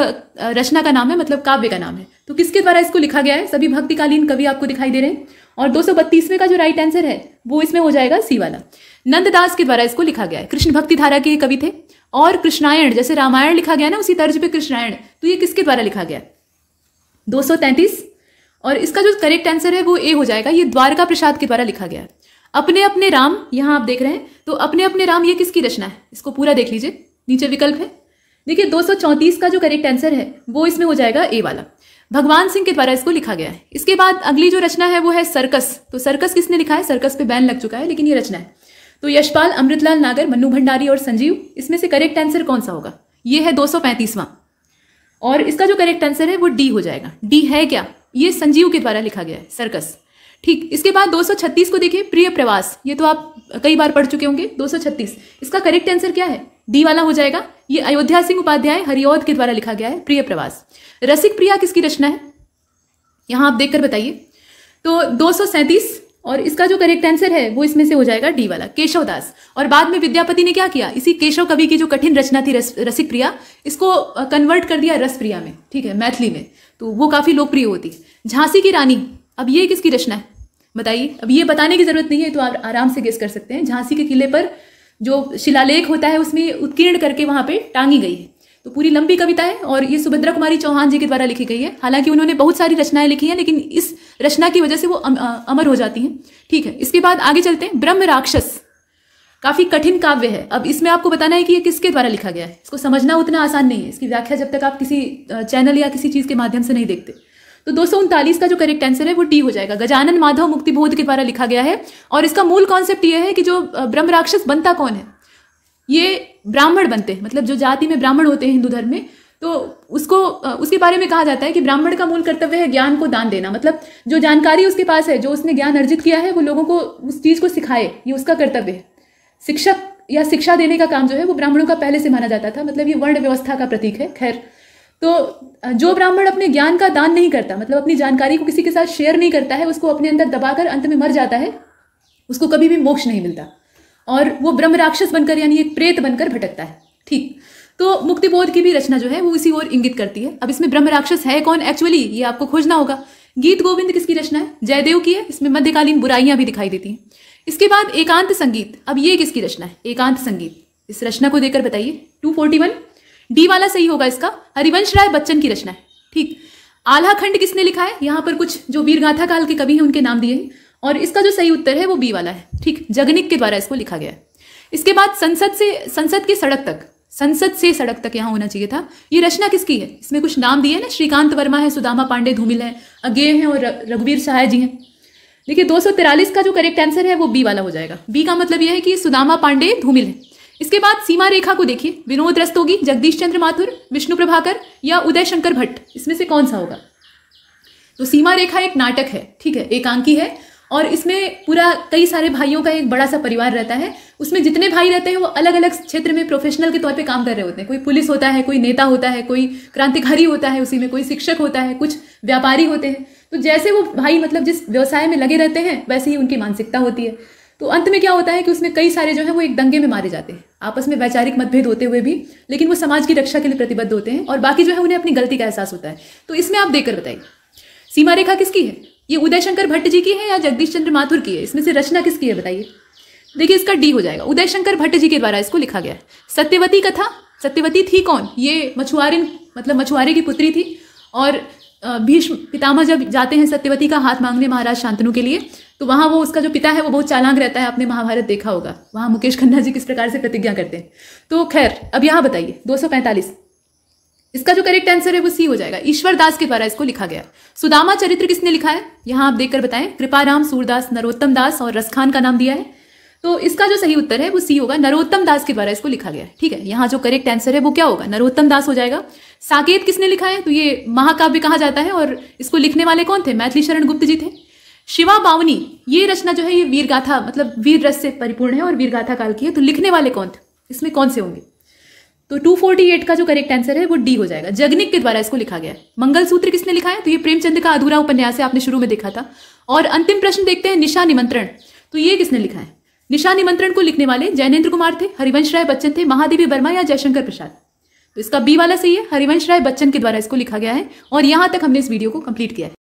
Speaker 2: रचना का नाम है, मतलब काव्य का नाम है, तो किसके द्वारा इसको लिखा गया है, सभी भक्तिकालीन कवि आपको दिखाई दे रहे हैं। और 232वें का जो राइट आंसर है वो इसमें हो जाएगा सी वाला, नंददास के द्वारा इसको लिखा गया है। कृष्ण भक्ति धारा के कवि थे। और कृष्णायण, जैसे रामायण लिखा गया ना उसी तर्ज पे कृष्णायण, तो ये किसके द्वारा लिखा गया, 233। और इसका जो करेक्ट आंसर है वो ए हो जाएगा, ये द्वारका प्रसाद के द्वारा लिखा गया है। अपने अपने राम, यहां आप देख रहे हैं, तो अपने अपने राम ये किसकी रचना है, इसको पूरा देख लीजिए, नीचे विकल्प है, देखिए 234 का जो करेक्ट आंसर है वो इसमें हो जाएगा ए वाला, भगवान सिंह के द्वारा इसको लिखा गया है। इसके बाद अगली जो रचना है वो है सर्कस, तो सर्कस किसने लिखा है, सर्कस पे बैन लग चुका है लेकिन ये रचना है, तो यशपाल, अमृतलाल नागर, मन्नू भंडारी और संजीव। इसमें से करेक्ट आंसर कौन सा होगा, ये है 235वां, और इसका जो करेक्ट आंसर है वो डी हो जाएगा। डी है क्या, ये संजीव के द्वारा लिखा गया है, सर्कस, ठीक। इसके बाद 236 को देखिए, प्रिय प्रवास, ये तो आप कई बार पढ़ चुके होंगे, 236, इसका करेक्ट आंसर क्या है, डी वाला हो जाएगा, ये अयोध्या सिंह उपाध्याय हरिऔध के द्वारा लिखा गया है, प्रिय प्रवास। रसिक प्रिया किसकी रचना है, यहां आप देखकर बताइए, तो 237, और इसका जो करेक्ट आंसर है वो इसमें से हो जाएगा डी वाला, केशव दास। और बाद में विद्यापति ने क्या किया, इसी केशव कवि की जो कठिन रचना थी रसिक प्रिया, इसको कन्वर्ट कर दिया रस प्रिया में, ठीक है, मैथिली में, तो वो काफी लोकप्रिय होती। झांसी की रानी, अब ये किसकी रचना है बताइए, अब ये बताने की जरूरत नहीं है, तो आप आराम से गेस कर सकते हैं। झांसी के किले पर जो शिलालेख होता है उसमें उत्कीर्ण करके वहां पे टांगी गई है, तो पूरी लंबी कविता है, और ये सुभद्रा कुमारी चौहान जी के द्वारा लिखी गई है। हालांकि उन्होंने बहुत सारी रचनाएं लिखी हैं, लेकिन इस रचना की वजह से वो अमर हो जाती हैं। ठीक है, इसके बाद आगे चलते हैं। ब्रह्म राक्षस काफी कठिन काव्य है। अब इसमें आपको बताना है कि ये किसके द्वारा लिखा गया है। इसको समझना उतना आसान नहीं है, इसकी व्याख्या जब तक आप किसी चैनल या किसी चीज के माध्यम से नहीं देखते। तो 239 का जो करेक्ट आंसर है वो डी हो जाएगा। गजानन माधव मुक्तिबोध के द्वारा लिखा गया है। और इसका मूल कॉन्सेप्ट ये है कि जो ब्रह्म राक्षस बनता कौन है, ये ब्राह्मण बनते हैं, मतलब जो जाति में ब्राह्मण होते हैं हिंदू धर्म में, तो उसके बारे में कहा जाता है कि ब्राह्मण का मूल कर्तव्य है ज्ञान को दान देना। मतलब जो जानकारी उसके पास है, जो उसने ज्ञान अर्जित किया है, वो लोगों को उस चीज को सिखाए, ये उसका कर्तव्य है। शिक्षक या शिक्षा देने का काम जो है वो ब्राह्मणों का पहले से माना जाता था, मतलब ये वर्ण व्यवस्था का प्रतीक है। खैर, तो जो ब्राह्मण अपने ज्ञान का दान नहीं करता, मतलब अपनी जानकारी को किसी के साथ शेयर नहीं करता है, उसको अपने अंदर दबाकर अंत में मर जाता है, उसको कभी भी मोक्ष नहीं मिलता और वो ब्रह्म राक्षस बनकर यानी एक प्रेत बनकर भटकता है। ठीक, तो मुक्तिबोध की भी रचना जो है वो इसी ओर इंगित करती है। अब इसमें ब्रह्म राक्षस है कौन एक्चुअली, ये आपको खोजना होगा। गीत गोविंद किसकी रचना है? जयदेव की है। इसमें मध्यकालीन बुराइयां भी दिखाई देती हैं। इसके बाद एकांत संगीत, अब ये किसकी रचना है? एकांत संगीत, इस रचना को देकर बताइए। 241 डी वाला सही होगा इसका, हरिवंश राय बच्चन की रचना है। ठीक, आल्हा खंड किसने लिखा है? यहाँ पर कुछ जो वीरगाथा काल के कवि हैं उनके नाम दिए हैं और इसका जो सही उत्तर है वो बी वाला है। ठीक, जगनिक के द्वारा इसको लिखा गया है। इसके बाद संसद से सड़क तक यहाँ होना चाहिए था। ये रचना किसकी है? इसमें कुछ नाम दिए ना, श्रीकांत वर्मा है, सुदामा पांडे धूमिल है, अगेय है और रघुवीर सहाय जी हैं। देखिए 243 का जो करेक्ट आंसर है वो बी वाला हो जाएगा। बी का मतलब यह है कि सुदामा पांडे धूमिल है। इसके बाद सीमा रेखा को देखिए, विनोद रस्तोगी, जगदीश चंद्र माथुर, विष्णु प्रभाकर या उदय शंकर भट्ट, इसमें से कौन सा होगा? तो सीमा रेखा एक नाटक है, ठीक है, एकांकी है और इसमें पूरा कई सारे भाइयों का एक बड़ा सा परिवार रहता है। उसमें जितने भाई रहते हैं वो अलग अलग क्षेत्र में प्रोफेशनल के तौर पे काम कर रहे होते हैं। कोई पुलिस होता है, कोई नेता होता है, कोई क्रांतिकारी होता है, उसी में कोई शिक्षक होता है, कुछ व्यापारी होते हैं। तो जैसे वो भाई मतलब जिस व्यवसाय में लगे रहते हैं वैसे ही उनकी मानसिकता होती है। तो अंत में क्या होता है कि उसमें कई सारे जो है वो एक दंगे में मारे जाते हैं, आपस में वैचारिक मतभेद होते हुए भी, लेकिन वो समाज की रक्षा के लिए प्रतिबद्ध होते हैं और बाकी जो है उन्हें अपनी गलती का एहसास होता है। तो इसमें आप देखकर बताइए सीमा रेखा किसकी है? ये उदय शंकर भट्ट जी की है या जगदीश चंद्र माथुर की है? इसमें से रचना किसकी है बताइए? देखिए इसका डी हो जाएगा, उदय शंकर भट्ट जी के द्वारा इसको लिखा गया है। सत्यवती कथा, सत्यवती थी कौन? ये मछुआरिन मतलब मछुआरे की पुत्री थी और भीष्म पितामह जब जाते हैं सत्यवती का हाथ मांगने महाराज शांतनु के लिए, तो वहां वो उसका जो पिता है वो बहुत चालाक रहता है। आपने महाभारत देखा होगा, वहां मुकेश खन्ना जी किस प्रकार से प्रतिज्ञा करते हैं। तो खैर अब यहाँ बताइए 245, इसका जो करेक्ट आंसर है वो सी हो जाएगा। ईश्वर दास के द्वारा इसको लिखा गया। सुदामा चरित्र किसने लिखा है? यहाँ आप देखकर बताएं। कृपाराम, सूरदास, नरोत्तम दास और रसखान का नाम दिया है। तो इसका जो सही उत्तर है वो सी होगा, नरोत्तम दास के द्वारा इसको लिखा गया है। ठीक है, यहाँ जो करेक्ट आंसर है वो क्या होगा? नरोत्तम दास हो जाएगा। साकेत किसने लिखा है? तो ये महाकाव्य कहा जाता है और इसको लिखने वाले कौन थे? मैथिली शरण गुप्त जी थे। शिवा बावनी, ये रचना जो है ये वीर गाथा मतलब वीर रस से परिपूर्ण है और वीर गाथा काल की है। तो लिखने वाले कौन थे? इसमें कौन से होंगे? तो 248 का जो करेक्ट आंसर है वो डी हो जाएगा, जगनिक के द्वारा इसको लिखा गया है। मंगलसूत्र किसने लिखा है? तो ये प्रेमचंद का अधूरा उपन्यास है, आपने शुरू में देखा था। और अंतिम प्रश्न देखते हैं, निशा निमंत्रण, तो ये किसने लिखा है? निशा निमंत्रण को लिखने वाले जैनेन्द्र कुमार थे, हरिवंश राय बच्चन थे, महादेवी वर्मा या जयशंकर प्रसाद? तो इसका बी वाला सही है, हरिवंश राय बच्चन के द्वारा इसको लिखा गया है। और यहां तक हमने इस वीडियो को कंप्लीट किया है।